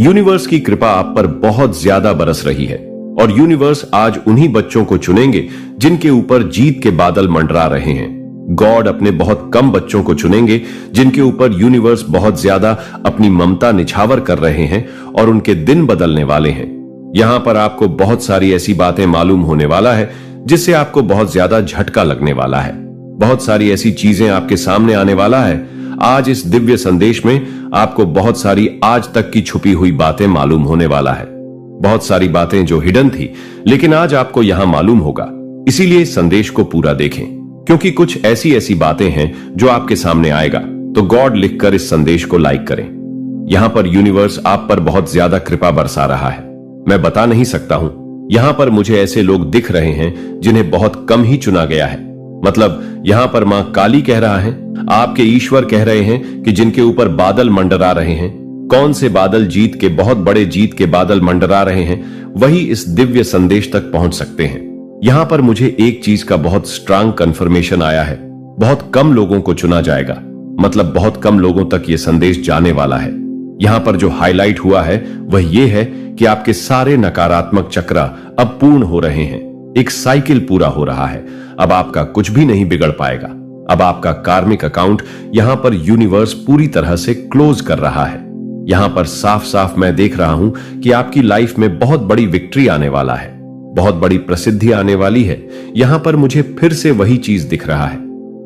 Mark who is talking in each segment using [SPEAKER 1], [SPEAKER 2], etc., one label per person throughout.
[SPEAKER 1] Universe की कृपा आप पर बहुत ज्यादा बरस रही है और यूनिवर्स आज उन्हीं बच्चों को चुनेंगे जिनके ऊपर जीत के बादल मंडरा रहे हैं। गॉड अपने बहुत कम बच्चों को चुनेंगे जिनके ऊपर यूनिवर्स बहुत ज्यादा अपनी ममता निछावर कर रहे हैं और उनके दिन बदलने वाले हैं। यहां पर आपको बहुत सारी ऐसी बातें मालूम होने वाला है जिससे आपको बहुत ज्यादा झटका लगने वाला है। बहुत सारी ऐसी चीजें आपके सामने आने वाला है। आज इस दिव्य संदेश में आपको बहुत सारी आज तक की छुपी हुई बातें मालूम होने वाला है। बहुत सारी बातें जो हिडन थी लेकिन आज आपको यहां मालूम होगा। इसीलिए इस संदेश को पूरा देखें क्योंकि कुछ ऐसी ऐसी बातें हैं जो आपके सामने आएगा। तो गॉड लिखकर इस संदेश को लाइक करें। यहां पर यूनिवर्स आप पर बहुत ज्यादा कृपा बरसा रहा है। मैं बता नहीं सकता हूं। यहां पर मुझे ऐसे लोग दिख रहे हैं जिन्हें बहुत कम ही चुना गया है। मतलब यहां पर मां काली कह रहा है, आपके ईश्वर कह रहे हैं कि जिनके ऊपर बादल मंडरा रहे हैं, कौन से बादल जीत के, बहुत बड़े जीत के बादल मंडरा रहे हैं, वही इस दिव्य संदेश तक पहुंच सकते हैं। यहां पर मुझे एक चीज का बहुत स्ट्रांग कंफर्मेशन आया है। बहुत कम लोगों को चुना जाएगा। मतलब बहुत कम लोगों तक यह संदेश जाने वाला है। यहां पर जो हाईलाइट हुआ है वह यह है कि आपके सारे नकारात्मक चक्र अब पूर्ण हो रहे हैं। एक साइकिल पूरा हो रहा है। अब आपका कुछ भी नहीं बिगड़ पाएगा। अब आपका कार्मिक अकाउंट यहां पर यूनिवर्स पूरी तरह से क्लोज कर रहा है। यहां पर साफ साफ मैं देख रहा हूं कि आपकी लाइफ में बहुत बड़ी विक्ट्री आने वाला है। बहुत बड़ी प्रसिद्धि आने वाली है। यहां पर मुझे फिर से वही चीज दिख रहा है।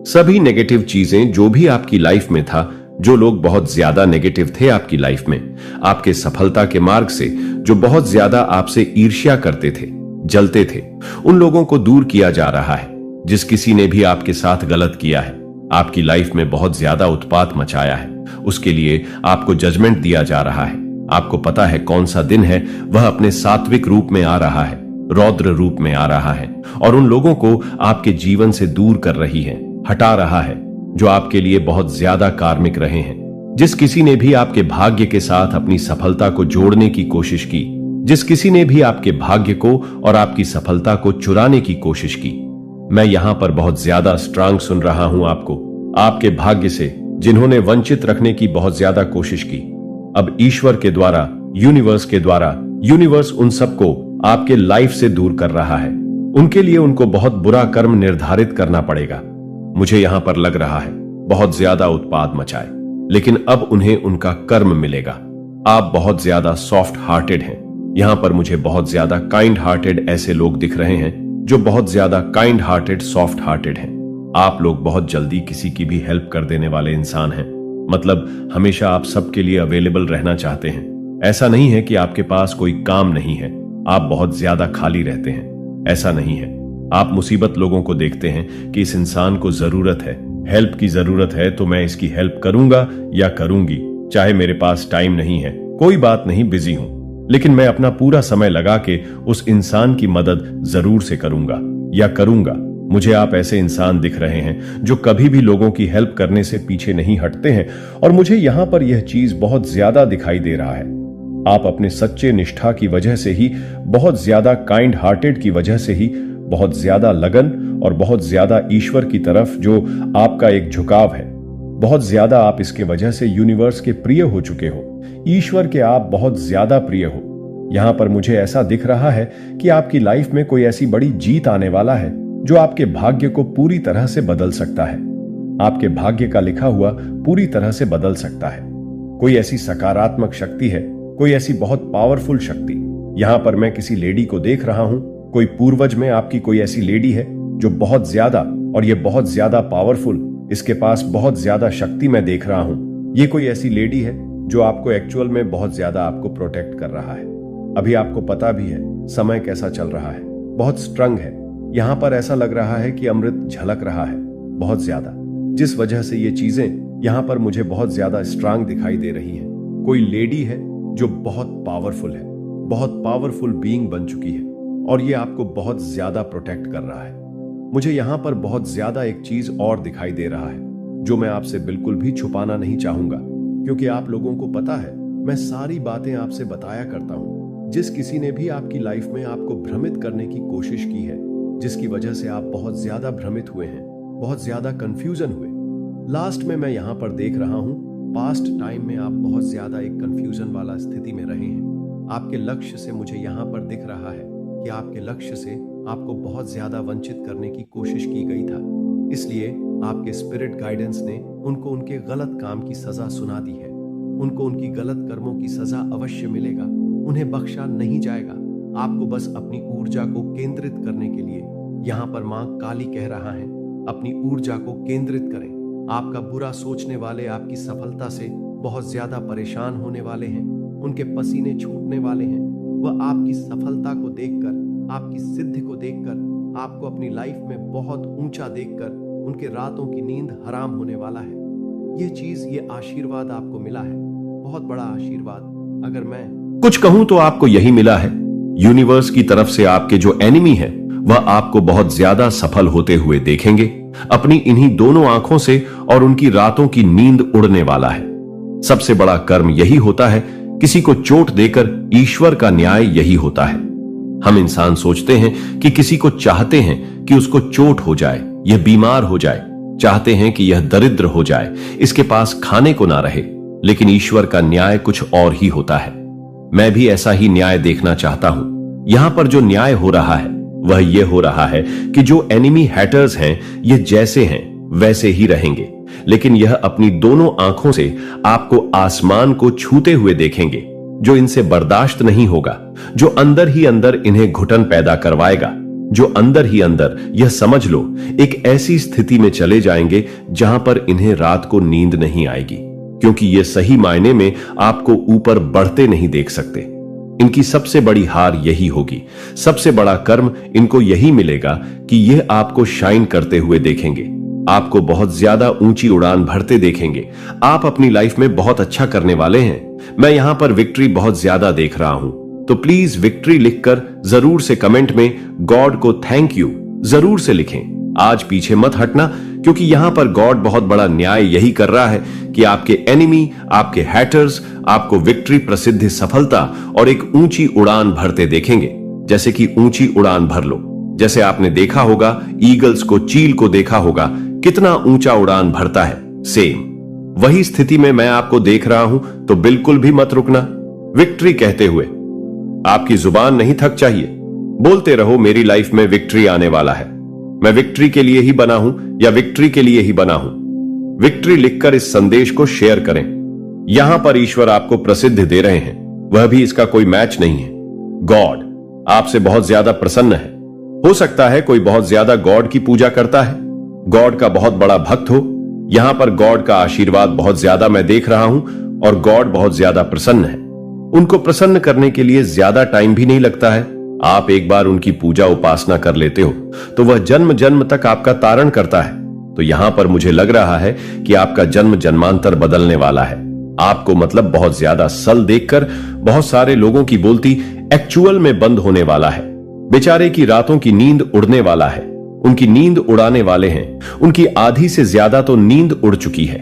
[SPEAKER 1] सभी नेगेटिव चीजें जो भी आपकी लाइफ में था, जो लोग बहुत ज्यादा नेगेटिव थे आपकी लाइफ में, आपके सफलता के मार्ग से, जो बहुत ज्यादा आपसे ईर्ष्या करते थे, जलते थे, उन लोगों को दूर किया जा रहा है। जिस किसी ने भी आपके साथ गलत किया है, आपकी लाइफ में बहुत ज्यादा उत्पात मचाया है, उसके लिए आपको जजमेंट दिया जा रहा है। आपको पता है कौन सा दिन है, वह अपने सात्विक रूप में आ रहा है, रौद्र रूप में आ रहा है और उन लोगों को आपके जीवन से दूर कर रही है, हटा रहा है जो आपके लिए बहुत ज्यादा कार्मिक रहे हैं। जिस किसी ने भी आपके भाग्य के साथ अपनी सफलता को जोड़ने की कोशिश की, जिस किसी ने भी आपके भाग्य को और आपकी सफलता को चुराने की कोशिश की, मैं यहां पर बहुत ज्यादा स्ट्रांग सुन रहा हूं आपको। आपके भाग्य से जिन्होंने वंचित रखने की बहुत ज्यादा कोशिश की, अब ईश्वर के द्वारा, यूनिवर्स के द्वारा, यूनिवर्स उन सबको आपके लाइफ से दूर कर रहा है। उनके लिए उनको बहुत बुरा कर्म निर्धारित करना पड़ेगा। मुझे यहां पर लग रहा है बहुत ज्यादा उत्पात मचाए, लेकिन अब उन्हें उनका कर्म मिलेगा। आप बहुत ज्यादा सॉफ्ट हार्टेड हैं। यहां पर मुझे बहुत ज्यादा काइंड हार्टेड ऐसे लोग दिख रहे हैं जो बहुत ज्यादा काइंड हार्टेड, सॉफ्ट हार्टेड हैं। आप लोग बहुत जल्दी किसी की भी हेल्प कर देने वाले इंसान हैं। मतलब हमेशा आप सबके लिए अवेलेबल रहना चाहते हैं। ऐसा नहीं है कि आपके पास कोई काम नहीं है, आप बहुत ज्यादा खाली रहते हैं। ऐसा नहीं है। आप मुसीबत लोगों को देखते हैं कि इस इंसान को जरूरत है, हेल्प की जरूरत है, तो मैं इसकी हेल्प करूंगा या करूंगी, चाहे मेरे पास टाइम नहीं है, कोई बात नहीं, बिजी हूं, लेकिन मैं अपना पूरा समय लगा के उस इंसान की मदद जरूर से करूंगा या करूंगा। मुझे आप ऐसे इंसान दिख रहे हैं जो कभी भी लोगों की हेल्प करने से पीछे नहीं हटते हैं और मुझे यहां पर यह चीज बहुत ज्यादा दिखाई दे रहा है। आप अपने सच्चे निष्ठा की वजह से ही, बहुत ज्यादा काइंड हार्टेड की वजह से ही, बहुत ज्यादा लगन और बहुत ज्यादा ईश्वर की तरफ जो आपका एक झुकाव है, बहुत ज्यादा आप इसके वजह से यूनिवर्स के प्रिय हो चुके हो। ईश्वर के आप बहुत ज्यादा प्रिय हो। यहां पर मुझे ऐसा दिख रहा है कि आपकी लाइफ में कोई ऐसी बड़ी जीत आने वाला है जो आपके भाग्य को पूरी तरह से बदल सकता है। आपके भाग्य का लिखा हुआ पूरी तरह से बदल सकता है। कोई ऐसी सकारात्मक शक्ति है, कोई ऐसी बहुत पावरफुल शक्ति। यहां पर मैं किसी लेडी को देख रहा हूं। कोई पूर्वज में आपकी कोई ऐसी लेडी है जो बहुत ज्यादा, और ये बहुत ज्यादा पावरफुल, इसके पास बहुत ज्यादा शक्ति मैं देख रहा हूं। ये कोई ऐसी लेडी है जो आपको एक्चुअल में बहुत ज्यादा आपको प्रोटेक्ट कर रहा है। अभी आपको पता भी है समय कैसा चल रहा है, बहुत स्ट्रंग है। यहां पर ऐसा लग रहा है कि अमृत झलक रहा है बहुत ज्यादा, जिस वजह से ये चीजें यहां पर मुझे बहुत ज्यादा स्ट्रांग दिखाई दे रही हैं। कोई लेडी है जो बहुत पावरफुल है, बहुत पावरफुल बीइंग बन चुकी है और ये आपको बहुत ज्यादा प्रोटेक्ट कर रहा है। मुझे यहां पर बहुत ज्यादा एक चीज और दिखाई दे रहा है जो मैं आपसे बिल्कुल भी छुपाना नहीं चाहूंगा, क्योंकि आप लोगों को पता है मैं सारी बातें आपसे बताया करता हूं। जिस किसी ने भी आपकी लाइफ में आपको भ्रमित करने की कोशिश की है, जिसकी वजह से आप बहुत ज्यादा भ्रमित हुए हैं, बहुत ज्यादा कंफ्यूजन हुए, लास्ट में मैं यहां पर देख रहा हूं
[SPEAKER 2] पास्ट टाइम में आप बहुत ज्यादा एक कंफ्यूजन वाला स्थिति में रहे हैं। आपके लक्ष्य से मुझे यहाँ पर दिख रहा है कि आपके लक्ष्य से आपको बहुत ज्यादा वंचित करने की कोशिश की गई था, इसलिए आपके स्पिरिट गाइडेंस ने उनको उनके गलत काम की सजा सुना दी है। उनको उनकी गलत कर्मों की सजा अवश्य मिलेगा, उन्हें बख्शा नहीं जाएगा। आपको बस अपनी ऊर्जा को केंद्रित करने के लिए यहाँ पर मां काली कह रहा है, अपनी ऊर्जा को केंद्रित करें। आपका बुरा सोचने वाले आपकी सफलता से बहुत ज्यादा परेशान होने वाले हैं, उनके पसीने छूटने वाले हैं। वह आपकी सफलता को देखकर, आपकी सिद्धि को देखकर, आपको अपनी लाइफ में बहुत ऊंचा देखकर उनके रातों की नींद हराम होने वाला है। ये चीज, ये आशीर्वाद आपको मिला है, बहुत बड़ा आशीर्वाद। अगर मैं
[SPEAKER 1] कुछ कहूं तो आपको यही मिला है। यूनिवर्स की तरफ से आपके जो एनिमी है वह आपको बहुत ज्यादा सफल होते हुए देखेंगे अपनी इन्हीं दोनों आंखों से, और उनकी रातों की नींद उड़ने वाला है। सबसे बड़ा कर्म यही होता है, किसी को चोट देकर ईश्वर का न्याय यही होता है। हम इंसान सोचते हैं कि किसी को चाहते हैं कि उसको चोट हो जाए, यह बीमार हो जाए, चाहते हैं कि यह दरिद्र हो जाए, इसके पास खाने को ना रहे। लेकिन ईश्वर का न्याय कुछ और ही होता है। मैं भी ऐसा ही न्याय देखना चाहता हूं। यहां पर जो न्याय हो रहा है वह यह हो रहा है कि जो एनिमी हैटर्स हैं, ये जैसे हैं वैसे ही रहेंगे, लेकिन यह अपनी दोनों आंखों से आपको आसमान को छूते हुए देखेंगे, जो इनसे बर्दाश्त नहीं होगा, जो अंदर ही अंदर इन्हें घुटन पैदा करवाएगा, जो अंदर ही अंदर, यह समझ लो, एक ऐसी स्थिति में चले जाएंगे जहां पर इन्हें रात को नींद नहीं आएगी, क्योंकि ये सही मायने में आपको ऊपर बढ़ते नहीं देख सकते। इनकी सबसे बड़ी हार यही होगी, सबसे बड़ा कर्म इनको यही मिलेगा कि यह आपको शाइन करते हुए देखेंगे, आपको बहुत ज्यादा ऊंची उड़ान भरते देखेंगे। आप अपनी लाइफ में बहुत अच्छा करने वाले हैं। मैं यहां पर विक्ट्री बहुत ज्यादा देख रहा हूं, तो प्लीज विक्ट्री लिखकर जरूर से कमेंट में गॉड को थैंक यू जरूर से लिखें। आज पीछे मत हटना, क्योंकि यहां पर गॉड बहुत बड़ा न्याय यही कर रहा है कि आपके एनिमी, आपके हैटर्स आपको विक्ट्री, प्रसिद्धि, सफलता और एक ऊंची उड़ान भरते देखेंगे। जैसे कि ऊंची उड़ान भर लो, जैसे आपने देखा होगा ईगल्स को, चील को देखा होगा कितना ऊंचा उड़ान भरता है, सेम वही स्थिति में मैं आपको देख रहा हूं, तो बिल्कुल भी मत रुकना। विक्ट्री कहते हुए आपकी जुबान नहीं थक चाहिए, बोलते रहो मेरी लाइफ में विक्ट्री आने वाला है, मैं विक्ट्री के लिए ही बना हूं या विक्ट्री के लिए ही बना हूं। विक्ट्री लिखकर इस संदेश को शेयर करें। यहां पर ईश्वर आपको प्रसिद्ध दे रहे हैं, वह भी इसका कोई मैच नहीं है। गॉड आपसे बहुत ज्यादा प्रसन्न है। हो सकता है कोई बहुत ज्यादा गॉड की पूजा करता है, गॉड का बहुत बड़ा भक्त हो। यहां पर गॉड का आशीर्वाद बहुत ज्यादा मैं देख रहा हूं और गॉड बहुत ज्यादा प्रसन्न है। उनको प्रसन्न करने के लिए ज्यादा टाइम भी नहीं लगता है। आप एक बार उनकी पूजा उपासना कर लेते हो तो वह जन्म जन्म तक आपका तारण करता है। तो यहां पर मुझे लग रहा है कि आपका जन्म जन्मांतर बदलने वाला है। आपको मतलब बहुत ज्यादा सल देखकर बहुत सारे लोगों की बोलती एक्चुअल में बंद होने वाला है। बेचारे की रातों की नींद उड़ने वाला है। उनकी नींद उड़ाने वाले हैं। उनकी आधी से ज्यादा तो नींद उड़ चुकी है।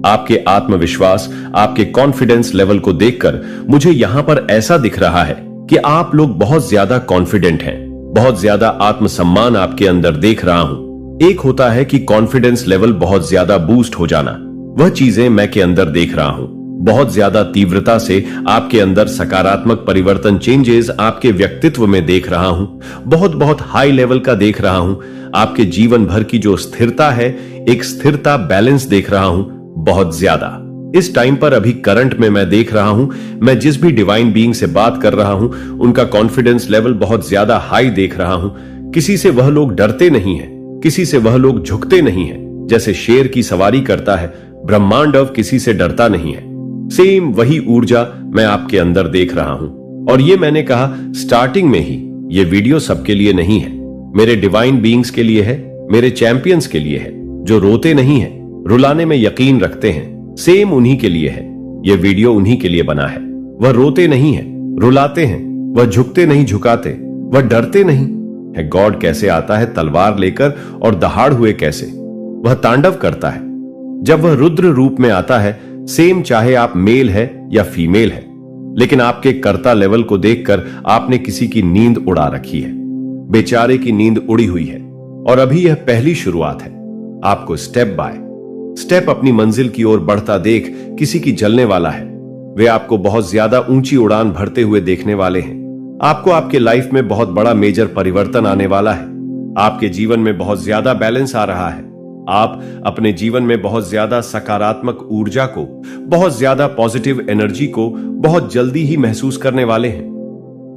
[SPEAKER 1] आपके आत्मविश्वास, आपके कॉन्फिडेंस लेवल को देखकर मुझे यहां पर ऐसा दिख रहा है कि आप लोग बहुत ज्यादा कॉन्फिडेंट हैं, बहुत ज्यादा आत्मसम्मान आपके अंदर देख रहा हूं। एक होता है कि कॉन्फिडेंस लेवल बहुत ज्यादा बूस्ट हो जाना, वह चीजें मैं के अंदर देख रहा हूं। बहुत ज्यादा तीव्रता से आपके अंदर सकारात्मक परिवर्तन, चेंजेस आपके व्यक्तित्व में देख रहा हूं। बहुत बहुत हाई लेवल का देख रहा हूं। आपके जीवन भर की जो स्थिरता है, एक स्थिरता, बैलेंस देख रहा हूं बहुत ज्यादा। इस टाइम पर अभी करंट में मैं देख रहा हूं, मैं जिस भी डिवाइन बीइंग से बात कर रहा हूं, उनका कॉन्फिडेंस लेवल बहुत ज्यादा हाई देख रहा हूं। किसी से वह लोग डरते नहीं हैं, किसी से वह लोग झुकते नहीं हैं। जैसे शेर की सवारी करता है, ब्रह्मांड अब किसी से डरता नहीं है। सेम वही ऊर्जा मैं आपके अंदर देख रहा हूं। और ये मैंने कहा स्टार्टिंग में ही, ये वीडियो सबके लिए नहीं है, मेरे डिवाइन बीइंग्स के लिए है, मेरे चैंपियंस के लिए है, जो रोते नहीं है, रुलाने में यकीन रखते हैं। सेम उन्हीं के लिए है, यह वीडियो उन्हीं के लिए बना है। वह रोते नहीं है, रुलाते हैं, वह झुकते नहीं, झुकाते, वह डरते नहीं है। गॉड कैसे आता है तलवार लेकर और दहाड़ हुए कैसे, वह तांडव करता है। जब वह रुद्र रूप में आता है, सेम चाहे आप मेल है या फीमेल है, लेकिन आपके कर्ता लेवल को देखकर आपने किसी की नींद उड़ा रखी है। बेचारे की नींद उड़ी हुई है और अभी यह पहली शुरुआत है। आपको स्टेप बाय स्टेप अपनी मंजिल की ओर बढ़ता देख किसी की जलने वाला है। वे आपको बहुत ज्यादा ऊंची उड़ान भरते हुए देखने वाले हैं। आपको आपके लाइफ में बहुत बड़ा मेजर परिवर्तन आने वाला है। आपके जीवन में बहुत ज्यादा बैलेंस आ रहा है। आप अपने जीवन में बहुत ज्यादा सकारात्मक ऊर्जा को, बहुत ज्यादा पॉजिटिव एनर्जी को बहुत जल्दी ही महसूस करने वाले हैं।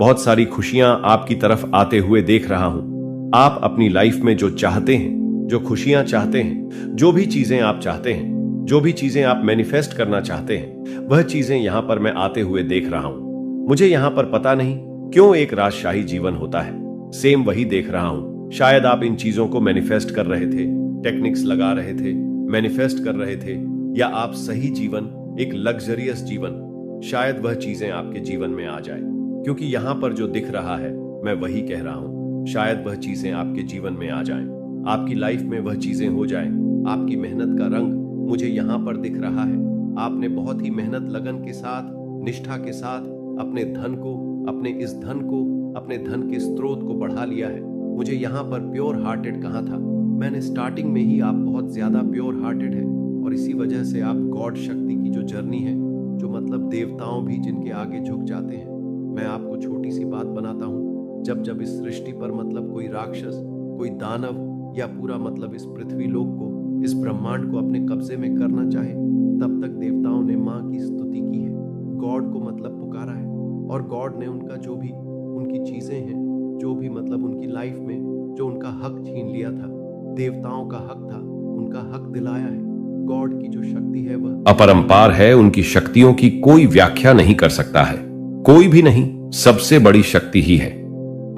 [SPEAKER 1] बहुत सारी खुशियां आपकी तरफ आते हुए देख रहा हूं। आप अपनी लाइफ में जो चाहते हैं, जो खुशियां चाहते हैं, जो भी चीजें आप चाहते हैं, जो भी चीजें आप मैनिफेस्ट करना चाहते हैं, वह चीजें यहां पर मैं आते हुए देख रहा हूं। मुझे यहां पर पता नहीं क्यों एक राजशाही जीवन होता है। सेम वही देख रहा हूं। शायद आप इन चीजों को मैनिफेस्ट कर रहे थे, टेक्निक्स लगा रहे थे, मैनिफेस्ट कर रहे थे, या आप सही जीवन, एक लग्जरियस जीवन, शायद वह चीजें आपके जीवन में आ जाए। क्योंकि यहां पर जो दिख रहा है मैं वही कह रहा हूं। शायद वह चीजें आपके जीवन में आ जाएं, आपकी लाइफ में वह चीजें हो जाएं। आपकी मेहनत का रंग मुझे यहां पर दिख रहा है। आपने बहुत ही मेहनत, लगन के साथ, निष्ठा के साथ अपने धन को, अपने इस धन को, अपने धन के स्रोत को बढ़ा लिया है। मुझे यहाँ पर प्योर हार्टेड कहा था। मैंने स्टार्टिंग में ही, आप बहुत ज्यादा प्योर हार्टेड है, और इसी वजह से आप गॉड शक्ति की जो जर्नी है, जो मतलब देवताओं भी जिनके आगे झुक जाते हैं। मैं आपको छोटी सी बात बनाता हूँ। जब जब इस सृष्टि पर मतलब कोई राक्षस, कोई दानव, या पूरा मतलब इस पृथ्वी लोक को, इस ब्रह्मांड को अपने कब्जे में करना चाहे, तब तक देवताओं ने माँ की स्तुति की है, गॉड को मतलब पुकारा है, और गॉड ने उनका जो भी उनकी चीजें हैं, जो भी मतलब उनकी लाइफ में जो उनका हक छीन लिया था, देवताओं का हक था, उनका हक दिलाया है। गॉड की जो शक्ति है वह अपरंपार है। उनकी शक्तियों की कोई व्याख्या नहीं कर सकता है, कोई भी नहीं। सबसे बड़ी शक्ति ही है।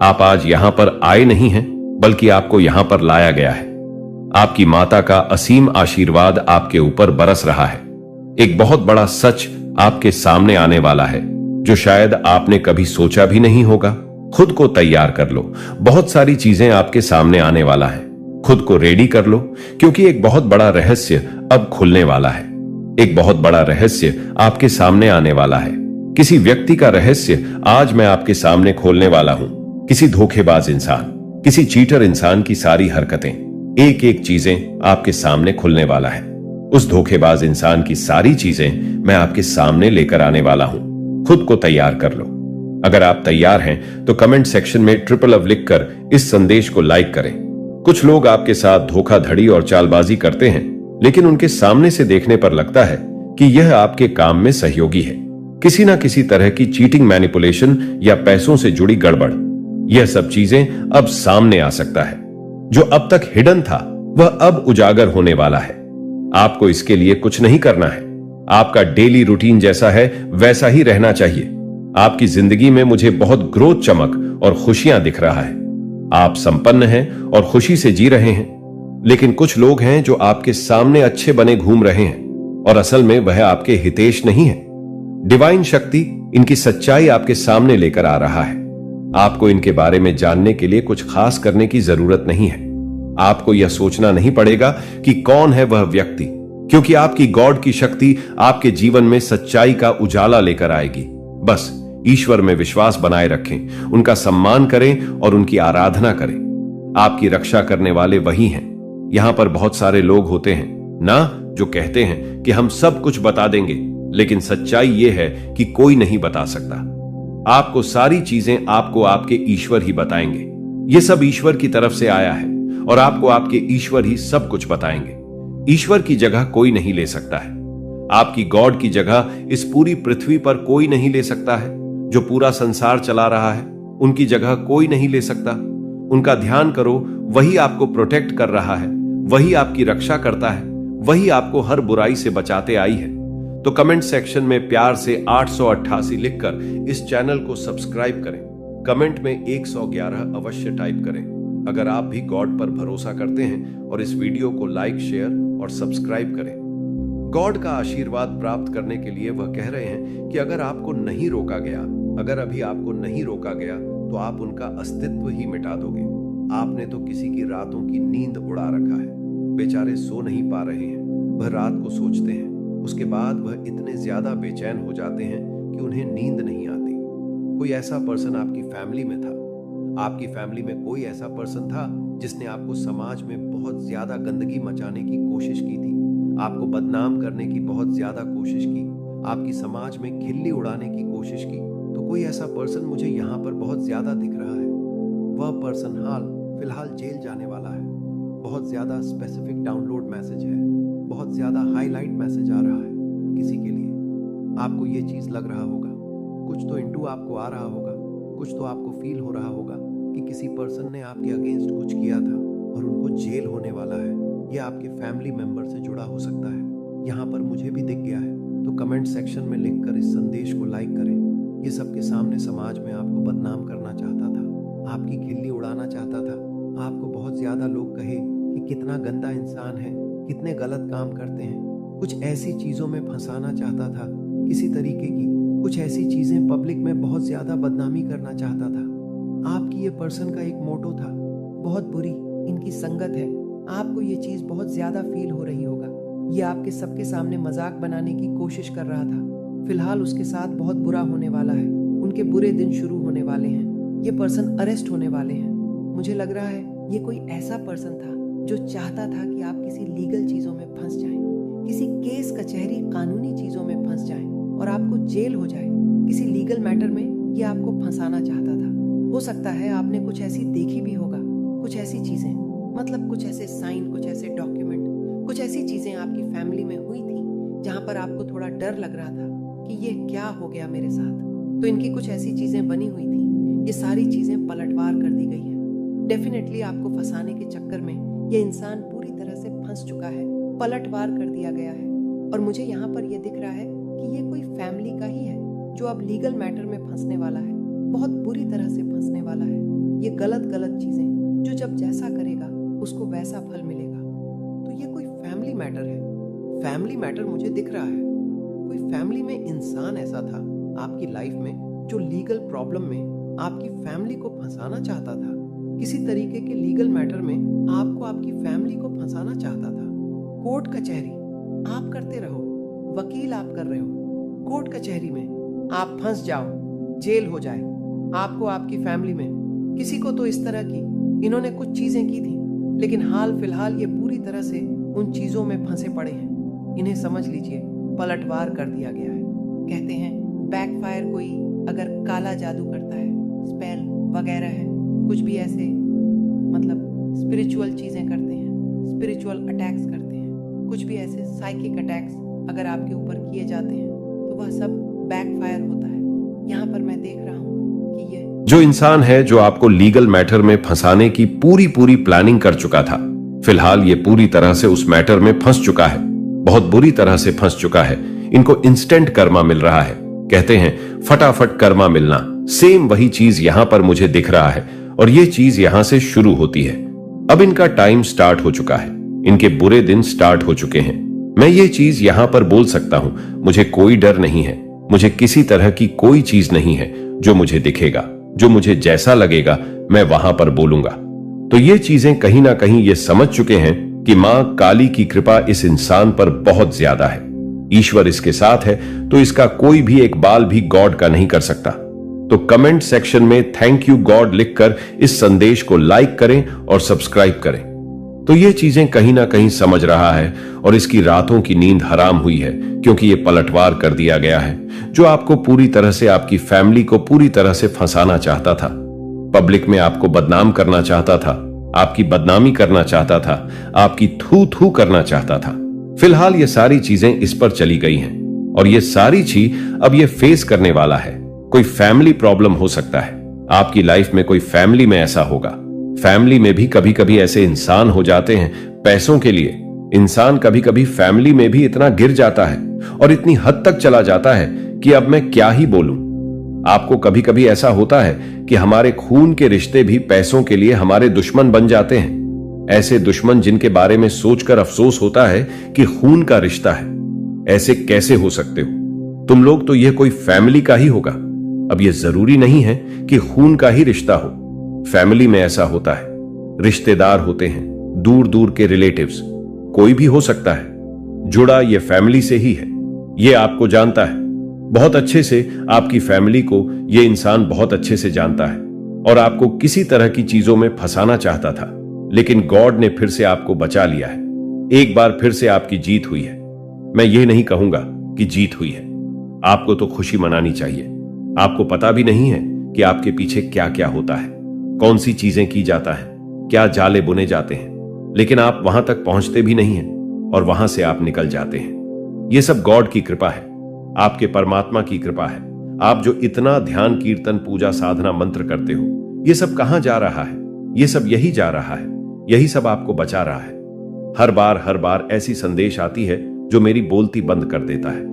[SPEAKER 1] आप आज यहां पर आए नहीं हैं, बल्कि आपको यहां पर लाया गया है। आपकी माता का असीम आशीर्वाद आपके ऊपर बरस रहा है। एक बहुत बड़ा सच आपके सामने आने वाला है, जो शायद आपने कभी सोचा भी नहीं होगा। खुद को तैयार कर लो, बहुत सारी चीजें आपके सामने आने वाला है। खुद को रेडी कर लो, क्योंकि एक बहुत बड़ा रहस्य अब खुलने वाला है। एक बहुत बड़ा रहस्य आपके सामने आने वाला है। किसी व्यक्ति का रहस्य आज मैं आपके सामने खोलने वाला हूं। किसी धोखेबाज इंसान, किसी चीटर इंसान की सारी हरकतें, एक एक चीजें आपके सामने खुलने वाला है। उस धोखेबाज इंसान की सारी चीजें मैं आपके सामने लेकर आने वाला हूं। खुद को तैयार कर लो। अगर आप तैयार हैं तो कमेंट सेक्शन में ट्रिपल लव लिखकर इस संदेश को लाइक करें। कुछ लोग आपके साथ धोखाधड़ी और चालबाजी करते हैं, लेकिन उनके सामने से देखने पर लगता है कि यह आपके काम में सहयोगी है। किसी ना किसी तरह की चीटिंग, मैनिपुलेशन या पैसों से जुड़ी गड़बड़, यह सब चीजें अब सामने आ सकता है। जो अब तक हिडन था वह अब उजागर होने वाला है। आपको इसके लिए कुछ नहीं करना है। आपका डेली रूटीन जैसा है वैसा ही रहना चाहिए। आपकी जिंदगी में मुझे बहुत ग्रोथ, चमक और खुशियां दिख रहा है। आप संपन्न हैं और खुशी से जी रहे हैं। लेकिन कुछ लोग हैं जो आपके सामने अच्छे बने घूम रहे हैं, और असल में वह आपके हितेश नहीं है। डिवाइन शक्ति इनकी सच्चाई आपके सामने लेकर आ रहा है। आपको इनके बारे में जानने के लिए कुछ खास करने की जरूरत नहीं है। आपको यह सोचना नहीं पड़ेगा कि कौन है वह व्यक्ति, क्योंकि आपकी गॉड की शक्ति आपके जीवन में सच्चाई का उजाला लेकर आएगी। बस ईश्वर में विश्वास बनाए रखें, उनका सम्मान करें और उनकी आराधना करें। आपकी रक्षा करने वाले वही हैं। यहां पर बहुत सारे लोग होते हैं ना, जो कहते हैं कि हम सब कुछ बता देंगे, लेकिन सच्चाई यह है कि कोई नहीं बता सकता। आपको सारी चीजें आपको आपके ईश्वर ही बताएंगे। यह सब ईश्वर की तरफ से आया है, और आपको आपके ईश्वर ही सब कुछ बताएंगे। ईश्वर की जगह कोई नहीं ले सकता है। आपकी गॉड की जगह इस पूरी पृथ्वी पर कोई नहीं ले सकता है। जो पूरा संसार चला रहा है, उनकी जगह कोई नहीं ले सकता। उनका ध्यान करो, वही आपको प्रोटेक्ट कर रहा है, वही आपकी रक्षा करता है, वही आपको हर बुराई से बचाते आई है। तो कमेंट सेक्शन में प्यार से 888 लिखकर इस चैनल को सब्सक्राइब करें। कमेंट में 111 अवश्य टाइप करें अगर आप भी गॉड पर भरोसा करते हैं, और इस वीडियो को लाइक, शेयर और सब्सक्राइब करें। गॉड का आशीर्वाद प्राप्त करने के लिए वह कह रहे हैं कि अगर आपको नहीं रोका गया, अगर अभी आपको नहीं रोका गया, तो आप उनका अस्तित्व ही मिटा दोगे। आपने तो किसी की रातों की नींद उड़ा रखा है। बेचारे सो नहीं पा रहे हैं, वह रात को सोचते हैं, उसके बाद वह इतने ज्यादा बेचैन हो जाते हैं कि उन्हें नींद नहीं आती। कोई ऐसा पर्सन आपकी फैमिली में था, आपकी फैमिली में कोई ऐसा पर्सन था जिसने आपको समाज में बहुत ज्यादा गंदगी मचाने की कोशिश की थी,
[SPEAKER 2] आपको बदनाम करने की बहुत ज्यादा कोशिश की, आपकी समाज में खिल्ली उड़ाने की कोशिश की, तो कोई ऐसा पर्सन मुझे यहाँ पर बहुत ज्यादा दिख रहा है। वह पर्सन फिलहाल जेल जाने वाला है। बहुत ज्यादा स्पेसिफिक डाउनलोड मैसेज है, बहुत ज्यादा हाईलाइट मैसेज आ रहा है किसी के लिए। आपको ये चीज लग रहा होगा, कुछ तो इंटू आपको आ रहा होगा, कुछ तो आपको फील हो रहा होगा कि किसी पर्सन ने आपके अगेंस्ट कुछ किया था और उनको जेल होने वाला है, या आपके फैमिली मेंबर से जुड़ा हो सकता है। यहाँ पर मुझे भी दिख गया है, तो कमेंट सेक्शन में लिखकर इस संदेश को लाइक करें। ये सबके सामने समाज में आपको बदनाम करना चाहता था, आपकी खिल्ली उड़ाना चाहता था, आपको बहुत ज्यादा लोग कहे कि कितना गंदा इंसान है, कितने गलत काम करते हैं, कुछ ऐसी चीजों में फंसाना चाहता था, किसी तरीके की कुछ ऐसी चीजें पब्लिक में बहुत ज्यादा बदनामी करना चाहता था। आपकी ये पर्सन का एक मोटो था, बहुत बुरी इनकी संगत है। आपको ये चीज बहुत ज्यादा फील हो रही होगा। ये आपके सबके सामने मजाक बनाने की कोशिश कर रहा था। फिलहाल उसके साथ बहुत बुरा होने वाला है, उनके बुरे दिन शुरू होने वाले हैं। ये पर्सन अरेस्ट होने वाले हैं। मुझे लग रहा है ये कोई ऐसा पर्सन था जो चाहता था कि आप किसी लीगल चीजों में फंस जाएं, किसी केस कचहरी कानूनी चीजों में फंस जाएं और आपको जेल हो जाए। किसी लीगल मैटर में ये आपको फंसाना चाहता था। हो सकता है आपने कुछ ऐसी देखी भी होगा, कुछ ऐसी चीजें, मतलब कुछ ऐसे साइन, कुछ ऐसे डॉक्यूमेंट, कुछ ऐसी चीजें आपकी फैमिली में हुई थी जहां पर आपको थोड़ा डर लग रहा था कि ये क्या हो गया मेरे साथ। तो इनकी कुछ ऐसी चीजें बनी हुई थी, ये सारी चीजें पलटवार कर दी गई है। डेफिनेटली आपको फंसाने के चक्कर में ये इंसान पूरी तरह से फंस चुका है, पलटवार कर दिया गया है। और मुझे यहाँ पर ये दिख रहा है कि ये कोई फैमिली का ही है जो अब लीगल मैटर में फंसने वाला है, बहुत बुरी तरह से फंसने वाला है। ये गलत चीजें जो जब जैसा करेगा उसको वैसा फल मिलेगा। तो ये कोई फैमिली मैटर है। फैमिली मैटर मुझे दिख रहा है। कोई फैमिली में इंसान ऐसा था आपकी लाइफ में जो लीगल प्रॉब्लम में आपकी फैमिली को फंसाना चाहता था। किसी तरीके के लीगल मैटर में आपको आपकी फैमिली को फंसाना चाहता था। कोर्ट कचहरी आप करते रहो, वकील आप कर रहे हो, कोर्ट कचहरी में आप फंस जाओ, जेल हो जाए आपको, आपकी फैमिली में किसी को तो इस तरह की इन्होंने कुछ चीजें की थी, लेकिन हाल फिलहाल ये पूरी तरह से उन चीजों में फंसे पड़े हैं। इन्हें समझ लीजिए पलटवार कर दिया गया है। कहते हैं बैकफायर कोई अगर काला जादू करता है, स्पेल वगैरह है, कुछ भी ऐसे मतलब स्पिरिचुअल चीजें करते हैं, स्पिरिचुअल अटैक्स करते हैं, कुछ भी ऐसे साइकिक अटैक्स अगर आपके ऊपर किए जाते हैं तो वह सब बैकफायर होता है। यहाँ पर मैं देख रहा हूँ कि ये
[SPEAKER 1] जो इंसान है जो आपको लीगल मैटर में फंसाने की पूरी प्लानिंग कर चुका था, फिलहाल ये पूरी तरह से उस मैटर में फंस चुका है, बहुत बुरी तरह से फंस चुका है। इनको इंस्टेंट कर्मा मिल रहा है। कहते हैं फटाफट कर्मा मिलना, सेम वही चीज यहां पर मुझे दिख रहा है और ये चीज यहां से शुरू होती है। अब इनका टाइम स्टार्ट हो चुका है, इनके बुरे दिन स्टार्ट हो चुके हैं। मैं ये चीज यहां पर बोल सकता हूं, मुझे कोई डर नहीं है, मुझे किसी तरह की कोई चीज नहीं है। जो मुझे दिखेगा, जो मुझे जैसा लगेगा, मैं वहां पर बोलूंगा। तो ये चीजें कहीं ना कहीं ये समझ चुके हैं कि मां काली की कृपा इस इंसान पर बहुत ज्यादा है। ईश्वर इसके साथ है तो इसका कोई भी एक बाल भी गॉड का नहीं कर सकता। तो कमेंट सेक्शन में थैंक यू गॉड लिखकर इस संदेश को लाइक करें और सब्सक्राइब करें। तो ये चीजें कहीं ना कहीं समझ रहा है और इसकी रातों की नींद हराम हुई है, क्योंकि ये पलटवार कर दिया गया है। जो आपको पूरी तरह से, आपकी फैमिली को पूरी तरह से फंसाना चाहता था, पब्लिक में आपको बदनाम करना चाहता था, आपकी बदनामी करना चाहता था, आपकी थू करना चाहता था। फिलहाल ये सारी चीजें इस पर चली गई हैं और ये सारी चीज अब ये फेस करने वाला है। कोई फैमिली प्रॉब्लम हो सकता है आपकी लाइफ में, कोई फैमिली में ऐसा होगा। फैमिली में भी कभी कभी ऐसे इंसान हो जाते हैं पैसों के लिए। इंसान कभी कभी फैमिली में भी इतना गिर जाता है और इतनी हद तक चला जाता है कि अब मैं क्या ही बोलूं। आपको कभी कभी ऐसा होता है कि हमारे खून के रिश्ते भी पैसों के लिए हमारे दुश्मन बन जाते हैं। ऐसे दुश्मन जिनके बारे में सोचकर अफसोस होता है कि खून का रिश्ता है। ऐसे कैसे हो सकते हो तुम लोग? तो यह कोई फैमिली का ही होगा। अब यह जरूरी नहीं है कि खून का ही रिश्ता हो। फैमिली में ऐसा होता है, रिश्तेदार होते हैं, दूर दूर के रिलेटिव्स, कोई भी हो सकता है। जुड़ा ये फैमिली से ही है, ये आपको जानता है बहुत अच्छे से। आपकी फैमिली को ये इंसान बहुत अच्छे से जानता है और आपको किसी तरह की चीजों में फंसाना चाहता था, लेकिन गॉड ने फिर से आपको बचा लिया है। एक बार फिर से आपकी जीत हुई है। मैं ये नहीं कहूंगा कि जीत हुई है। आपको तो खुशी मनानी चाहिए। आपको पता भी नहीं है कि आपके पीछे क्या क्या होता है, कौन सी चीजें की जाता है, क्या जाले बुने जाते हैं, लेकिन आप वहां तक पहुंचते भी नहीं हैं और वहां से आप निकल जाते हैं। ये सब गॉड की कृपा है, आपके परमात्मा की कृपा है। आप जो इतना ध्यान, कीर्तन, पूजा, साधना, मंत्र करते हो, ये सब कहां जा रहा है? ये सब यही जा रहा है, यही सब आपको बचा रहा है। हर बार ऐसी संदेश आती है जो मेरी बोलती बंद कर देता है।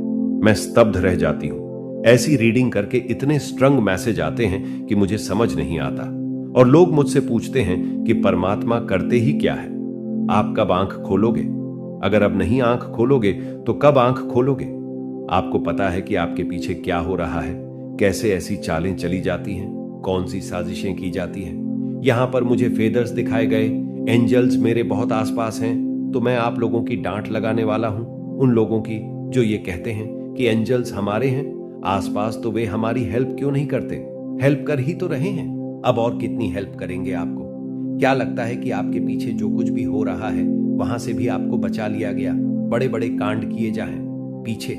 [SPEAKER 1] मैं स्तब्ध रह जाती हूं। ऐसी रीडिंग करके इतने स्ट्रंग मैसेज आते हैं कि मुझे समझ नहीं आता। और लोग मुझसे पूछते हैं कि परमात्मा करते ही क्या है? आप कब आंख खोलोगे? अगर अब नहीं आंख खोलोगे तो कब आंख खोलोगे? आपको पता है कि आपके पीछे क्या हो रहा है, कैसे ऐसी चालें चली जाती हैं, कौन सी साजिशें की जाती हैं। यहां पर मुझे फेदर्स दिखाए गए, एंजल्स मेरे बहुत आसपास हैं, तो मैं आप लोगों की डांट लगाने वाला हूं, उन लोगों की जो ये कहते हैं कि एंजल्स हमारे हैं आसपास, तो वे हमारी हेल्प क्यों नहीं करते? हेल्प कर ही तो रहे हैं, अब और कितनी हेल्प करेंगे आपको? क्या लगता है कि आपके पीछे जो कुछ भी हो रहा है वहां से भी आपको बचा लिया गया? बड़े बड़े कांड किए जाएं पीछे,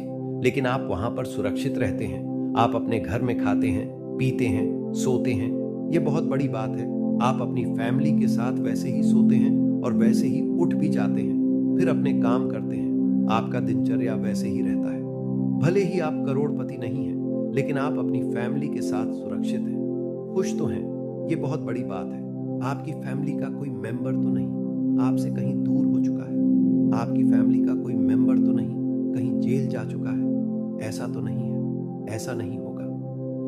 [SPEAKER 1] लेकिन आप वहां पर सुरक्षित रहते हैं। आप अपने घर में खाते हैं, पीते हैं, सोते हैं, ये बहुत बड़ी बात है। आप अपनी फैमिली के साथ वैसे ही सोते हैं और वैसे ही उठ भी जाते हैं, फिर अपने काम करते हैं। आपका दिनचर्या वैसे ही रहता है। भले ही आप करोड़पति नहीं हैं, लेकिन आप अपनी फैमिली के साथ सुरक्षित हैं, खुश तो हैं। ये बहुत बड़ी बात है। आपकी फैमिली का कोई मेंबर तो नहीं आपसे कहीं दूर हो चुका है? आपकी फैमिली का कोई मेंबर तो नहीं कहीं जेल जा चुका है? ऐसा तो नहीं है, ऐसा नहीं होगा।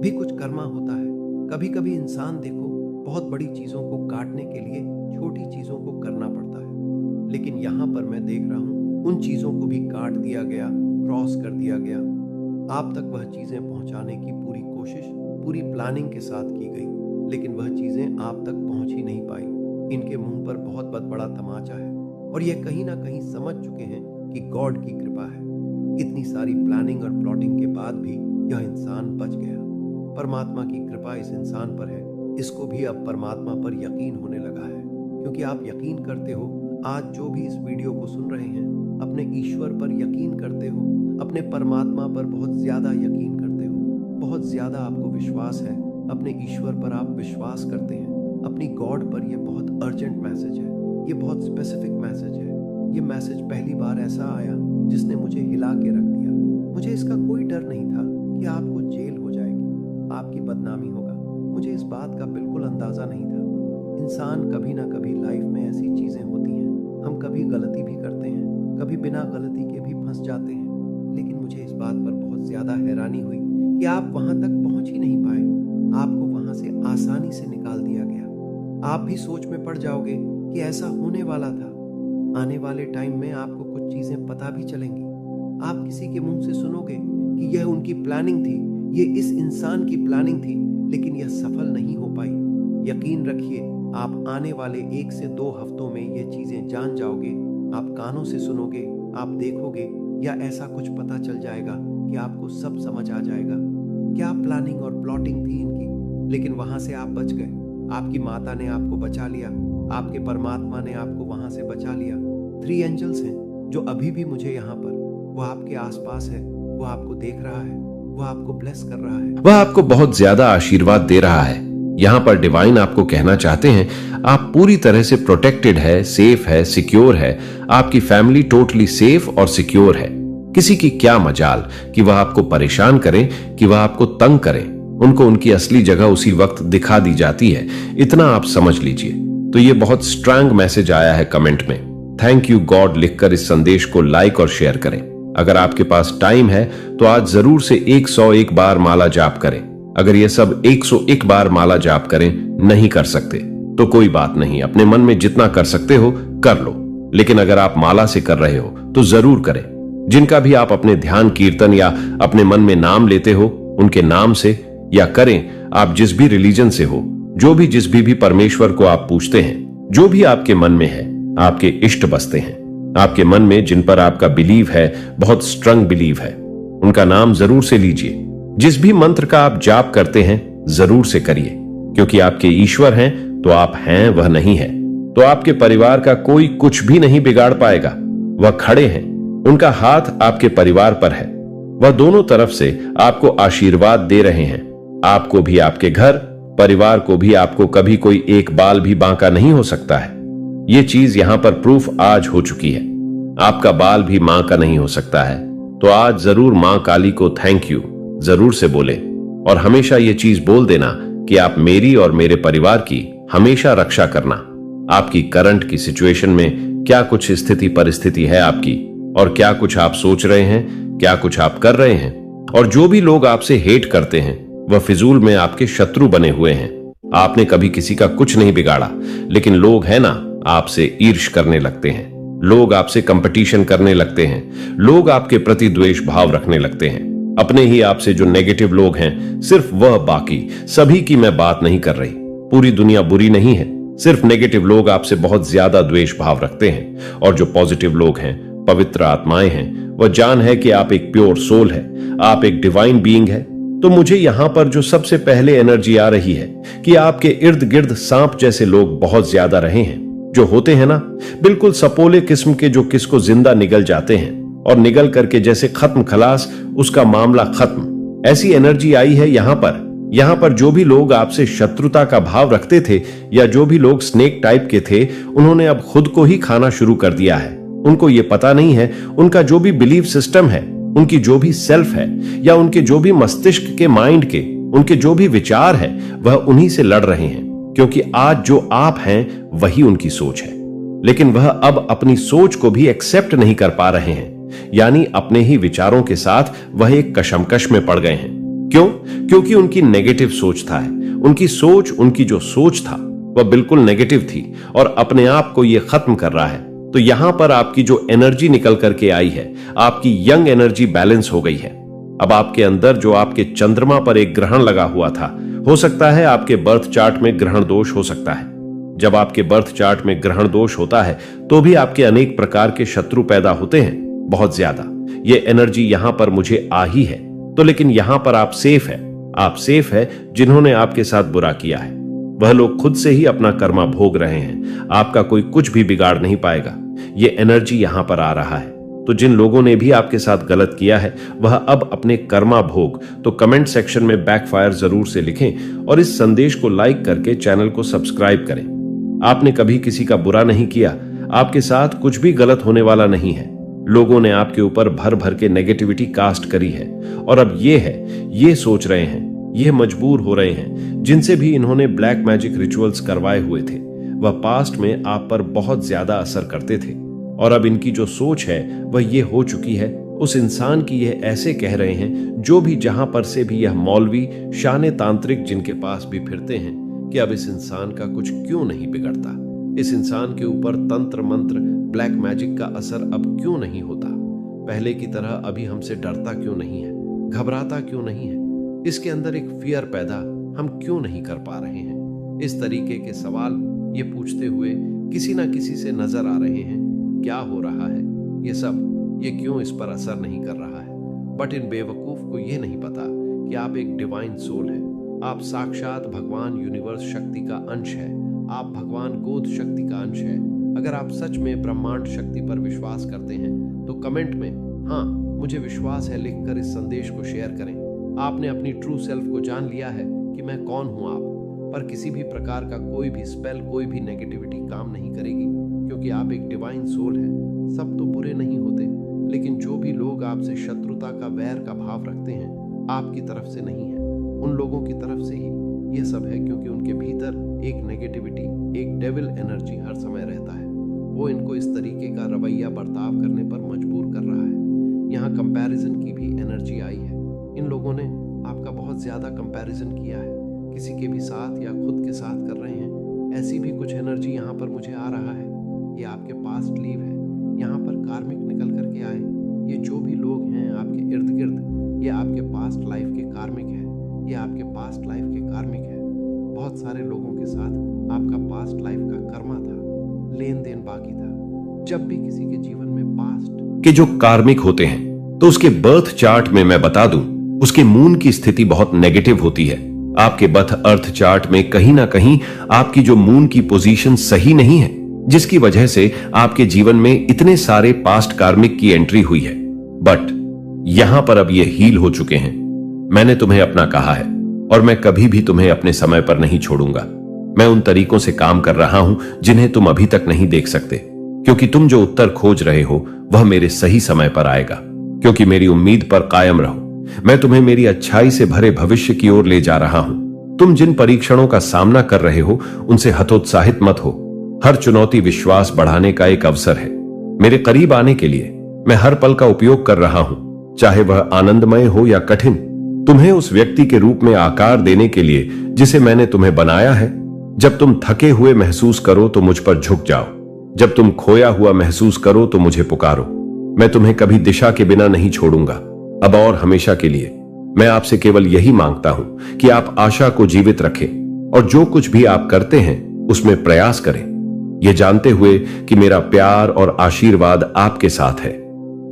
[SPEAKER 1] भी कुछ कर्मा होता है। कभी कभी इंसान देखो बहुत बड़ी चीजों को काटने के लिए छोटी चीजों को करना पड़ता है, लेकिन यहां पर मैं देख रहा हूं उन चीजों को भी काट दिया गया, क्रॉस कर दिया गया। आप तक वह चीजें पहुंचाने की पूरी कोशिश, पूरी प्लानिंग के साथ की गई, लेकिन वह चीजें आप तक पहुंच ही नहीं पाई। इनके मुंह पर बहुत बड़ा तमाचा है और यह कहीं ना कहीं समझ चुके हैं कि गॉड की कृपा है। इतनी सारी प्लानिंग और प्लॉटिंग के बाद भी यह इंसान बच गया। परमात्मा की कृपा इस इंसान पर है। इसको भी अब परमात्मा पर यकीन होने लगा है, क्योंकि आप यकीन करते हो। आज जो भी इस वीडियो को सुन रहे हैं, अपने ईश्वर पर यकीन करते हो, अपने परमात्मा पर बहुत ज्यादा यकीन करते हो, बहुत ज्यादा आपको विश्वास है, अपने ईश्वर पर आप विश्वास करते हैं, अपनी गॉड पर। यह बहुत अर्जेंट मैसेज है, ये बहुत स्पेसिफिक मैसेज है। ये मैसेज पहली बार ऐसा आया जिसने मुझे हिला के रख दिया। मुझे इसका कोई डर नहीं था कि आपको जेल हो जाएगी, आपकी बदनामी होगा। मुझे इस बात का बिल्कुल अंदाजा नहीं था। इंसान कभी ना कभी लाइफ में ऐसी चीजें होती हैं, हम कभी गलती भी करते हैं, कभी बिना गलती के भी फंस जाते हैं। लेकिन मुझे इस बात पर बहुत ज्यादा हैरानी हुई कि आप वहां तक पहुंच ही नहीं पाए। आपको वहां से आसानी से निकाल दिया गया। आप भी सोच में पड़ जाओगे कि ऐसा होने वाला था। आने वाले टाइम में आपको कुछ चीजें पता भी चलेंगी। आप किसी के मुंह से सुनोगे कि यह उनकी प्लानिंग थी, ये इस इंसान की प्लानिंग थी, लेकिन यह सफल नहीं हो पाई। यकीन रखिए, आप आने वाले 1 से 2 हफ्तों में ये चीजें जान जाओगे। आप कानों से सुनोगे, आप देखोगे, या ऐसा कुछ पता चल जाएगा कि आपको सब समझ आ जाएगा क्या प्लानिंग और प्लॉटिंग थी इनकी। लेकिन वहां से आप बच गए। आपकी माता ने आपको बचा लिया, आपके परमात्मा ने आपको वहां से बचा लिया। 3 एंजल्स हैं जो अभी भी मुझे यहाँ पर, वो आपके आसपास है, वो आपको देख रहा है, वो आपको ब्लेस कर रहा है, वह आपको बहुत ज्यादा आशीर्वाद दे रहा है। यहां पर डिवाइन आपको कहना चाहते हैं, आप पूरी तरह से प्रोटेक्टेड है, सेफ है, सिक्योर है। आपकी फैमिली टोटली सेफ और सिक्योर है। किसी की क्या मजाल कि वह आपको परेशान करें, कि वह आपको तंग करें। उनको उनकी असली जगह उसी वक्त दिखा दी जाती है। इतना आप समझ लीजिए। तो ये बहुत स्ट्रांग मैसेज आया है कमेंट में। थैंक यू गॉड लिखकर इस संदेश को लाइक और शेयर करें। अगर आपके पास टाइम है तो आज जरूर से 101 बार माला जाप करें। अगर ये सब 101 बार माला जाप करें नहीं कर सकते तो कोई बात नहीं, अपने मन में जितना कर सकते हो कर लो। लेकिन अगर आप माला से कर रहे हो तो जरूर करें। जिनका भी आप अपने ध्यान, कीर्तन या अपने मन में नाम लेते हो, उनके नाम से या करें, आप जिस भी रिलीजन से हो, जो भी जिस भी परमेश्वर को आप पूछते हैं, जो भी आपके मन में है, आपके इष्ट बसते हैं। आपके मन में जिन पर आपका बिलीव है, बहुत स्ट्रंग बिलीव है, उनका नाम जरूर से लीजिए। जिस भी मंत्र का आप जाप करते हैं जरूर से करिए, क्योंकि आपके ईश्वर हैं तो आप हैं, वह नहीं है। तो आपके परिवार का कोई कुछ भी नहीं बिगाड़ पाएगा। वह खड़े हैं, उनका हाथ आपके परिवार पर है। वह दोनों तरफ से आपको आशीर्वाद दे रहे हैं। आपको भी आपके घर, परिवार को भी आपको कभी कोई एक बाल भी बांका नहीं हो सकता है। यह चीज यहां पर प्रूफ आज हो चुकी है। आपका बाल भी मां का नहीं हो सकता है। तो आज जरूर मां काली को थैंक यू जरूर से बोले और हमेशा यह चीज बोल देना कि आप मेरी और मेरे परिवार की हमेशा रक्षा करना। आपकी करंट की सिचुएशन में क्या कुछ स्थिति परिस्थिति है आपकी, और क्या कुछ आप सोच रहे हैं, क्या कुछ आप कर रहे हैं, और जो भी लोग आपसे हेट करते हैं वह फिजूल में आपके शत्रु बने हुए हैं। आपने कभी किसी का कुछ नहीं बिगाड़ा, लेकिन लोग है ना आपसे ईर्ष्या करने लगते हैं। लोग आपसे कंपटीशन करने लगते हैं। लोग आपके प्रति द्वेष भाव रखने लगते हैं। अपने ही आपसे जो नेगेटिव लोग हैं, सिर्फ वह, बाकी सभी की मैं बात नहीं कर रही। पूरी दुनिया बुरी नहीं है, सिर्फ नेगेटिव लोग आपसे बहुत ज्यादा द्वेष भाव रखते हैं। और जो पॉजिटिव लोग हैं, पवित्र आत्माएं हैं, वह जान है कि आप एक प्योर सोल है, आप एक डिवाइन बीइंग है। तो मुझे यहां पर जो सबसे पहले एनर्जी आ रही है कि आपके इर्द गिर्द सांप जैसे लोग बहुत ज्यादा रहे हैं, जो होते हैं ना बिल्कुल सपोले किस्म के, जो किसको जिंदा निगल जाते हैं और निगल करके जैसे खत्म खलास, उसका मामला खत्म। ऐसी एनर्जी आई है यहां पर जो भी लोग आपसे शत्रुता का भाव रखते थे, या जो भी लोग स्नेक टाइप के थे, उन्होंने अब खुद को ही खाना शुरू कर दिया है। उनको ये पता नहीं है, उनका जो भी बिलीफ सिस्टम है, उनकी जो भी सेल्फ है, या उनके जो भी मस्तिष्क के माइंड के, उनके जो भी विचार है, वह उन्हीं से लड़ रहे हैं। क्योंकि आज जो आप हैं वही उनकी सोच है, लेकिन वह अब अपनी सोच को भी एक्सेप्ट नहीं कर पा रहे हैं। यानी अपने ही विचारों के साथ वह एक कशमकश में पड़ गए हैं। क्यों? क्योंकि उनकी नेगेटिव सोच था। उनकी जो सोच था वह बिल्कुल नेगेटिव थी और अपने आप को यह खत्म कर रहा है। तो यहां पर आपकी जो एनर्जी निकल करके आई है, आपकी यंग एनर्जी बैलेंस हो गई है। अब आपके अंदर जो आपके चंद्रमा पर एक ग्रहण लगा हुआ था, हो सकता है आपके बर्थ चार्ट में ग्रहण दोष हो सकता है। जब आपके बर्थ चार्ट में ग्रहण दोष होता है तो भी आपके अनेक प्रकार के शत्रु पैदा होते हैं, बहुत ज्यादा। ये एनर्जी यहां पर मुझे आ ही है। तो लेकिन यहां पर आप सेफ है। आप सेफ है। जिन्होंने आपके साथ बुरा किया है वह लोग खुद से ही अपना कर्मा भोग रहे हैं। आपका कोई कुछ भी बिगाड़ नहीं पाएगा। ये एनर्जी यहां पर आ रहा है। तो जिन लोगों ने भी आपके साथ गलत किया है वह अब अपने कर्मा भोग। तो कमेंट सेक्शन में बैकफायर जरूर से लिखें और इस संदेश को लाइक करके चैनल को सब्सक्राइब करें। आपने कभी किसी का बुरा नहीं किया, आपके साथ कुछ भी गलत होने वाला नहीं है। लोगों ने आपके ऊपर भर भर के नेगेटिविटी कास्ट करी है और अब ये सोच रहे हैं, ये मजबूर हो रहे हैं, जिनसे भी इन्होंने ब्लैक मैजिक रिचुअल्स करवाए हुए थे वह पास्ट में आप पर बहुत ज्यादा असर करते थे। और अब इनकी जो सोच है वह ये हो चुकी है, उस इंसान की यह ऐसे कह रहे हैं जो भी जहां पर से भी यह मौलवी शाने तांत्रिक जिनके पास भी फिरते हैं, कि अब इस इंसान का कुछ क्यों नहीं बिगड़ता, इस इंसान के ऊपर तंत्र मंत्र ब्लैक मैजिक का असर अब क्यों नहीं होता, पहले की तरह अभी हमसे डरता क्यों नहीं है, घबराता क्यों नहीं है, इसके अंदर एक फियर पैदा हम क्यों नहीं कर पा रहे हैं। इस तरीके के सवाल ये पूछते हुए किसी ना किसी से नजर आ रहे हैं। क्या हो रहा है ये सब, ये क्यों इस पर असर नहीं कर रहा है। बट इन बेवकूफ को ये नहीं पता कि आप एक डिवाइन सोल है। आप साक्षात भगवान यूनिवर्स शक्ति का अंश है। आप भगवान गोद शक्ति का अंश है। अगर आप सच में ब्रह्मांड शक्ति पर विश्वास करते हैं तो कमेंट में हाँ मुझे विश्वास है लिखकर इस संदेश को शेयर करें। आपने अपनी ट्रू सेल्फ को जान लिया है कि मैं कौन हूं आप पर किसी भी प्रकार का कोई भी स्पेल, कोई भी नेगेटिविटी काम नहीं करेगी, क्योंकि आप एक डिवाइन सोल है। सब तो बुरे नहीं होते, लेकिन जो भी लोग आपसे शत्रुता का, वैर का भाव रखते हैं, आपकी तरफ से नहीं है, उन लोगों की तरफ से ही ये सब है, क्योंकि उनके भीतर एक नेगेटिविटी, एक डेविल एनर्जी हर समय रहता है। वो इनको इस तरीके का रवैया बर्ताव करने पर मजबूर कर रहा है। यहाँ कंपैरिजन की भी एनर्जी आई है। इन लोगों ने आपका बहुत ज्यादा कंपैरिजन किया है, किसी के भी साथ या खुद के साथ कर रहे हैं। ऐसी भी कुछ एनर्जी यहाँ पर मुझे आ रहा है। ये आपके पास्ट लीव है, यहाँ पर कार्मिक निकल करके आए। ये जो भी लोग हैं आपके इर्द गिर्द, ये आपके पास्ट लाइफ के कार्मिक है। ये आपके पास्ट लाइफ के कार्मिक है। बहुत सारे लोगों के साथ आपका पास्ट लाइफ का कर्मा था, लेन देन बाकी था। जब भी किसी के जीवन में पास्ट के जो कार्मिक होते हैं तो उसके बर्थ चार्ट में मैं बता दूं, उसके मून की स्थिति बहुत नेगेटिव होती है। आपके बर्थ अर्थ चार्ट में कहीं ना कहीं आपकी जो मून की पोजीशन सही नहीं है, जिसकी वजह से आपके जीवन में इतने सारे पास्ट कार्मिक की एंट्री हुई है। बट यहां पर अब ये हील हो चुके हैं। मैंने तुम्हें अपना कहा है और मैं कभी भी तुम्हें अपने समय पर नहीं छोड़ूंगा। मैं उन तरीकों से काम कर रहा हूं जिन्हें तुम अभी तक नहीं देख सकते, क्योंकि तुम जो उत्तर खोज रहे हो वह मेरे सही समय पर आएगा। क्योंकि मेरी उम्मीद पर कायम रहो। मैं तुम्हें मेरी अच्छाई से भरे भविष्य की ओर ले जा रहा हूं। तुम जिन परीक्षणों का सामना कर रहे हो उनसे हतोत्साहित मत हो। हर चुनौती विश्वास बढ़ाने का एक अवसर है। मेरे करीब आने के लिए मैं हर पल का उपयोग कर रहा हूं, चाहे वह आनंदमय हो या कठिन। तुम्हें उस व्यक्ति के रूप में आकार देने के लिए जिसे मैंने तुम्हें बनाया है। जब तुम थके हुए महसूस करो तो मुझ पर झुक जाओ। जब तुम खोया हुआ महसूस करो तो मुझे पुकारो। मैं तुम्हें कभी दिशा के बिना नहीं छोड़ूंगा, अब और हमेशा के लिए। मैं आपसे केवल यही मांगता हूं कि आप आशा को जीवित रखें और जो कुछ भी आप करते हैं उसमें प्रयास करें, यह जानते हुए कि मेरा प्यार और आशीर्वाद आपके साथ है।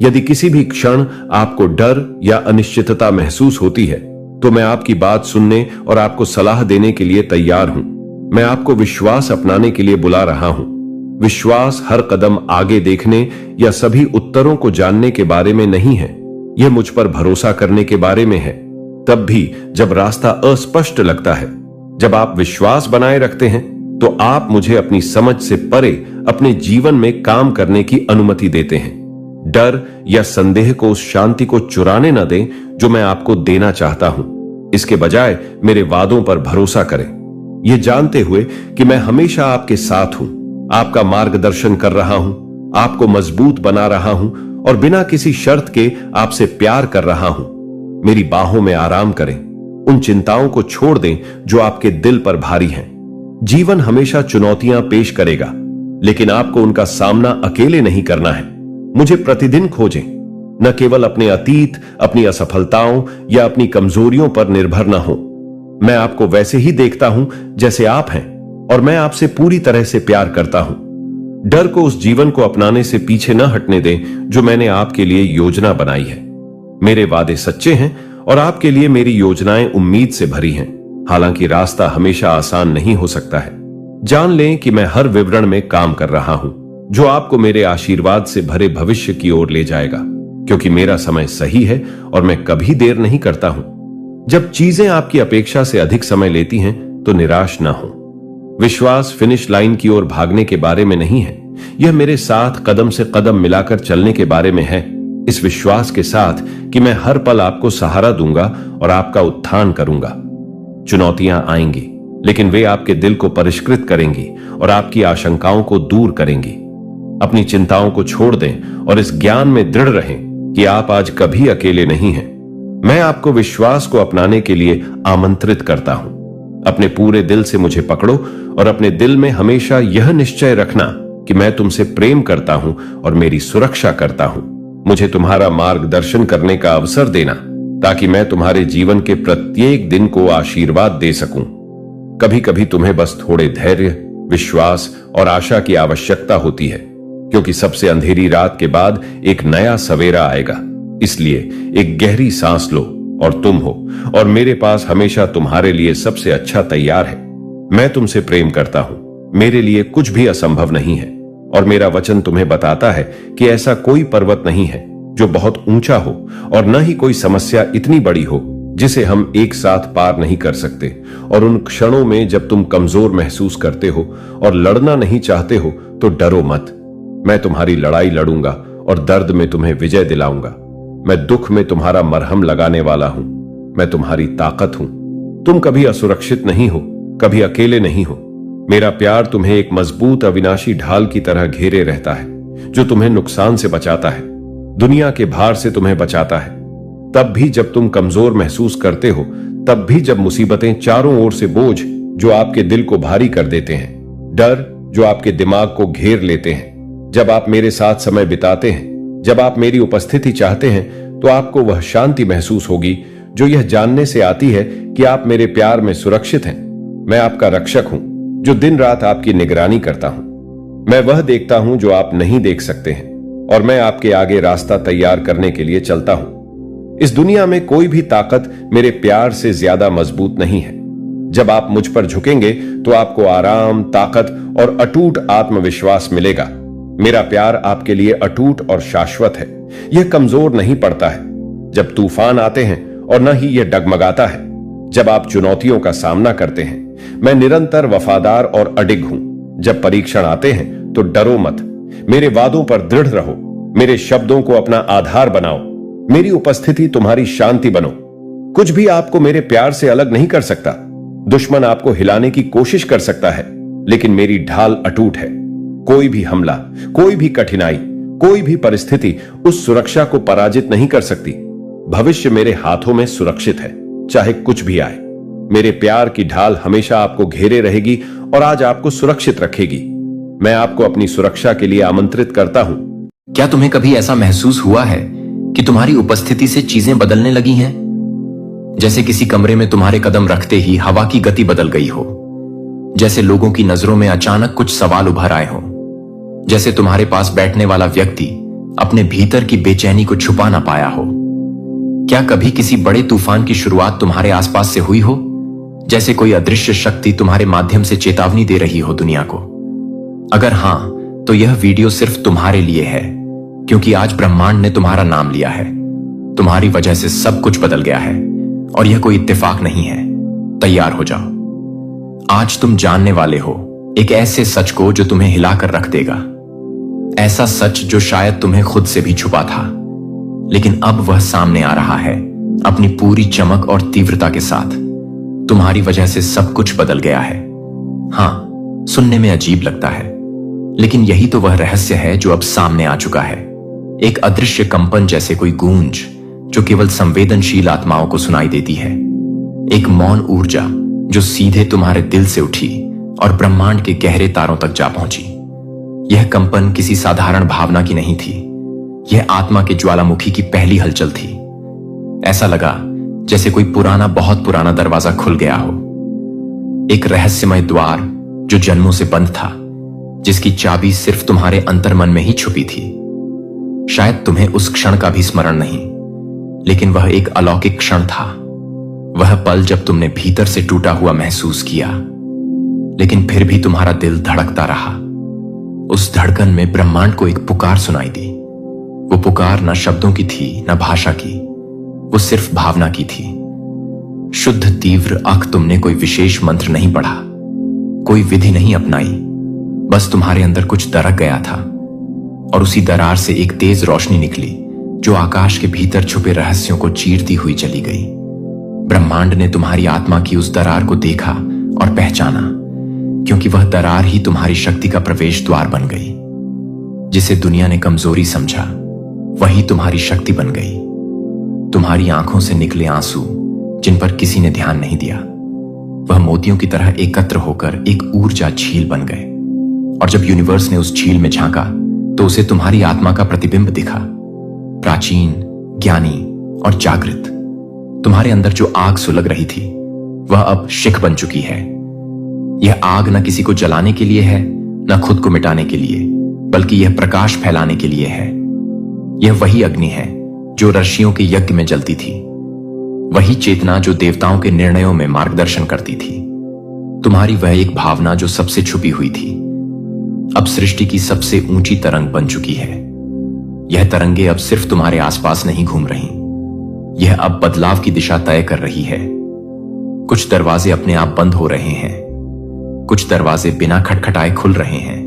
[SPEAKER 1] यदि किसी भी क्षण आपको डर या अनिश्चितता महसूस होती है तो मैं आपकी बात सुनने और आपको सलाह देने के लिए तैयार हूं। मैं आपको विश्वास अपनाने के लिए बुला रहा हूं। विश्वास हर कदम आगे देखने या सभी उत्तरों को जानने के बारे में नहीं है, यह मुझ पर भरोसा करने के बारे में है। तब भी जब रास्ता अस्पष्ट लगता है, जब आप विश्वास बनाए रखते हैं, तो आप मुझे अपनी समझ से परे अपने जीवन में काम करने की अनुमति देते हैं। डर या संदेह को उस शांति को चुराने न दें जो मैं आपको देना चाहता हूं। इसके बजाय मेरे वादों पर भरोसा करें, यह जानते हुए कि मैं हमेशा आपके साथ हूं, आपका मार्गदर्शन कर रहा हूं, आपको मजबूत बना रहा हूं और बिना किसी शर्त के आपसे प्यार कर रहा हूं। मेरी बाहों में आराम करें। उन चिंताओं को छोड़ दें जो आपके दिल पर भारी हैं। जीवन हमेशा चुनौतियां पेश करेगा, लेकिन आपको उनका सामना अकेले नहीं करना है। मुझे प्रतिदिन खोजें, न केवल अपने अतीत, अपनी असफलताओं या अपनी कमजोरियों पर निर्भर न हो। मैं आपको वैसे ही देखता हूं जैसे आप हैं और मैं आपसे पूरी तरह से प्यार करता हूं। डर को उस जीवन को अपनाने से पीछे न हटने दें जो मैंने आपके लिए योजना बनाई है। मेरे वादे सच्चे हैं और आपके लिए मेरी योजनाएं उम्मीद से भरी हैं। हालांकि रास्ता हमेशा आसान नहीं हो सकता है। जान लें कि मैं हर विवरण में काम कर रहा हूं जो आपको मेरे आशीर्वाद से भरे भविष्य की ओर ले जाएगा, क्योंकि मेरा समय सही है और मैं कभी देर नहीं करता हूं। जब चीजें आपकी अपेक्षा से अधिक समय लेती हैं तो निराश ना हो। विश्वास फिनिश लाइन की ओर भागने के बारे में नहीं है, यह मेरे साथ कदम से कदम मिलाकर चलने के बारे में है। इस विश्वास के साथ कि मैं हर पल आपको सहारा दूंगा और आपका उत्थान करूंगा। चुनौतियां आएंगी, लेकिन वे आपके दिल को परिष्कृत करेंगी और आपकी आशंकाओं को दूर करेंगी। अपनी चिंताओं को छोड़ दें और इस ज्ञान में दृढ़ रहें कि आप आज कभी अकेले नहीं हैं। मैं आपको विश्वास को अपनाने के लिए आमंत्रित करता हूं। अपने पूरे दिल से मुझे पकड़ो और अपने दिल में हमेशा यह निश्चय रखना कि मैं तुमसे प्रेम करता हूं और मेरी सुरक्षा करता हूं। मुझे तुम्हारा मार्गदर्शन करने का अवसर देना ताकि मैं तुम्हारे जीवन के प्रत्येक दिन को आशीर्वाद दे सकूं। कभी कभी तुम्हें बस थोड़े धैर्य, विश्वास और आशा की आवश्यकता होती है, क्योंकि सबसे अंधेरी रात के बाद एक नया सवेरा आएगा। इसलिए एक गहरी सांस लो और तुम हो, और मेरे पास हमेशा तुम्हारे लिए सबसे अच्छा तैयार है। मैं तुमसे प्रेम करता हूं। मेरे लिए कुछ भी असंभव नहीं है और मेरा वचन तुम्हें बताता है कि ऐसा कोई पर्वत नहीं है जो बहुत ऊंचा हो और न ही कोई समस्या इतनी बड़ी हो जिसे हम एक साथ पार नहीं कर सकते। और उन क्षणों में जब तुम कमजोर महसूस करते हो और लड़ना नहीं चाहते हो तो डरो मत। मैं तुम्हारी लड़ाई लड़ूंगा और दर्द में तुम्हें विजय दिलाऊंगा। मैं दुख में तुम्हारा मरहम लगाने वाला हूं। मैं तुम्हारी ताकत हूं। तुम कभी असुरक्षित नहीं हो, कभी अकेले नहीं हो। मेरा प्यार तुम्हें एक मजबूत अविनाशी ढाल की तरह घेरे रहता है जो तुम्हें नुकसान से बचाता है, दुनिया के भार से तुम्हें बचाता है। तब भी जब तुम कमजोर महसूस करते हो, तब भी जब मुसीबतें चारों ओर से बोझ जो आपके दिल को भारी कर देते हैं, डर जो आपके दिमाग को घेर लेते हैं, जब आप मेरे साथ समय बिताते हैं, जब आप मेरी उपस्थिति चाहते हैं, तो आपको वह शांति महसूस होगी जो यह जानने से आती है कि आप मेरे प्यार में सुरक्षित हैं। मैं आपका रक्षक हूं जो दिन रात आपकी निगरानी करता हूं। मैं वह देखता हूं जो आप नहीं देख सकते हैं और मैं आपके आगे रास्ता तैयार करने के लिए चलता हूं। इस दुनिया में कोई भी ताकत मेरे प्यार से ज्यादा मजबूत नहीं है। जब आप मुझ पर झुकेंगे तो आपको आराम, ताकत और अटूट आत्मविश्वास मिलेगा। मेरा प्यार आपके लिए अटूट और शाश्वत है। यह कमजोर नहीं पड़ता है जब तूफान आते हैं और न ही यह डगमगाता है जब आप चुनौतियों का सामना करते हैं। मैं निरंतर वफादार और अडिग हूं। जब परीक्षण आते हैं तो डरो मत। मेरे वादों पर दृढ़ रहो। मेरे शब्दों को अपना आधार बनाओ। मेरी उपस्थिति तुम्हारी शांति बनो। कुछ भी आपको मेरे प्यार से अलग नहीं कर सकता। दुश्मन आपको हिलाने की कोशिश कर सकता है, लेकिन मेरी ढाल अटूट है। कोई भी हमला, कोई भी कठिनाई, कोई भी परिस्थिति उस सुरक्षा को पराजित नहीं कर सकती। भविष्य मेरे हाथों में सुरक्षित है, चाहे कुछ भी आए। मेरे प्यार की ढाल हमेशा आपको घेरे रहेगी और आज आपको सुरक्षित रखेगी। मैं आपको अपनी सुरक्षा के लिए आमंत्रित करता हूं।
[SPEAKER 3] क्या तुम्हें कभी ऐसा महसूस हुआ है कि तुम्हारी उपस्थिति से चीजें बदलने लगी हैं? जैसे किसी कमरे में तुम्हारे कदम रखते ही हवा की गति बदल गई हो, जैसे लोगों की नजरों में अचानक कुछ सवाल उभर आए हो, जैसे तुम्हारे पास बैठने वाला व्यक्ति अपने भीतर की बेचैनी को छुपा ना पाया हो। क्या कभी किसी बड़े तूफान की शुरुआत तुम्हारे आसपास से हुई हो, जैसे कोई अदृश्य शक्ति तुम्हारे माध्यम से चेतावनी दे रही हो दुनिया को? अगर हां, तो यह वीडियो सिर्फ तुम्हारे लिए है, क्योंकि आज ब्रह्मांड ने तुम्हारा नाम लिया है। तुम्हारी वजह से सब कुछ बदल गया है और यह कोई इत्तेफाक नहीं है। तैयार हो जाओ। आज तुम जानने वाले हो एक ऐसे सच को जो तुम्हें हिलाकर रख देगा। ऐसा सच जो शायद तुम्हें खुद से भी छुपा था, लेकिन अब वह सामने आ रहा है अपनी पूरी चमक और तीव्रता के साथ। तुम्हारी वजह से सब कुछ बदल गया है। हां, सुनने में अजीब लगता है, लेकिन यही तो वह रहस्य है जो अब सामने आ चुका है। एक अदृश्य कंपन जैसे कोई गूंज जो केवल संवेदनशील आत्माओं को सुनाई देती है। एक मौन ऊर्जा जो सीधे तुम्हारे दिल से उठी और ब्रह्मांड के गहरे तारों तक जा पहुंची। यह कंपन किसी साधारण भावना की नहीं थी। यह आत्मा के ज्वालामुखी की पहली हलचल थी। ऐसा लगा जैसे कोई पुराना, बहुत पुराना दरवाजा खुल गया हो। एक रहस्यमय द्वार जो जन्मों से बंद था, जिसकी चाबी सिर्फ तुम्हारे अंतर्मन में ही छुपी थी। शायद तुम्हें उस क्षण का भी स्मरण नहीं, लेकिन वह एक अलौकिक क्षण था। वह पल जब तुमने भीतर से टूटा हुआ महसूस किया, लेकिन फिर भी तुम्हारा दिल धड़कता रहा। उस धड़कन में ब्रह्मांड को एक पुकार सुनाई दी। वो पुकार न शब्दों की थी, न भाषा की, वो सिर्फ भावना की थी। शुद्ध तीव्र अख। तुमने कोई विशेष मंत्र नहीं पढ़ा, कोई विधि नहीं अपनाई, बस तुम्हारे अंदर कुछ दरक गया था और उसी दरार से एक तेज रोशनी निकली जो आकाश के भीतर छुपे रहस्यों को चीरती हुई चली गई। ब्रह्मांड ने तुम्हारी आत्मा की उस दरार को देखा और पहचाना, क्योंकि वह दरार ही तुम्हारी शक्ति का प्रवेश द्वार बन गई। जिसे दुनिया ने कमजोरी समझा, वही तुम्हारी शक्ति बन गई। तुम्हारी आंखों से निकले आंसू जिन पर किसी ने ध्यान नहीं दिया, वह मोतियों की तरह एकत्र होकर एक ऊर्जा झील बन गए। और जब यूनिवर्स ने उस झील में झांका तो उसे तुम्हारी आत्मा का प्रतिबिंब दिखा, प्राचीन, ज्ञानी और जागृत। तुम्हारे अंदर जो आग सुलग रही थी, वह अब शिख बन चुकी है। यह आग न किसी को जलाने के लिए है, न खुद को मिटाने के लिए, बल्कि यह प्रकाश फैलाने के लिए है। यह वही अग्नि है जो ऋषियों के यज्ञ में जलती थी, वही चेतना जो देवताओं के निर्णयों में मार्गदर्शन करती थी। तुम्हारी वह एक भावना जो सबसे छुपी हुई थी, अब सृष्टि की सबसे ऊंची तरंग बन चुकी है। यह तरंगे अब सिर्फ तुम्हारे आसपास नहीं घूम रही, यह अब बदलाव की दिशा तय कर रही है। कुछ दरवाजे अपने आप बंद हो रहे हैं, कुछ दरवाजे बिना खटखटाए खुल रहे हैं,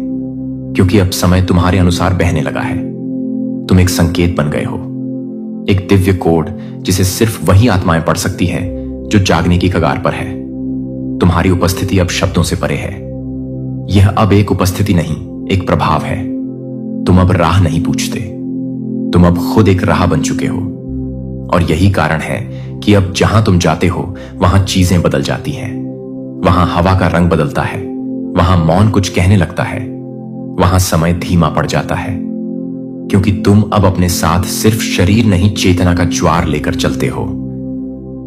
[SPEAKER 3] क्योंकि अब समय तुम्हारे अनुसार बहने लगा है। तुम एक संकेत बन गए हो, एक दिव्य कोड जिसे सिर्फ वही आत्माएं पढ़ सकती है जो जागने की कगार पर है। तुम्हारी उपस्थिति अब शब्दों से परे है। यह अब एक उपस्थिति नहीं, एक प्रभाव है। तुम अब राह नहीं पूछते, तुम अब खुद एक राह बन चुके हो। और यही कारण है कि अब जहां तुम जाते हो वहां चीजें बदल जाती हैं। वहां हवा का रंग बदलता है, वहां मौन कुछ कहने लगता है, वहां समय धीमा पड़ जाता है, क्योंकि तुम अब अपने साथ सिर्फ शरीर नहीं, चेतना का ज्वार लेकर चलते हो।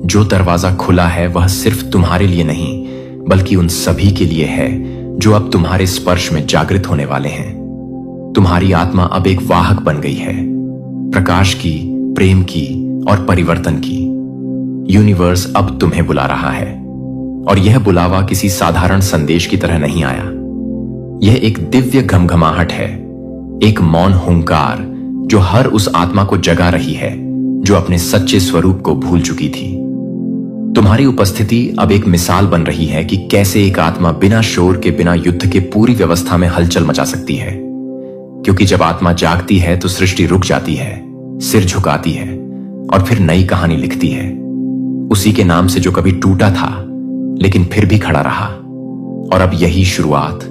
[SPEAKER 3] जो दरवाजा खुला है वह सिर्फ तुम्हारे लिए नहीं, बल्कि उन सभी के लिए है जो अब तुम्हारे स्पर्श में जागृत होने वाले हैं। तुम्हारी आत्मा अब एक वाहक बन गई है, प्रकाश की, प्रेम की और परिवर्तन की। यूनिवर्स अब तुम्हें बुला रहा है। और यह बुलावा किसी साधारण संदेश की तरह नहीं आया। यह एक दिव्य घमघमाहट है, एक मौन हुंकार जो हर उस आत्मा को जगा रही है जो अपने सच्चे स्वरूप को भूल चुकी थी। तुम्हारी उपस्थिति अब एक मिसाल बन रही है कि कैसे एक आत्मा बिना शोर के, बिना युद्ध के पूरी व्यवस्था में हलचल मचा सकती है। क्योंकि जब आत्मा जागती है तो सृष्टि रुक जाती है, सिर झुकाती है और फिर नई कहानी लिखती है। उसी के नाम से जो कभी टूटा था लेकिन फिर भी खड़ा रहा। और अब यही शुरुआत,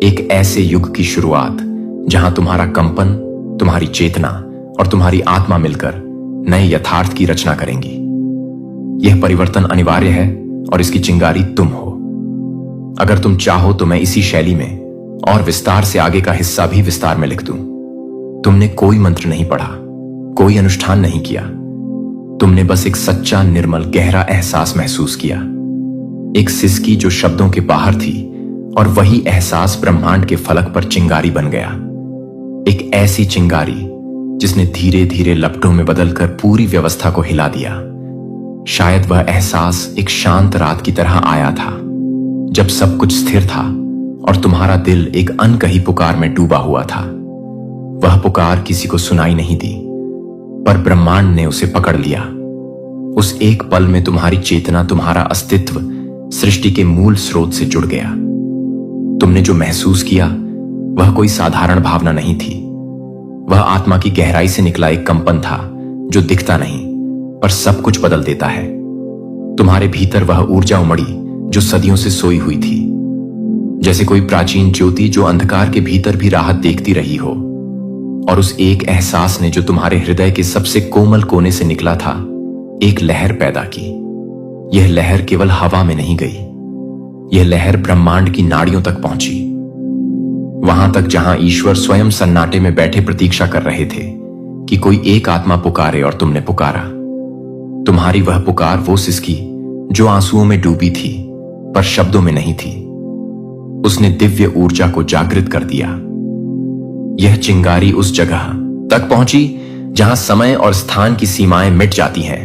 [SPEAKER 3] एक ऐसे युग की शुरुआत जहां तुम्हारा कंपन, तुम्हारी चेतना और तुम्हारी आत्मा मिलकर नए यथार्थ की रचना करेंगी। यह परिवर्तन अनिवार्य है और इसकी चिंगारी तुम हो। अगर तुम चाहो तो मैं इसी शैली में और विस्तार से आगे का हिस्सा भी विस्तार में लिख दूं। तुमने कोई मंत्र नहीं पढ़ा, कोई अनुष्ठान नहीं किया। तुमने बस एक सच्चा, निर्मल, गहरा एहसास महसूस किया। एक सिसकी जो शब्दों के बाहर थी और वही एहसास ब्रह्मांड के फलक पर चिंगारी बन गया। एक ऐसी चिंगारी जिसने धीरे धीरे लपटों में बदलकर पूरी व्यवस्था को हिला दिया। शायद वह एहसास एक शांत रात की तरह आया था, जब सब कुछ स्थिर था और तुम्हारा दिल एक अनकही पुकार में डूबा हुआ था। वह पुकार किसी को सुनाई नहीं दी, पर ब्रह्मांड ने उसे पकड़ लिया। उस एक पल में तुम्हारी चेतना, तुम्हारा अस्तित्व सृष्टि के मूल स्रोत से जुड़ गया। तुमने जो महसूस किया वह कोई साधारण भावना नहीं थी। वह आत्मा की गहराई से निकला एक कंपन था जो दिखता नहीं पर सब कुछ बदल देता है। तुम्हारे भीतर वह ऊर्जा उमड़ी जो सदियों से सोई हुई थी, जैसे कोई प्राचीन ज्योति जो अंधकार के भीतर भी राहत देखती रही हो। और उस एक एहसास ने जो तुम्हारे हृदय के सबसे कोमल कोने से निकला था, एक लहर पैदा की। यह लहर केवल हवा में नहीं गई, यह लहर ब्रह्मांड की नाड़ियों तक पहुंची, वहां तक जहां ईश्वर स्वयं सन्नाटे में बैठे प्रतीक्षा कर रहे थे कि कोई एक आत्मा पुकारे। और तुमने पुकारा। तुम्हारी वह पुकार वो सिसकी जो आंसुओं में डूबी थी पर शब्दों में नहीं थी। उसने दिव्य ऊर्जा को जागृत कर दिया। यह चिंगारी उस जगह तक पहुंची जहां समय और स्थान की सीमाएं मिट जाती हैं,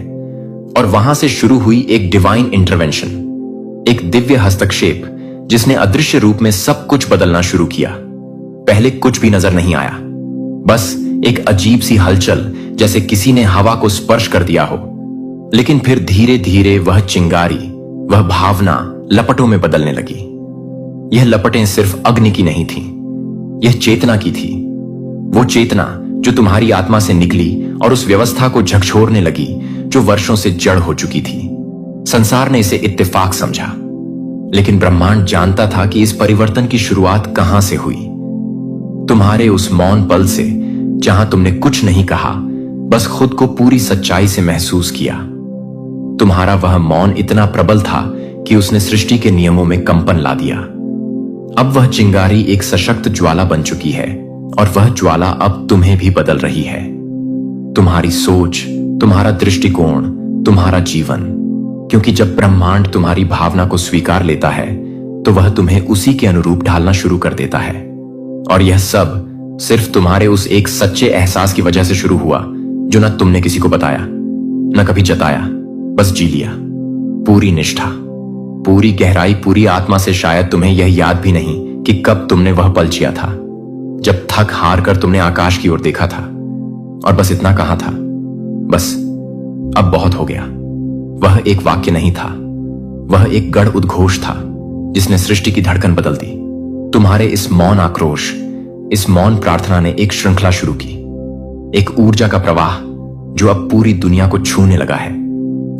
[SPEAKER 3] और वहां से शुरू हुई एक डिवाइन इंटरवेंशन, एक दिव्य हस्तक्षेप जिसने अदृश्य रूप में सब कुछ बदलना शुरू किया। पहले कुछ भी नजर नहीं आया, बस एक अजीब सी हलचल, जैसे किसी ने हवा को स्पर्श कर दिया हो। लेकिन फिर धीरे धीरे वह चिंगारी, वह भावना लपटों में बदलने लगी। यह लपटें सिर्फ अग्नि की नहीं थीं, यह चेतना की थी। वो चेतना जो तुम्हारी आत्मा से निकली और उस व्यवस्था को झकझोरने लगी जो वर्षों से जड़ हो चुकी थी। संसार ने इसे इत्तेफाक समझा, लेकिन ब्रह्मांड जानता था कि इस परिवर्तन की शुरुआत कहां से हुई। तुम्हारे उस मौन पल से, जहां तुमने कुछ नहीं कहा, बस खुद को पूरी सच्चाई से महसूस किया। तुम्हारा वह मौन इतना प्रबल था कि उसने सृष्टि के नियमों में कंपन ला दिया। अब वह चिंगारी एक सशक्त ज्वाला बन चुकी है, और वह ज्वाला अब तुम्हें भी बदल रही है। तुम्हारी सोच, तुम्हारा दृष्टिकोण, तुम्हारा जीवन। क्योंकि जब ब्रह्मांड तुम्हारी भावना को स्वीकार लेता है तो वह तुम्हें उसी के अनुरूप ढालना शुरू कर देता है। और यह सब सिर्फ तुम्हारे उस एक सच्चे एहसास की वजह से शुरू हुआ जो न तुमने किसी को बताया, न कभी जताया, बस जी लिया। पूरी निष्ठा, पूरी गहराई, पूरी आत्मा से। शायद तुम्हें यह याद भी नहीं कि कब तुमने वह पल जिया था, जब थक हार कर तुमने आकाश की ओर देखा था और बस इतना कहा था, बस अब बहुत हो गया। वह एक वाक्य नहीं था, वह एक गढ़ उद्घोष था जिसने सृष्टि की धड़कन बदल दी। तुम्हारे इस मौन आक्रोश, इस मौन प्रार्थना ने एक श्रृंखला शुरू की, एक ऊर्जा का प्रवाह जो अब पूरी दुनिया को छूने लगा है।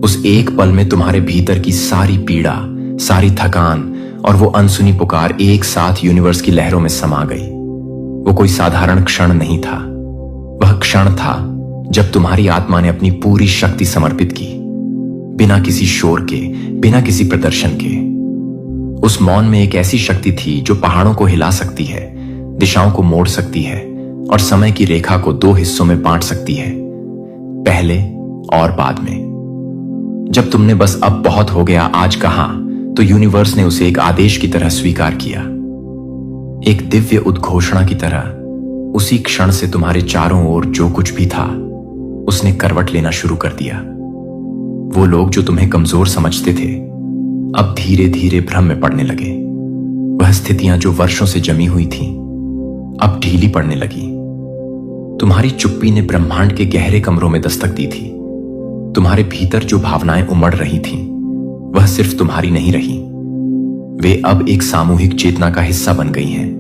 [SPEAKER 3] उस एक पल में तुम्हारे भीतर की सारी पीड़ा, सारी थकान और वो अनसुनी पुकार एक साथ यूनिवर्स की लहरों में समा गई। वो कोई साधारण क्षण नहीं था, वह क्षण था जब तुम्हारी आत्मा ने अपनी पूरी शक्ति समर्पित की, बिना किसी शोर के, बिना किसी प्रदर्शन के। उस मौन में एक ऐसी शक्ति थी जो पहाड़ों को हिला सकती है, दिशाओं को मोड़ सकती है और समय की रेखा को दो हिस्सों में बांट सकती है, पहले और बाद में। जब तुमने बस अब बहुत हो गया आज कहा, तो यूनिवर्स ने उसे एक आदेश की तरह स्वीकार किया, एक दिव्य उद्घोषणा की तरह। उसी क्षण से तुम्हारे चारों ओर जो कुछ भी था उसने करवट लेना शुरू कर दिया। वो लोग जो तुम्हें कमजोर समझते थे अब धीरे धीरे भ्रम में पड़ने लगे। वह स्थितियां जो वर्षों से जमी हुई थीं, अब ढीली पड़ने लगी। तुम्हारी चुप्पी ने ब्रह्मांड के गहरे कमरों में दस्तक दी थी। तुम्हारे भीतर जो भावनाएं उमड़ रही थीं, वह सिर्फ तुम्हारी नहीं रही, वे अब एक सामूहिक चेतना का हिस्सा बन गई हैं।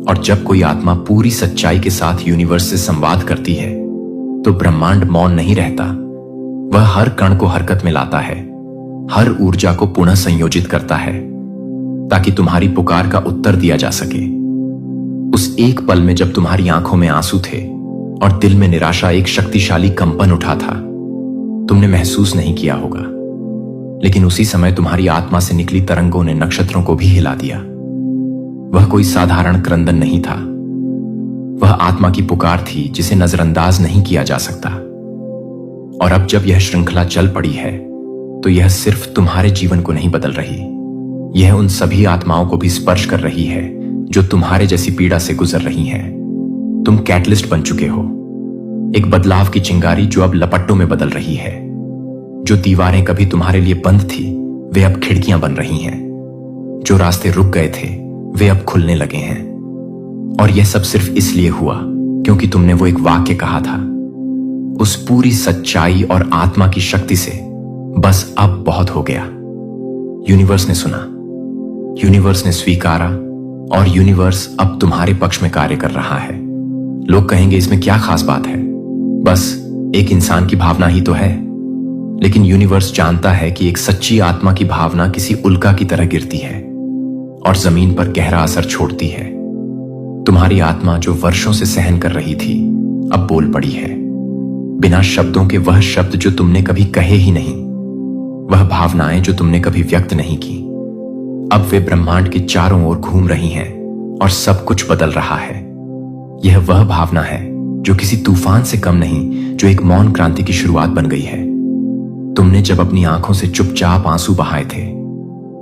[SPEAKER 3] और जब कोई आत्मा पूरी सच्चाई के साथ यूनिवर्स से संवाद करती है, तो ब्रह्मांड मौन नहीं रहता। वह हर कण को हरकत में लाता है, हर ऊर्जा को पुनः संयोजित करता है, ताकि तुम्हारी पुकार का उत्तर दिया जा सके। उस एक पल में जब तुम्हारी आंखों में आंसू थे और दिल में निराशा एक शक्तिशाली कंपन उठा था, तुमने महसूस नहीं किया होगा, लेकिन उसी समय तुम्हारी आत्मा से निकली तरंगों ने नक्षत्रों को भी हिला दिया। वह कोई साधारण क्रंदन नहीं था, वह आत्मा की पुकार थी जिसे नजरअंदाज नहीं किया जा सकता। और अब जब यह श्रृंखला चल पड़ी है, तो यह सिर्फ तुम्हारे जीवन को नहीं बदल रही, यह उन सभी आत्माओं को भी स्पर्श कर रही है जो तुम्हारे जैसी पीड़ा से गुजर रही हैं। तुम कैटलिस्ट बन चुके हो, एक बदलाव की चिंगारी जो अब लपटों में बदल रही है। जो दीवारें कभी तुम्हारे लिए बंद थी, वे अब खिड़कियां बन रही हैं। जो रास्ते रुक गए थे, वे अब खुलने लगे हैं। और यह सब सिर्फ इसलिए हुआ क्योंकि तुमने वो एक वाक्य कहा था। उस पूरी सच्चाई और आत्मा की शक्ति से बस अब बहुत हो गया। यूनिवर्स ने सुना, यूनिवर्स ने स्वीकारा, और यूनिवर्स अब तुम्हारे पक्ष में कार्य कर रहा है। लोग कहेंगे इसमें क्या खास बात है, बस एक इंसान की भावना ही तो है। लेकिन यूनिवर्स जानता है कि एक सच्ची आत्मा की भावना किसी उल्का की तरह गिरती है और जमीन पर गहरा असर छोड़ती है। तुम्हारी आत्मा जो वर्षों से सहन कर रही थी, अब बोल पड़ी है, बिना शब्दों के। वह शब्द जो तुमने कभी कहे ही नहीं, वह भावनाएं जो तुमने कभी व्यक्त नहीं की, अब वे ब्रह्मांड के चारों ओर घूम रही हैं और सब कुछ बदल रहा है। यह वह भावना है जो किसी तूफान से कम नहीं, जो एक मौन क्रांति की शुरुआत बन गई है। तुमने जब अपनी आंखों से चुपचाप आंसू बहाए थे,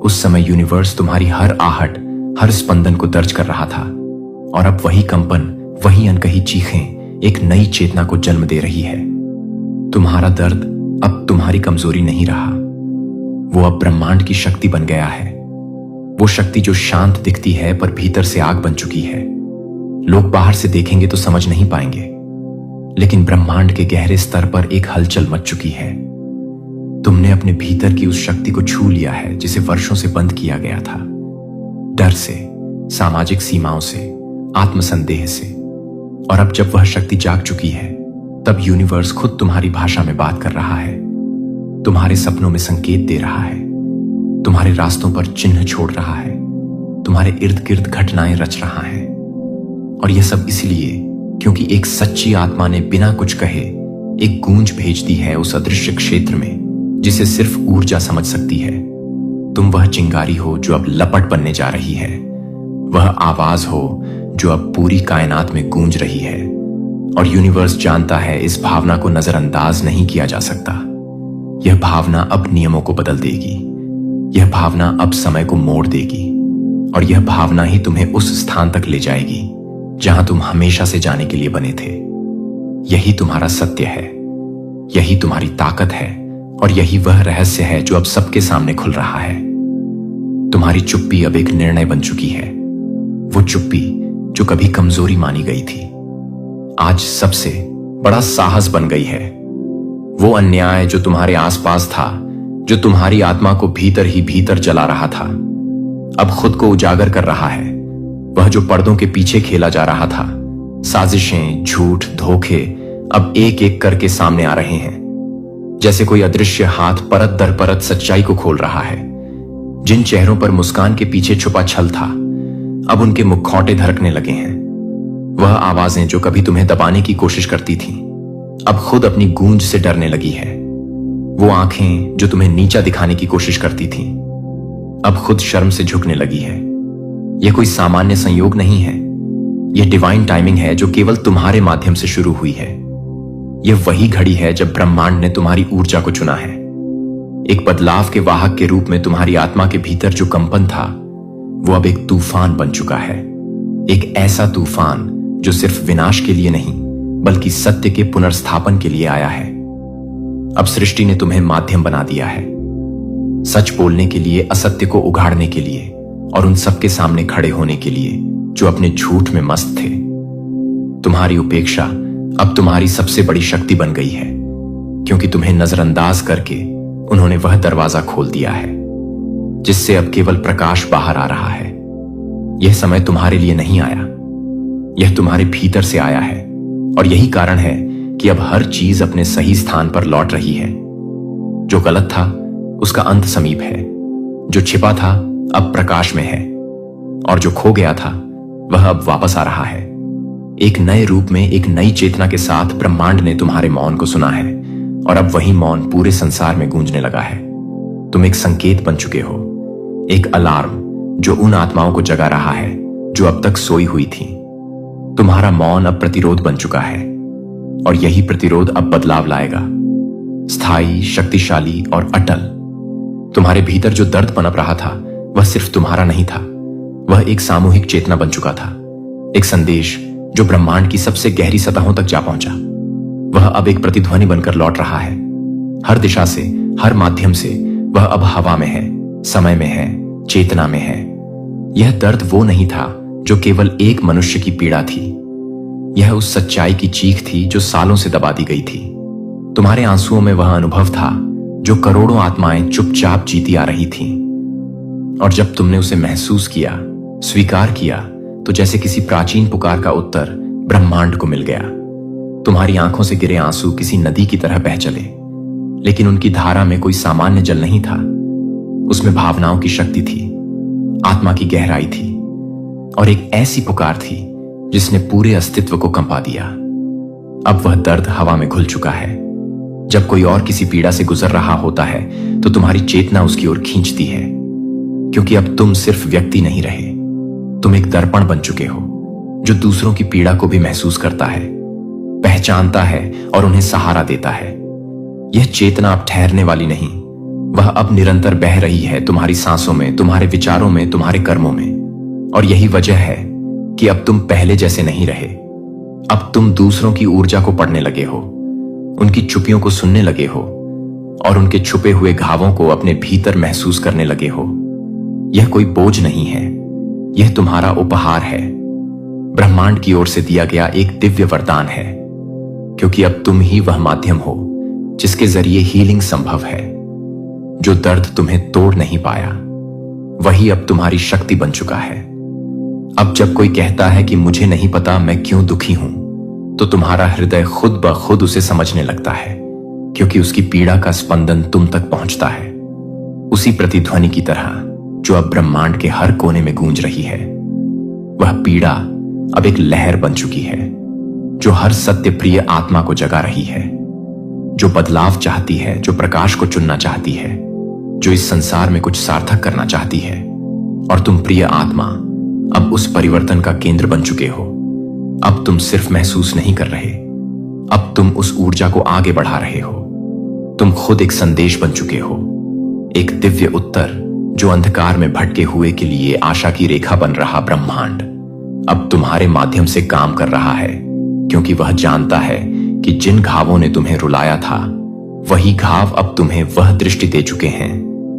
[SPEAKER 3] उस समय यूनिवर्स तुम्हारी हर आहट, हर स्पंदन को दर्ज कर रहा था। और अब वही कंपन, वही अनकही चीखें एक नई चेतना को जन्म दे रही है। तुम्हारा दर्द अब तुम्हारी कमजोरी नहीं रहा, वो अब ब्रह्मांड की शक्ति बन गया है। वो शक्ति जो शांत दिखती है पर भीतर से आग बन चुकी है। लोग बाहर से देखेंगे तो समझ नहीं पाएंगे, लेकिन ब्रह्मांड के गहरे स्तर पर एक हलचल मच चुकी है। तुमने अपने भीतर की उस शक्ति को छू लिया है जिसे वर्षों से बंद किया गया था। डर से, सामाजिक सीमाओं से, आत्मसंदेह से। और अब जब वह शक्ति जाग चुकी है, तब यूनिवर्स खुद तुम्हारी भाषा में बात कर रहा है, तुम्हारे सपनों में संकेत दे रहा है, तुम्हारे रास्तों पर चिन्ह छोड़ रहा है, तुम्हारे इर्द गिर्द घटनाएं रच रहा है। और यह सब इसलिए क्योंकि एक सच्ची आत्मा ने बिना कुछ कहे एक गूंज भेज दी है उस अदृश्य क्षेत्र में जिसे सिर्फ ऊर्जा समझ सकती है। तुम वह चिंगारी हो जो अब लपट बनने जा रही है, वह आवाज हो जो अब पूरी कायनात में गूंज रही है। और यूनिवर्स जानता है इस भावना को नजरअंदाज नहीं किया जा सकता। यह भावना अब नियमों को बदल देगी, यह भावना अब समय को मोड़ देगी, और यह भावना ही तुम्हें उस स्थान तक ले जाएगी जहां तुम हमेशा से जाने के लिए बने थे। यही तुम्हारा सत्य है, यही तुम्हारी ताकत है, और यही वह रहस्य है जो अब सबके सामने खुल रहा है। तुम्हारी चुप्पी अब एक निर्णय बन चुकी है। वो चुप्पी जो कभी कमजोरी मानी गई थी, आज सबसे बड़ा साहस बन गई है। वो अन्याय जो तुम्हारे आसपास था, जो तुम्हारी आत्मा को भीतर ही भीतर जला रहा था, अब खुद को उजागर कर रहा है। वह जो पर्दों के पीछे खेला जा रहा था, साजिशें, झूठ, धोखे अब एक एक करके सामने आ रहे हैं, जैसे कोई अदृश्य हाथ परत दर परत सच्चाई को खोल रहा है। जिन चेहरों पर मुस्कान के पीछे छुपा छल था, अब उनके मुखौटे धड़कने लगे हैं। वह आवाजें जो कभी तुम्हें दबाने की कोशिश करती थीं, अब खुद अपनी गूंज से डरने लगी है। वो आंखें जो तुम्हें नीचा दिखाने की कोशिश करती थीं, अब खुद शर्म से झुकने लगी है। यह कोई सामान्य संयोग नहीं है, यह डिवाइन टाइमिंग है जो केवल तुम्हारे माध्यम से शुरू हुई है। यह वही घड़ी है जब ब्रह्मांड ने तुम्हारी ऊर्जा को चुना है। एक बदलाव के वाहक के रूप में तुम्हारी आत्मा के भीतर जो कंपन था, वो अब एक तूफान बन चुका है। एक ऐसा तूफान जो सिर्फ विनाश के लिए नहीं, बल्कि सत्य के पुनर्स्थापन के लिए आया है। अब सृष्टि ने तुम्हें माध्यम बना दिया है। सच बोलने के लिए, असत्य को उगाड़ने के लिए और उन सबके सामने खड़े होने के लिए जो अपने झूठ में मस्त थे। तुम्हारी उपेक्षा अब तुम्हारी सबसे बड़ी शक्ति बन गई है, क्योंकि तुम्हें नजरअंदाज करके उन्होंने वह दरवाजा खोल दिया है जिससे अब केवल प्रकाश बाहर आ रहा है। यह समय तुम्हारे लिए नहीं आया, यह तुम्हारे भीतर से आया है, और यही कारण है कि अब हर चीज अपने सही स्थान पर लौट रही है। जो गलत था उसका अंत समीप है, जो छिपा था अब प्रकाश में है, और जो खो गया था वह अब वापस आ रहा है। एक नए रूप में, एक नई चेतना के साथ ब्रह्मांड ने तुम्हारे मौन को सुना है, और अब वही मौन पूरे संसार में गूंजने लगा है। तुम एक संकेत बन चुके हो, एक अलार्म जो उन आत्माओं को जगा रहा है जो अब तक सोई हुई थी। तुम्हारा मौन अब प्रतिरोध बन चुका है, और यही प्रतिरोध अब बदलाव लाएगा, स्थायी, शक्तिशाली और अटल। तुम्हारे भीतर जो दर्द पनप रहा था वह सिर्फ तुम्हारा नहीं था, वह एक सामूहिक चेतना बन चुका था, एक संदेश जो ब्रह्मांड की सबसे गहरी सतहों तक जा पहुंचा। वह अब एक प्रतिध्वनि बनकर लौट रहा है, हर दिशा से, हर माध्यम से। वह अब हवा में है, समय में है, चेतना में है। यह दर्द वो नहीं था जो केवल एक मनुष्य की पीड़ा थी, यह उस सच्चाई की चीख थी जो सालों से दबा दी गई थी। तुम्हारे आंसुओं में वह अनुभव था जो करोड़ों आत्माएं चुपचाप जीती आ रही थीं, और जब तुमने उसे महसूस किया, स्वीकार किया, तो जैसे किसी प्राचीन पुकार का उत्तर ब्रह्मांड को मिल गया। तुम्हारी आंखों से गिरे आंसू किसी नदी की तरह बह चले, लेकिन उनकी धारा में कोई सामान्य जल नहीं था। उसमें भावनाओं की शक्ति थी, आत्मा की गहराई थी, और एक ऐसी पुकार थी जिसने पूरे अस्तित्व को कंपा दिया। अब वह दर्द हवा में घुल चुका है। जब कोई और किसी पीड़ा से गुजर रहा होता है तो तुम्हारी चेतना उसकी ओर खींचती है, क्योंकि अब तुम सिर्फ व्यक्ति नहीं रहे, तुम एक दर्पण बन चुके हो जो दूसरों की पीड़ा को भी महसूस करता है, पहचानता है और उन्हें सहारा देता है। यह चेतना अब ठहरने वाली नहीं, वह अब निरंतर बह रही है तुम्हारी सांसों में, तुम्हारे विचारों में, तुम्हारे कर्मों में। और यही वजह है कि अब तुम पहले जैसे नहीं रहे। अब तुम दूसरों की ऊर्जा को पढ़ने लगे हो, उनकी चुपियों को सुनने लगे हो, और उनके छुपे हुए घावों को अपने भीतर महसूस करने लगे हो। यह कोई बोझ नहीं है, यह तुम्हारा उपहार है, ब्रह्मांड की ओर से दिया गया एक दिव्य वरदान है, क्योंकि अब तुम ही वह माध्यम हो जिसके जरिए हीलिंग संभव है। जो दर्द तुम्हें तोड़ नहीं पाया वही अब तुम्हारी शक्ति बन चुका है। अब जब कोई कहता है कि मुझे नहीं पता मैं क्यों दुखी हूं, तो तुम्हारा हृदय खुद ब खुद उसे समझने लगता है, क्योंकि उसकी पीड़ा का स्पंदन तुम तक पहुंचता है, उसी प्रतिध्वनि की तरह जो अब ब्रह्मांड के हर कोने में गूंज रही है। वह पीड़ा अब एक लहर बन चुकी है जो हर सत्य प्रिय आत्मा को जगा रही है, जो बदलाव चाहती है, जो प्रकाश को चुनना चाहती है, जो इस संसार में कुछ सार्थक करना चाहती है। और तुम प्रिय आत्मा अब उस परिवर्तन का केंद्र बन चुके हो। अब तुम सिर्फ महसूस नहीं कर रहे, अब तुम उस ऊर्जा को आगे बढ़ा रहे हो। तुम खुद एक संदेश बन चुके हो, एक दिव्य उत्तर जो अंधकार में भटके हुए के लिए आशा की रेखा बन रहा ब्रह्मांड अब तुम्हारे माध्यम से काम कर रहा है, क्योंकि वह जानता है कि जिन घावों ने तुम्हें रुलाया था वही घाव अब तुम्हें वह दृष्टि दे चुके हैं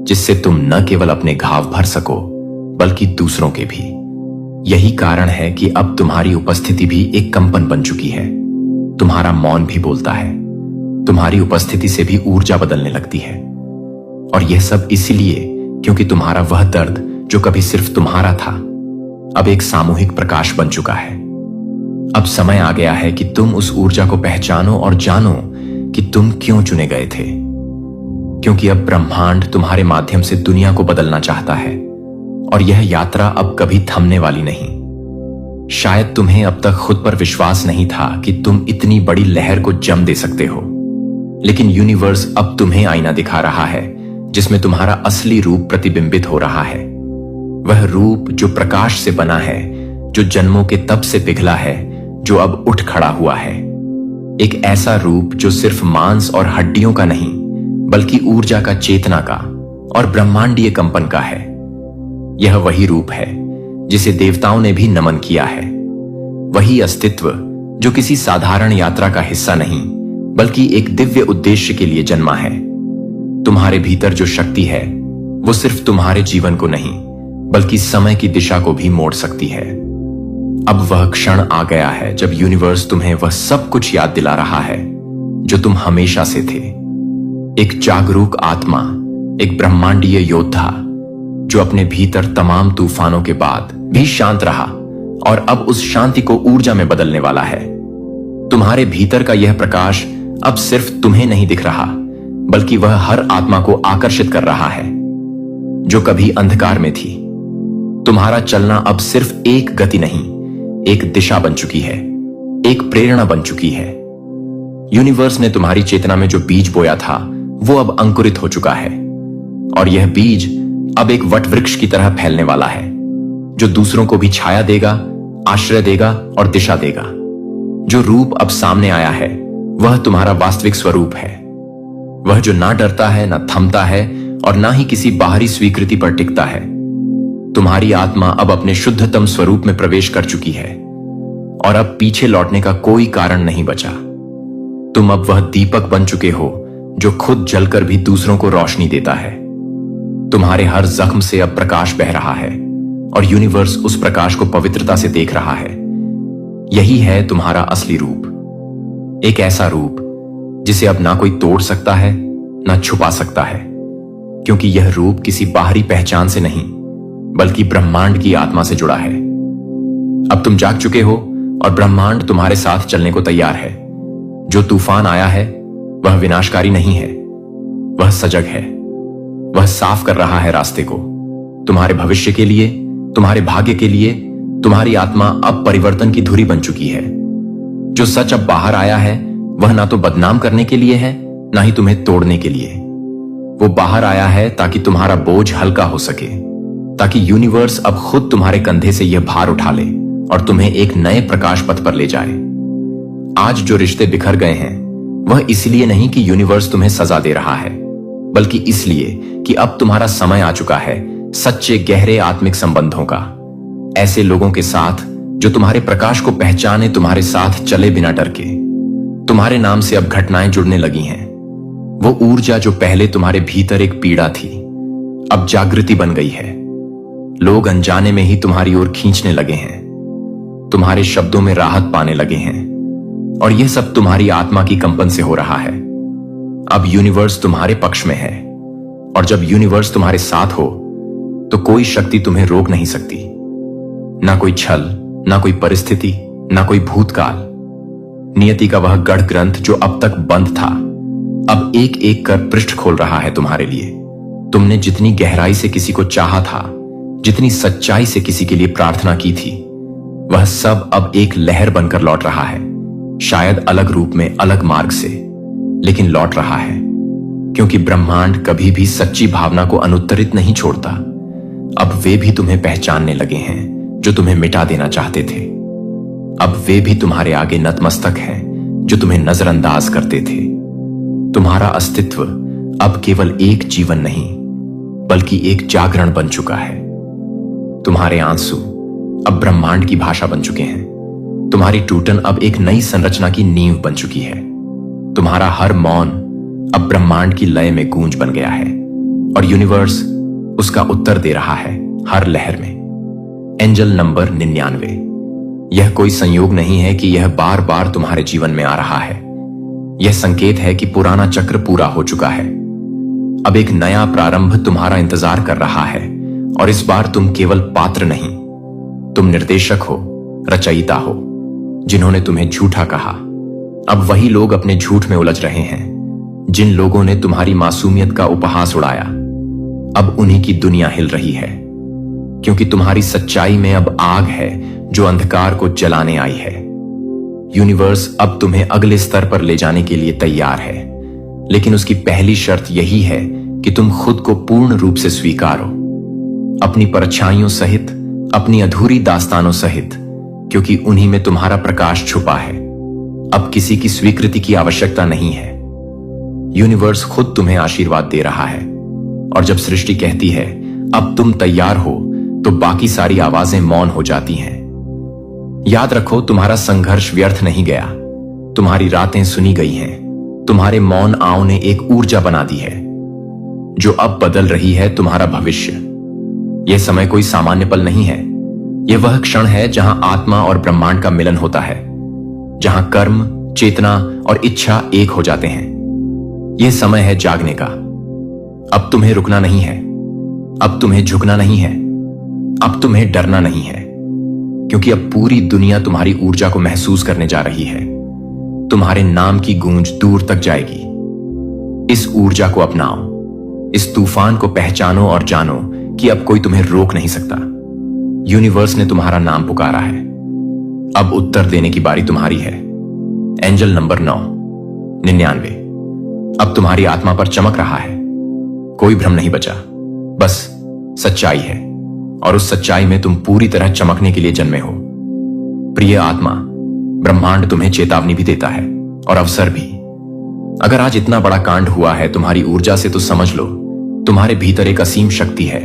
[SPEAKER 3] जिससे तुम न केवल अपने घाव भर सको बल्कि दूसरों के भी। यही कारण है कि अब तुम्हारी उपस्थिति भी एक कंपन बन चुकी है। तुम्हारा मौन भी बोलता है, तुम्हारी उपस्थिति से भी ऊर्जा बदलने लगती है। और यह सब इसलिए क्योंकि तुम्हारा वह दर्द जो कभी सिर्फ तुम्हारा था अब एक सामूहिक प्रकाश बन चुका है। अब समय आ गया है कि तुम उस ऊर्जा को पहचानो और जानो कि तुम क्यों चुने गए थे, क्योंकि अब ब्रह्मांड तुम्हारे माध्यम से दुनिया को बदलना चाहता है, और यह यात्रा अब कभी थमने वाली नहीं। शायद तुम्हें अब तक खुद पर विश्वास नहीं था कि तुम इतनी बड़ी लहर को जम दे सकते हो, लेकिन यूनिवर्स अब तुम्हें आईना दिखा रहा है जिसमें तुम्हारा असली रूप प्रतिबिंबित हो रहा है। वह रूप जो प्रकाश से बना है, जो जन्मों के तप से पिघला है, जो अब उठ खड़ा हुआ है। एक ऐसा रूप जो सिर्फ मांस और हड्डियों का नहीं बल्कि ऊर्जा का, चेतना का और ब्रह्मांडीय कंपन का है। यह वही रूप है जिसे देवताओं ने भी नमन किया है, वही अस्तित्व जो किसी साधारण यात्रा का हिस्सा नहीं बल्कि एक दिव्य उद्देश्य के लिए जन्मा है। तुम्हारे भीतर जो शक्ति है वो सिर्फ तुम्हारे जीवन को नहीं बल्कि समय की दिशा को भी मोड़ सकती है। अब वह क्षण आ गया है जब यूनिवर्स तुम्हें वह सब कुछ याद दिला रहा है जो तुम हमेशा से थे। एक जागरूक आत्मा, एक ब्रह्मांडीय योद्धा जो अपने भीतर तमाम तूफानों के बाद भी शांत रहा और अब उस शांति को ऊर्जा में बदलने वाला है। तुम्हारे भीतर का यह प्रकाश अब सिर्फ तुम्हें नहीं दिख रहा बल्कि वह हर आत्मा को आकर्षित कर रहा है जो कभी अंधकार में थी। तुम्हारा चलना अब सिर्फ एक गति नहीं, एक दिशा बन चुकी है, एक प्रेरणा बन चुकी है। यूनिवर्स ने तुम्हारी चेतना में जो बीज बोया था वो अब अंकुरित हो चुका है और यह बीज अब एक वट वृक्ष की तरह फैलने वाला है जो दूसरों को भी छाया देगा, आश्रय देगा और दिशा देगा। जो रूप अब सामने आया है वह तुम्हारा वास्तविक स्वरूप है, वह जो ना डरता है, ना थमता है और ना ही किसी बाहरी स्वीकृति पर टिकता है। तुम्हारी आत्मा अब अपने शुद्धतम स्वरूप में प्रवेश कर चुकी है और अब पीछे लौटने का कोई कारण नहीं बचा। तुम अब वह दीपक बन चुके हो जो खुद जलकर भी दूसरों को रोशनी देता है। तुम्हारे हर जख्म से अब प्रकाश बह रहा है और यूनिवर्स उस प्रकाश को पवित्रता से देख रहा है। यही है तुम्हारा असली रूप, एक ऐसा रूप जिसे अब ना कोई तोड़ सकता है ना छुपा सकता है, क्योंकि यह रूप किसी बाहरी पहचान से नहीं बल्कि ब्रह्मांड की आत्मा से जुड़ा है। अब तुम जाग चुके हो और ब्रह्मांड तुम्हारे साथ चलने को तैयार है। जो तूफान आया है वह विनाशकारी नहीं है, वह सजग है, वह साफ कर रहा है रास्ते को। तुम्हारे भविष्य के लिए, तुम्हारे भाग्य के लिए तुम्हारी आत्मा अब परिवर्तन की धुरी बन चुकी है। जो सच अब बाहर आया है वह ना तो बदनाम करने के लिए है ना ही तुम्हें तोड़ने के लिए। वो बाहर आया है ताकि तुम्हारा बोझ हल्का हो सके, ताकि यूनिवर्स अब खुद तुम्हारे कंधे से यह भार उठा ले और तुम्हें एक नए प्रकाश पथ पर ले जाए। आज जो रिश्ते बिखर गए हैं वह इसलिए नहीं कि यूनिवर्स तुम्हें सजा दे रहा है, बल्कि इसलिए कि अब तुम्हारा समय आ चुका है सच्चे गहरे आत्मिक संबंधों का। ऐसे लोगों के साथ जो तुम्हारे प्रकाश को पहचाने, तुम्हारे साथ चले बिना डर के। तुम्हारे नाम से अब घटनाएं जुड़ने लगी हैं। वो ऊर्जा जो पहले तुम्हारे भीतर एक पीड़ा थी अब जागृति बन गई है। लोग अनजाने में ही तुम्हारी ओर खींचने लगे हैं, तुम्हारे शब्दों में राहत पाने लगे हैं और यह सब तुम्हारी आत्मा की कंपन से हो रहा है। अब यूनिवर्स तुम्हारे पक्ष में है और जब यूनिवर्स तुम्हारे साथ हो तो कोई शक्ति तुम्हें रोक नहीं सकती। ना कोई छल, ना कोई परिस्थिति, ना कोई भूतकाल। नियति का वह गढ़ ग्रंथ जो अब तक बंद था अब एक एक कर पृष्ठ खोल रहा है तुम्हारे लिए। तुमने जितनी गहराई से किसी को चाहा था, जितनी सच्चाई से किसी के लिए प्रार्थना की थी, वह सब अब एक लहर बनकर लौट रहा है। शायद अलग रूप में, अलग मार्ग से, लेकिन लौट रहा है, क्योंकि ब्रह्मांड कभी भी सच्ची भावना को अनुत्तरित नहीं छोड़ता। अब वे भी तुम्हें पहचानने लगे हैं जो तुम्हें मिटा देना चाहते थे। अब वे भी तुम्हारे आगे नतमस्तक हैं जो तुम्हें नजरअंदाज करते थे। तुम्हारा अस्तित्व अब केवल एक जीवन नहीं बल्कि एक जागरण बन चुका है। तुम्हारे आंसू अब ब्रह्मांड की भाषा बन चुके हैं। तुम्हारी टूटन अब एक नई संरचना की नींव बन चुकी है। तुम्हारा हर मौन अब ब्रह्मांड की लय में गूंज बन गया है और यूनिवर्स उसका उत्तर दे रहा है हर लहर में। Angel number 99। यह कोई संयोग नहीं है कि यह बार बार तुम्हारे जीवन में आ रहा है। यह संकेत है कि पुराना चक्र पूरा हो चुका है। अब एक नया प्रारंभ तुम्हारा इंतजार कर रहा है और इस बार तुम केवल पात्र नहीं, तुम निर्देशक हो, रचयिता हो। जिन्होंने तुम्हें झूठा कहा अब वही लोग अपने झूठ में उलझ रहे हैं। जिन लोगों ने तुम्हारी मासूमियत का उपहास उड़ाया अब उन्हीं की दुनिया हिल रही है, क्योंकि तुम्हारी सच्चाई में अब आग है जो अंधकार को जलाने आई है। यूनिवर्स अब तुम्हें अगले स्तर पर ले जाने के लिए तैयार है, लेकिन उसकी पहली शर्त यही है कि तुम खुद को पूर्ण रूप से स्वीकारो, अपनी परछाइयों सहित, अपनी अधूरी दास्तानों सहित, क्योंकि उन्हीं में तुम्हारा प्रकाश छुपा है। अब किसी की स्वीकृति की आवश्यकता नहीं है। यूनिवर्स खुद तुम्हें आशीर्वाद दे रहा है और जब सृष्टि कहती है अब तुम तैयार हो तो बाकी सारी आवाजें मौन हो जाती हैं। याद रखो, तुम्हारा संघर्ष व्यर्थ नहीं गया। तुम्हारी रातें सुनी गई हैं। तुम्हारे मौन आव ने एक ऊर्जा बना दी है। जो अब बदल रही है तुम्हारा भविष्य। यह समय कोई सामान्य पल नहीं है। यह वह क्षण है जहां आत्मा और ब्रह्मांड का मिलन होता है, जहां कर्म, चेतना और इच्छा एक हो जाते हैं। यह समय है जागने का। अब तुम्हें रुकना नहीं है, अब तुम्हें झुकना नहीं है, अब तुम्हें डरना नहीं है, क्योंकि अब पूरी दुनिया तुम्हारी ऊर्जा को महसूस करने जा रही है। तुम्हारे नाम की गूंज दूर तक जाएगी। इस ऊर्जा को अपनाओ, इस तूफान को पहचानो और जानो कि अब कोई तुम्हें रोक नहीं सकता। यूनिवर्स ने तुम्हारा नाम पुकारा है। अब उत्तर देने की बारी तुम्हारी है। Angel number 99। अब तुम्हारी आत्मा पर चमक रहा है। कोई भ्रम नहीं बचा, बस सच्चाई है, और उस सच्चाई में तुम पूरी तरह चमकने के लिए जन्मे हो। प्रिय आत्मा, ब्रह्मांड तुम्हें चेतावनी भी देता है और अवसर भी। अगर आज इतना बड़ा कांड हुआ है तुम्हारी ऊर्जा से, तो समझ लो तुम्हारे भीतर एक असीम शक्ति है।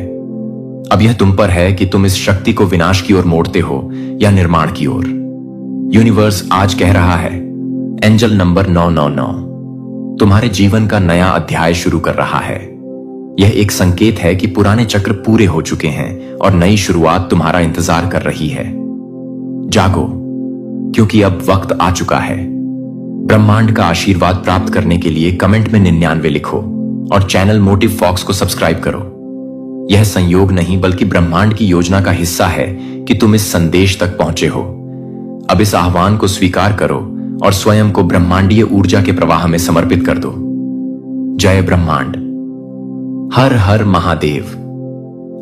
[SPEAKER 3] अब यह तुम पर है कि तुम इस शक्ति को विनाश की ओर मोड़ते हो या निर्माण की ओर। यूनिवर्स आज कह रहा है, एंजल नंबर 999 तुम्हारे जीवन का नया अध्याय शुरू कर रहा है। यह एक संकेत है कि पुराने चक्र पूरे हो चुके हैं और नई शुरुआत तुम्हारा इंतजार कर रही है। जागो, क्योंकि अब वक्त आ चुका है। ब्रह्मांड का आशीर्वाद प्राप्त करने के लिए कमेंट में 99 लिखो और चैनल मोटिव फॉक्स को सब्सक्राइब करो। यह संयोग नहीं बल्कि ब्रह्मांड की योजना का हिस्सा है कि तुम इस संदेश तक पहुंचे हो। अब इस आह्वान को स्वीकार करो और स्वयं को ब्रह्मांडीय ऊर्जा के प्रवाह में समर्पित कर दो। जय ब्रह्मांड। हर हर महादेव।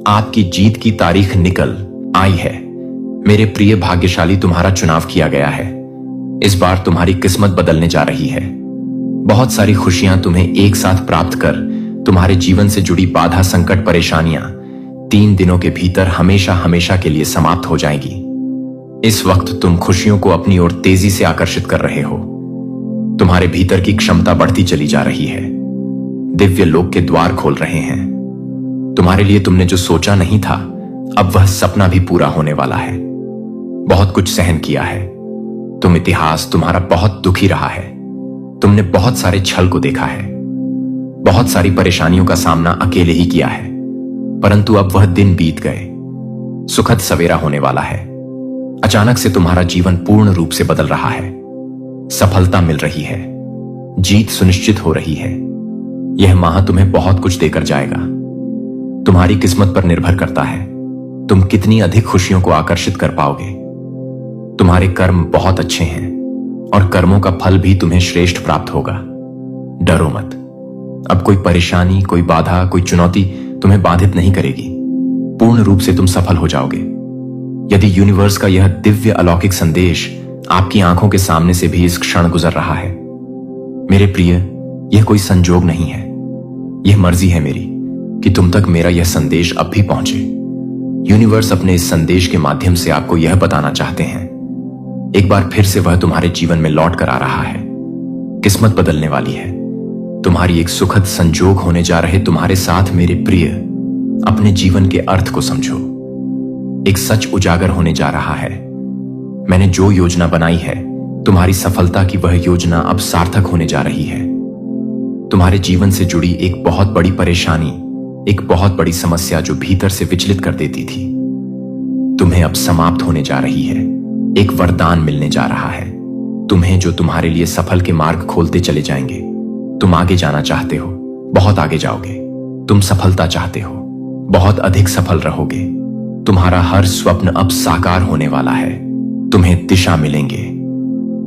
[SPEAKER 3] आपकी जीत की तारीख निकल आई है। मेरे प्रिय भाग्यशाली, तुम्हारा चुनाव किया गया है। इस बार तुम्हारी किस्मत बदलने जा रही है। बहुत सारी खुशियां तुम्हें एक साथ प्राप्त कर तुम्हारे जीवन से जुड़ी बाधा, संकट, परेशानियां 3 दिनों के भीतर हमेशा हमेशा के लिए समाप्त हो जाएगी। इस वक्त तुम खुशियों को अपनी ओर तेजी से आकर्षित कर रहे हो। तुम्हारे भीतर की क्षमता बढ़ती चली जा रही है। दिव्य लोक के द्वार खोल रहे हैं। तुम्हारे लिए तुमने जो सोचा नहीं था, अब वह सपना भी पूरा होने वाला है। बहुत कुछ सहन किया है। इतिहास तुम्हारा बहुत दुखी रहा है। तुमने बहुत सारे छल को देखा है। बहुत सारी परेशानियों का सामना अकेले ही किया है, परंतु अब वह दिन बीत गए। सुखद सवेरा होने वाला है। अचानक से तुम्हारा जीवन पूर्ण रूप से बदल रहा है। सफलता मिल रही है। जीत सुनिश्चित हो रही है। यह माह तुम्हें बहुत कुछ देकर जाएगा। तुम्हारी किस्मत पर निर्भर करता है तुम कितनी अधिक खुशियों को आकर्षित कर पाओगे। तुम्हारे कर्म बहुत अच्छे हैं और कर्मों का फल भी तुम्हें श्रेष्ठ प्राप्त होगा। डरो मत। अब कोई परेशानी, कोई बाधा, कोई चुनौती तुम्हें बाधित नहीं करेगी। पूर्ण रूप से तुम सफल हो जाओगे। यदि यूनिवर्स का यह दिव्य अलौकिक संदेश आपकी आंखों के सामने से भी इस क्षण गुजर रहा है, मेरे प्रिय, यह कोई संजोग नहीं है। यह मर्जी है मेरी कि तुम तक मेरा यह संदेश अब भी पहुंचे। यूनिवर्स अपने इस संदेश के माध्यम से आपको यह बताना चाहते हैं, एक बार फिर से वह तुम्हारे जीवन में लौट कर आ रहा है। किस्मत बदलने वाली है। तुम्हारी एक सुखद संजोग होने जा रहे तुम्हारे साथ मेरे प्रिय। अपने जीवन के अर्थ को समझो। एक सच उजागर होने जा रहा है। मैंने जो योजना बनाई है, तुम्हारी सफलता की वह योजना अब सार्थक होने जा रही है। तुम्हारे जीवन से जुड़ी एक बहुत बड़ी परेशानी, एक बहुत बड़ी समस्या जो भीतर से विचलित कर देती थी, तुम्हें अब समाप्त होने जा रही है। एक वरदान मिलने जा रहा है तुम्हें, जो तुम्हारे लिए सफल के मार्ग खोलते चले जाएंगे। तुम आगे जाना चाहते हो, बहुत आगे जाओगे। तुम सफलता चाहते हो, बहुत अधिक सफल रहोगे। तुम्हारा हर स्वप्न अब साकार होने वाला है। तुम्हें दिशा मिलेंगे।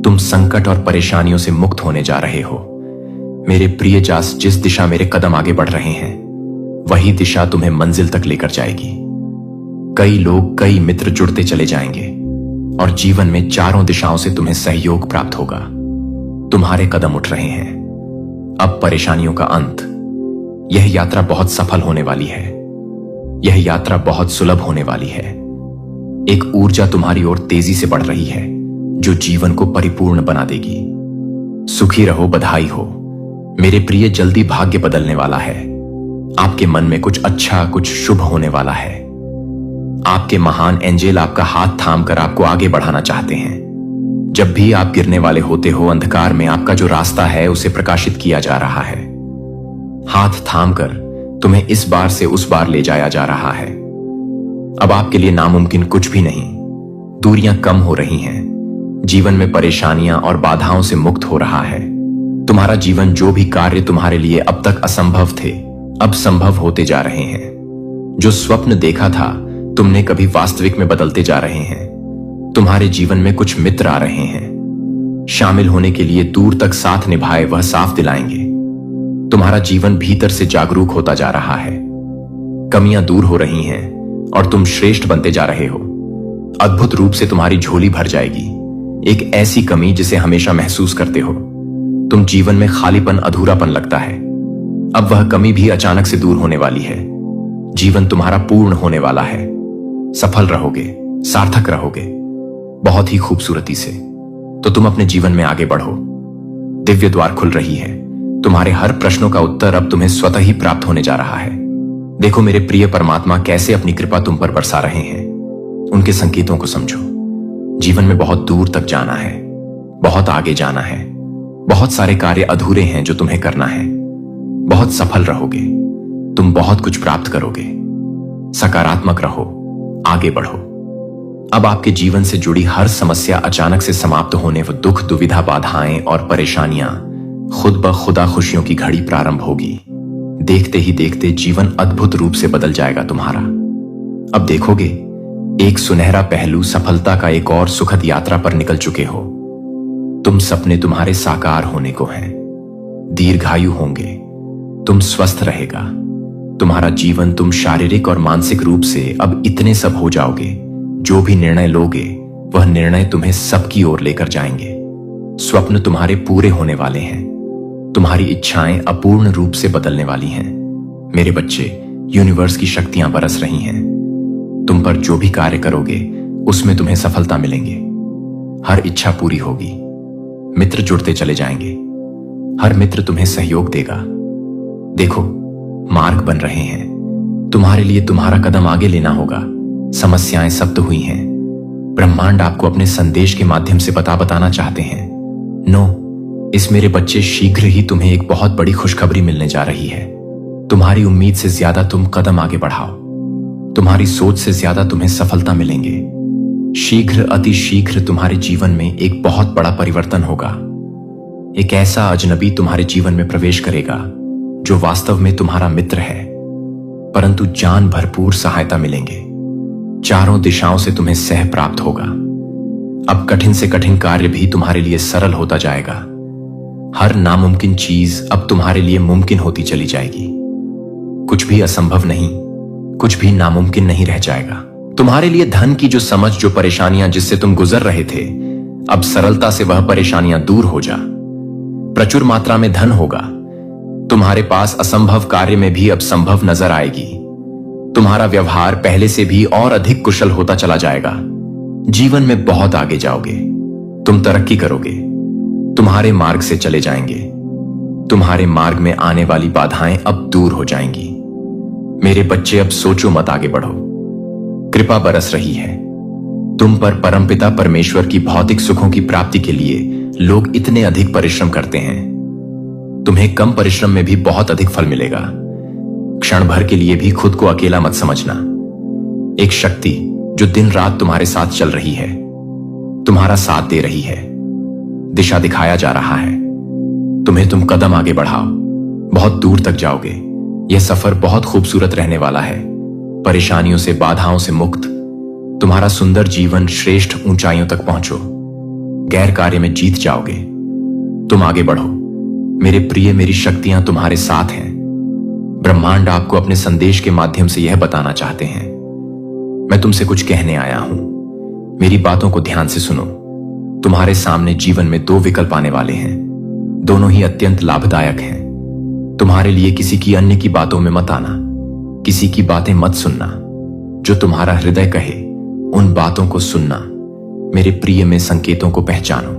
[SPEAKER 3] तुम संकट और परेशानियों से मुक्त होने जा रहे हो। मेरे प्रिय जास, जिस दिशा मेरे कदम आगे बढ़ रहे हैं, वही दिशा तुम्हें मंजिल तक लेकर जाएगी। कई लोग, कई मित्र जुड़ते चले जाएंगे और जीवन में चारों दिशाओं से तुम्हें सहयोग प्राप्त होगा। तुम्हारे कदम उठ रहे हैं। अब परेशानियों का अंत। यह यात्रा बहुत सफल होने वाली है। यह यात्रा बहुत सुलभ होने वाली है। एक ऊर्जा तुम्हारी ओर तेजी से बढ़ रही है जो जीवन को परिपूर्ण बना देगी। सुखी रहो, बधाई हो मेरे प्रिय। जल्दी भाग्य बदलने वाला है। आपके मन में कुछ अच्छा, कुछ शुभ होने वाला है। आपके महान एंजेल आपका हाथ थामकर आपको आगे बढ़ाना चाहते हैं। जब भी आप गिरने वाले होते हो, अंधकार में आपका जो रास्ता है उसे प्रकाशित किया जा रहा है। हाथ थामकर तुम्हें इस बार से उस बार ले जाया जा रहा है। अब आपके लिए नामुमकिन कुछ भी नहीं। दूरियां कम हो रही हैं। जीवन में परेशानियां और बाधाओं से मुक्त हो रहा है। तुम्हारा जीवन, जो भी कार्य तुम्हारे लिए अब तक असंभव थे, अब संभव होते जा रहे हैं। जो स्वप्न देखा था तुमने, कभी वास्तविक में बदलते जा रहे हैं। तुम्हारे जीवन में कुछ मित्र आ रहे हैं। शामिल होने के लिए दूर तक साथ निभाए वह साफ दिलाएंगे। तुम्हारा जीवन भीतर से जागरूक होता जा रहा है। कमियां दूर हो रही हैं और तुम श्रेष्ठ बनते जा रहे हो। अद्भुत रूप से तुम्हारी झोली भर जाएगी। एक ऐसी कमी जिसे हमेशा महसूस करते हो। तुम जीवन में खालीपन, अधूरापन लगता है। अब वह कमी भी अचानक से दूर होने वाली है। जीवन तुम्हारा पूर्ण होने वाला है। सफल रहोगे, सार्थक रहोगे, बहुत ही खूबसूरती से। तो तुम अपने जीवन में आगे बढ़ो। दिव्य द्वार खुल रही है। तुम्हारे हर प्रश्नों का उत्तर अब तुम्हें स्वतः ही प्राप्त होने जा रहा है। देखो मेरे प्रिय परमात्मा कैसे अपनी कृपा तुम पर बरसा रहे हैं। उनके संकेतों को समझो। जीवन में बहुत दूर तक जाना है, बहुत आगे जाना है। बहुत सारे कार्य अधूरे हैं जो तुम्हें करना है। बहुत सफल रहोगे। तुम बहुत कुछ प्राप्त करोगे। सकारात्मक रहो, आगे बढ़ो। अब आपके जीवन से जुड़ी हर समस्या अचानक से समाप्त होने व दुख, दुविधा, बाधाएं और परेशानियां खुद ब खुदा खुशियों की घड़ी प्रारंभ होगी। देखते ही देखते जीवन अद्भुत रूप से बदल जाएगा तुम्हारा। अब देखोगे एक सुनहरा पहलू, सफलता का एक और सुखद यात्रा पर निकल चुके हो। तुम सपने तुम्हारे साकार होने को हैं। दीर्घायु होंगे। तुम स्वस्थ रहेगा तुम्हारा जीवन। तुम शारीरिक और मानसिक रूप से अब इतने सब हो जाओगे। जो भी निर्णय लोगे वह निर्णय तुम्हें सबकी ओर लेकर जाएंगे। स्वप्न तुम्हारे पूरे होने वाले हैं। तुम्हारी इच्छाएं अपूर्ण रूप से बदलने वाली हैं। मेरे बच्चे, यूनिवर्स की शक्तियां बरस रही हैं। तुम पर जो भी कार्य करोगे उसमें तुम्हें सफलता मिलेंगे। हर इच्छा पूरी होगी। मित्र जुड़ते चले जाएंगे। हर मित्र तुम्हें सहयोग देगा। देखो मार्ग बन रहे हैं। तुम्हारे लिए तुम्हारा कदम आगे लेना होगा। समस्याएं सब्त हुई हैं। ब्रह्मांड आपको अपने संदेश के माध्यम से बताना चाहते हैं। इस मेरे बच्चे, शीघ्र ही तुम्हें एक बहुत बड़ी खुशखबरी मिलने जा रही है। तुम्हारी उम्मीद से ज्यादा तुम कदम आगे बढ़ाओ। तुम्हारी सोच से ज्यादा तुम्हें सफलता मिलेंगे। शीघ्र, अति शीघ्र तुम्हारे जीवन में एक बहुत बड़ा परिवर्तन होगा। एक ऐसा अजनबी तुम्हारे जीवन में प्रवेश करेगा जो वास्तव में तुम्हारा मित्र है, परंतु जान भरपूर सहायता मिलेंगे। चारों दिशाओं से तुम्हें सह प्राप्त होगा। अब कठिन से कठिन कार्य भी तुम्हारे लिए सरल होता जाएगा। हर नामुमकिन चीज अब तुम्हारे लिए मुमकिन होती चली जाएगी। कुछ भी असंभव नहीं, कुछ भी नामुमकिन नहीं रह जाएगा। तुम्हारे लिए धन की जो समझ, जो परेशानियां जिससे तुम गुजर रहे थे, अब सरलता से वह परेशानियां दूर हो जा। प्रचुर मात्रा में धन होगा। तुम्हारे पास असंभव कार्य में भी अब संभव नजर आएगी। तुम्हारा व्यवहार पहले से भी और अधिक कुशल होता चला जाएगा। जीवन में बहुत आगे जाओगे। तुम तरक्की करोगे। तुम्हारे मार्ग से चले जाएंगे। तुम्हारे मार्ग में आने वाली बाधाएं अब दूर हो जाएंगी। मेरे बच्चे, अब सोचो मत, आगे बढ़ो। कृपा बरस रही है तुम पर। परमपिता परमेश्वर की भौतिक सुखों की प्राप्ति के लिए लोग इतने अधिक परिश्रम करते हैं। तुम्हें कम परिश्रम में भी बहुत अधिक फल मिलेगा। क्षण भर के लिए भी खुद को अकेला मत समझना। एक शक्ति जो दिन रात तुम्हारे साथ चल रही है, तुम्हारा साथ दे रही है, दिशा दिखाया जा रहा है तुम्हें। तुम कदम आगे बढ़ाओ, बहुत दूर तक जाओगे। यह सफर बहुत खूबसूरत रहने वाला है। परेशानियों से, बाधाओं से मुक्त तुम्हारा सुंदर जीवन श्रेष्ठ ऊंचाइयों तक पहुंचो। गैर कार्य में जीत जाओगे। तुम आगे बढ़ो मेरे प्रिय। मेरी शक्तियां तुम्हारे साथ हैं। ब्रह्मांड आपको अपने संदेश के माध्यम से यह बताना चाहते हैं। मैं तुमसे कुछ कहने आया हूं। मेरी बातों को ध्यान से सुनो। तुम्हारे सामने जीवन में दो विकल्प आने वाले हैं। दोनों ही अत्यंत लाभदायक हैं। तुम्हारे लिए किसी की अन्य की बातों में मत आना। किसी की बातें मत सुनना। जो तुम्हारा हृदय कहे उन बातों को सुनना। मेरे प्रिय, में संकेतों को पहचानो।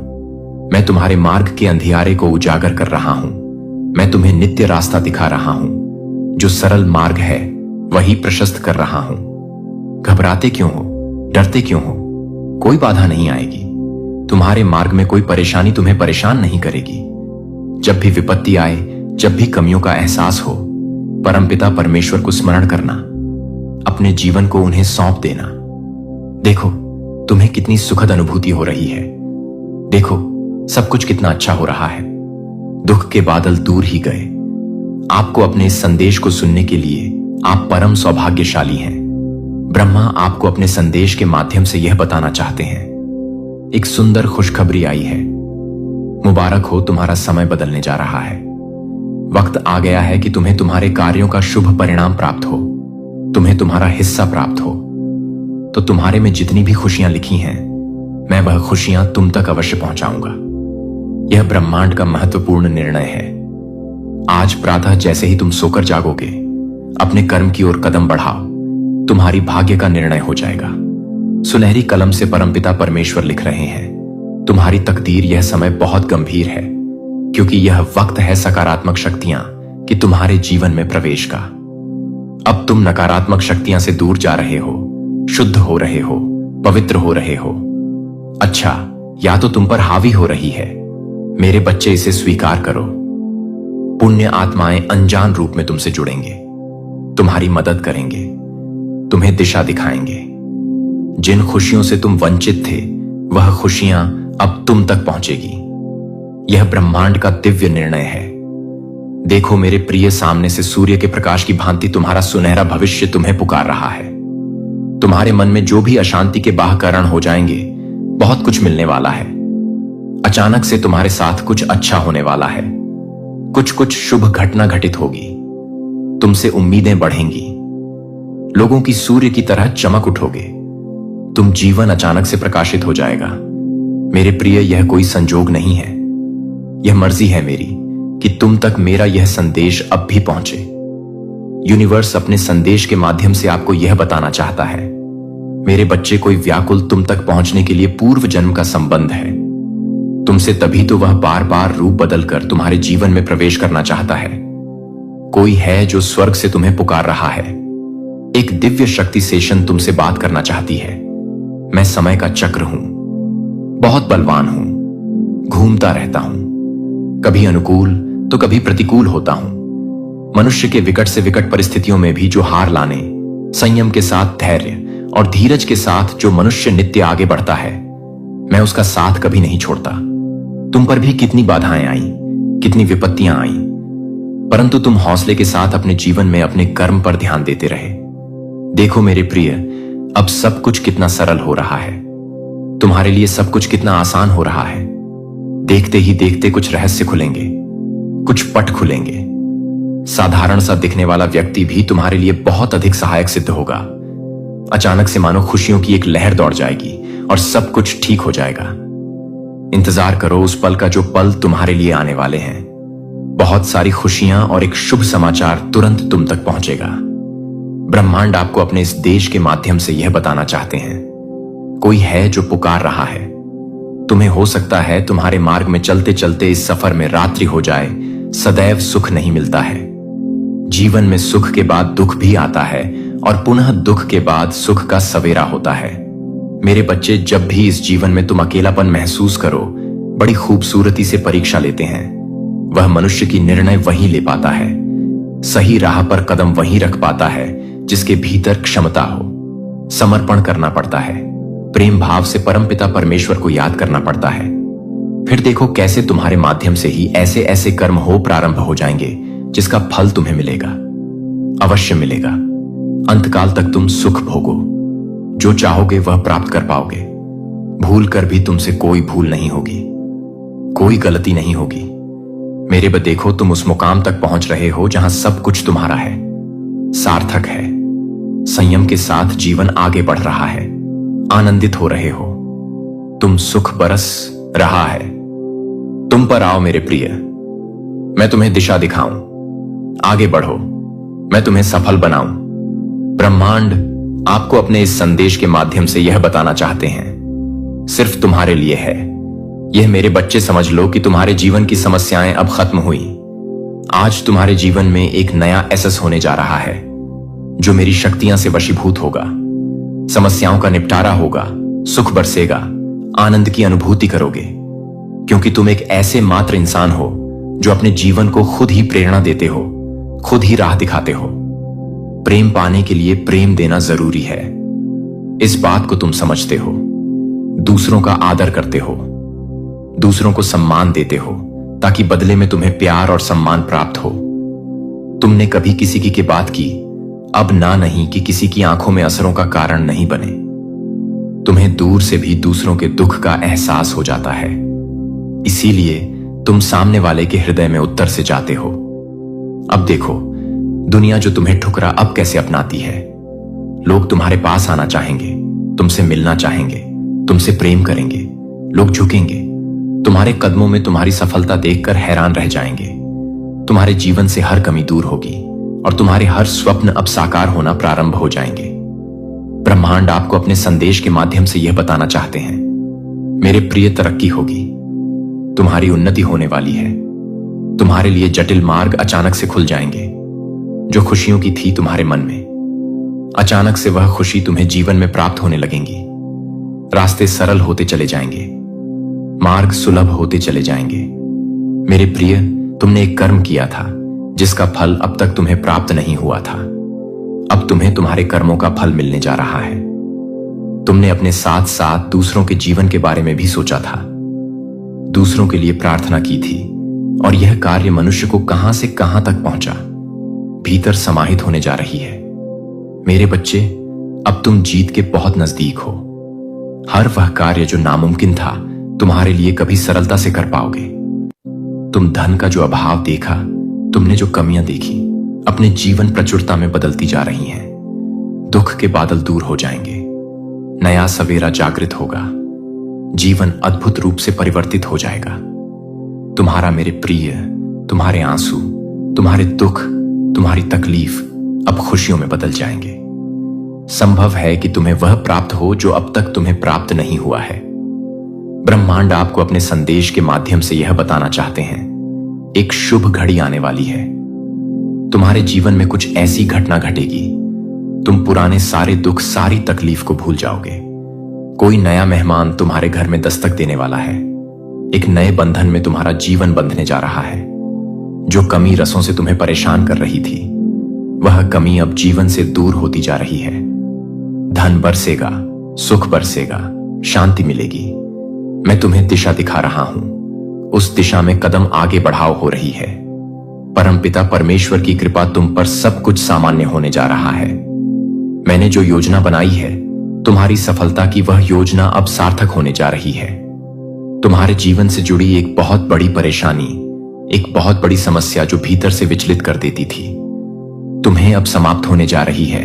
[SPEAKER 3] मैं तुम्हारे मार्ग के अंधियारे को उजागर कर रहा हूं। मैं तुम्हें नित्य रास्ता दिखा रहा हूं। जो सरल मार्ग है वही प्रशस्त कर रहा हूं। घबराते क्यों हो, डरते क्यों हो? कोई बाधा नहीं आएगी। तुम्हारे मार्ग में कोई परेशानी तुम्हें परेशान नहीं करेगी। जब भी विपत्ति आए, जब भी कमियों का एहसास हो, परमपिता परमेश्वर को स्मरण करना, अपने जीवन को उन्हें सौंप देना। देखो तुम्हें कितनी सुखद अनुभूति हो रही है। देखो सब कुछ कितना अच्छा हो रहा है। दुख के बादल दूर ही गए। आपको अपने इस संदेश को सुनने के लिए आप परम सौभाग्यशाली हैं। ब्रह्मा आपको अपने संदेश के माध्यम से यह बताना चाहते हैं। एक सुंदर खुशखबरी आई है। मुबारक हो, तुम्हारा समय बदलने जा रहा है। वक्त आ गया है कि तुम्हें तुम्हारे कार्यों का शुभ परिणाम प्राप्त हो, तुम्हें तुम्हारा हिस्सा प्राप्त हो। तो तुम्हारे में जितनी भी खुशियां लिखी हैं, मैं वह खुशियां तुम तक अवश्य पहुंचाऊंगा। यह ब्रह्मांड का महत्वपूर्ण निर्णय है। आज प्रातः जैसे ही तुम सोकर जागोगे, अपने कर्म की ओर कदम बढ़ाओ, तुम्हारी भाग्य का निर्णय हो जाएगा। सुनहरी कलम से परमपिता परमेश्वर लिख रहे हैं, तुम्हारी तकदीर यह समय बहुत गंभीर है, क्योंकि यह वक्त है सकारात्मक शक्तियां कि तुम्हारे जीवन में प्रवेश का। अब तुम नकारात्मक शक्तियां से दूर जा रहे हो, शुद्ध हो रहे हो, पवित्र हो रहे हो। अच्छा, या तो तुम पर हावी हो रही है। मेरे बच्चे, इसे स्वीकार करो। पुण्य आत्माएं अनजान रूप में तुमसे जुड़ेंगे, तुम्हारी मदद करेंगे, तुम्हें दिशा दिखाएंगे। जिन खुशियों से तुम वंचित थे, वह खुशियां अब तुम तक पहुंचेगी। यह ब्रह्मांड का दिव्य निर्णय है। देखो मेरे प्रिय, सामने से सूर्य के प्रकाश की भांति तुम्हारा सुनहरा भविष्य तुम्हें पुकार रहा है। तुम्हारे मन में जो भी अशांति के बाह कारण हो जाएंगे, बहुत कुछ मिलने वाला है। अचानक से तुम्हारे साथ कुछ अच्छा होने वाला है। कुछ शुभ घटना घटित होगी। तुमसे उम्मीदें बढ़ेंगी। लोगों की सूर्य की तरह चमक उठोगे। तुम जीवन अचानक से प्रकाशित हो जाएगा। मेरे प्रिय, यह कोई संजोग नहीं है। यह मर्जी है मेरी कि तुम तक मेरा यह संदेश अब भी पहुंचे। यूनिवर्स अपने संदेश के माध्यम से आपको यह बताना चाहता है, मेरे बच्चे, कोई व्याकुल तुम तक पहुंचने के लिए पूर्व जन्म का संबंध है तुमसे, तभी तो वह बार बार रूप बदलकर तुम्हारे जीवन में प्रवेश करना चाहता है। कोई है जो स्वर्ग से तुम्हें पुकार रहा है। एक दिव्य शक्ति सेशन तुमसे बात करना चाहती है। मैं समय का चक्र हूं, बहुत बलवान हूं, घूमता रहता हूं, कभी अनुकूल तो कभी प्रतिकूल होता हूं। मनुष्य के विकट से विकट परिस्थितियों में भी जो हार लाने, संयम के साथ धैर्य और धीरज के साथ जो मनुष्य नित्य आगे बढ़ता है, मैं उसका साथ कभी नहीं छोड़ता। तुम पर भी कितनी बाधाएं आई, कितनी विपत्तियां आई, परंतु तुम हौसले के साथ अपने जीवन में अपने कर्म पर ध्यान देते रहे। देखो मेरे प्रिय, अब सब कुछ कितना सरल हो रहा है। तुम्हारे लिए सब कुछ कितना आसान हो रहा है। देखते ही देखते कुछ रहस्य खुलेंगे, कुछ पट खुलेंगे। साधारण सा दिखने वाला व्यक्ति भी तुम्हारे लिए बहुत अधिक सहायक सिद्ध होगा। अचानक से मानो खुशियों की एक लहर दौड़ जाएगी और सब कुछ ठीक हो जाएगा। इंतजार करो उस पल का, जो पल तुम्हारे लिए आने वाले हैं। बहुत सारी खुशियां और एक शुभ समाचार तुरंत तुम तक पहुंचेगा। ब्रह्मांड आपको अपने इस देश के माध्यम से यह बताना चाहते हैं, कोई है जो पुकार रहा है तुम्हें। हो सकता है तुम्हारे मार्ग में चलते चलते इस सफर में रात्रि हो जाए। सदैव सुख नहीं मिलता है। जीवन में सुख के बाद दुख भी आता है और पुनः दुख के बाद सुख का सवेरा होता है। मेरे बच्चे, जब भी इस जीवन में तुम अकेलापन महसूस करो, बड़ी खूबसूरती से परीक्षा लेते हैं। वह मनुष्य की निर्णय वहीं ले पाता है, सही राह पर कदम वहीं रख पाता है जिसके भीतर क्षमता हो। समर्पण करना पड़ता है, प्रेम भाव से परमपिता परमेश्वर को याद करना पड़ता है। फिर देखो कैसे तुम्हारे माध्यम से ही ऐसे ऐसे कर्म हो प्रारंभ हो जाएंगे जिसका फल तुम्हें मिलेगा, अवश्य मिलेगा। अंतकाल तक तुम सुख भोगो, जो चाहोगे वह प्राप्त कर पाओगे। भूल कर भी तुमसे कोई भूल नहीं होगी, कोई गलती नहीं होगी। मेरे बच्चे, देखो तुम उस मुकाम तक पहुंच रहे हो जहां सब कुछ तुम्हारा है, सार्थक है। संयम के साथ जीवन आगे बढ़ रहा है, आनंदित हो रहे हो। तुम सुख बरस रहा है। तुम पर आओ मेरे प्रिय, मैं तुम्हें दिशा दिखाऊं। आगे बढ़ो, मैं तुम्हें सफल बनाऊं। ब्रह्मांड आपको अपने इस संदेश के माध्यम से यह बताना चाहते हैं, सिर्फ तुम्हारे लिए है। यह मेरे बच्चे, समझ लो कि तुम्हारे जीवन की समस्याएं अब खत्म हुई। आज तुम्हारे जीवन में एक नया एसेस होने जा रहा है जो मेरी शक्तियां से वशीभूत होगा। समस्याओं का निपटारा होगा, सुख बरसेगा, आनंद की अनुभूति करोगे, क्योंकि तुम एक ऐसे मात्र इंसान हो जो अपने जीवन को खुद ही प्रेरणा देते हो, खुद ही राह दिखाते हो। प्रेम पाने के लिए प्रेम देना जरूरी है, इस बात को तुम समझते हो। दूसरों का आदर करते हो, दूसरों को सम्मान देते हो, ताकि बदले में तुम्हें प्यार और सम्मान प्राप्त हो। तुमने कभी किसी की बात की, अब ना नहीं कि किसी की आंखों में असरों का कारण नहीं बने। तुम्हें दूर से भी दूसरों के दुख का एहसास हो जाता है, इसीलिए तुम सामने वाले के हृदय में उत्तर से जाते हो। अब देखो, दुनिया जो तुम्हें ठुकरा अब कैसे अपनाती है। लोग तुम्हारे पास आना चाहेंगे, तुमसे मिलना चाहेंगे, तुमसे प्रेम करेंगे। लोग झुकेंगे, तुम्हारे कदमों में तुम्हारी सफलता देखकर हैरान रह जाएंगे। तुम्हारे जीवन से हर कमी दूर होगी और तुम्हारे हर स्वप्न अब साकार होना प्रारंभ हो जाएंगे। ब्रह्मांड आपको अपने संदेश के माध्यम से यह बताना चाहते हैं, मेरे प्रिय, तरक्की होगी, तुम्हारी उन्नति होने वाली है। तुम्हारे लिए जटिल मार्ग अचानक से खुल जाएंगे। जो खुशियों की थी तुम्हारे मन में, अचानक से वह खुशी तुम्हें जीवन में प्राप्त होने लगेंगी। रास्ते सरल होते चले जाएंगे, मार्ग सुलभ होते चले जाएंगे। मेरे प्रिय, तुमने एक कर्म किया था जिसका फल अब तक तुम्हें प्राप्त नहीं हुआ था। अब तुम्हें तुम्हारे कर्मों का फल मिलने जा रहा है। तुमने अपने साथ साथ दूसरों के जीवन के बारे में भी सोचा था, दूसरों के लिए प्रार्थना की थी, और यह कार्य मनुष्य को कहां से कहां तक पहुंचा, भीतर समाहित होने जा रही है। मेरे बच्चे, अब तुम जीत के बहुत नजदीक हो। हर वह कार्य जो नामुमकिन था, तुम्हारे लिए कभी सरलता से कर पाओगे। तुम धन का जो अभाव देखा, तुमने जो कमियां देखी, अपने जीवन प्रचुरता में बदलती जा रही हैं। दुख के बादल दूर हो जाएंगे, नया सवेरा जागृत होगा, जीवन अद्भुत रूप से परिवर्तित हो जाएगा। तुम्हारा मेरे प्रिय, तुम्हारे आंसू, तुम्हारे दुख, तुम्हारी तकलीफ अब खुशियों में बदल जाएंगे। संभव है कि तुम्हें वह प्राप्त हो जो अब तक तुम्हें प्राप्त नहीं हुआ है। ब्रह्मांड आपको अपने संदेश के माध्यम से यह बताना चाहते हैं, एक शुभ घड़ी आने वाली है। तुम्हारे जीवन में कुछ ऐसी घटना घटेगी, तुम पुराने सारे दुख, सारी तकलीफ को भूल जाओगे। कोई नया मेहमान तुम्हारे घर में दस्तक देने वाला है। एक नए बंधन में तुम्हारा जीवन बंधने जा रहा है। जो कमी रसों से तुम्हें परेशान कर रही थी, वह कमी अब जीवन से दूर होती जा रही है। धन बरसेगा, सुख बरसेगा, शांति मिलेगी। मैं तुम्हें दिशा दिखा रहा हूं, उस दिशा में कदम आगे बढ़ाओ हो रही है। परमपिता परमेश्वर की कृपा तुम पर सब कुछ सामान्य होने जा रहा है। मैंने जो योजना बनाई है, तुम्हारी सफलता की वह योजना अब सार्थक होने जा रही है। तुम्हारे जीवन से जुड़ी एक बहुत बड़ी परेशानी, एक बहुत बड़ी समस्या जो भीतर से विचलित कर देती थी, तुम्हें अब समाप्त होने जा रही है।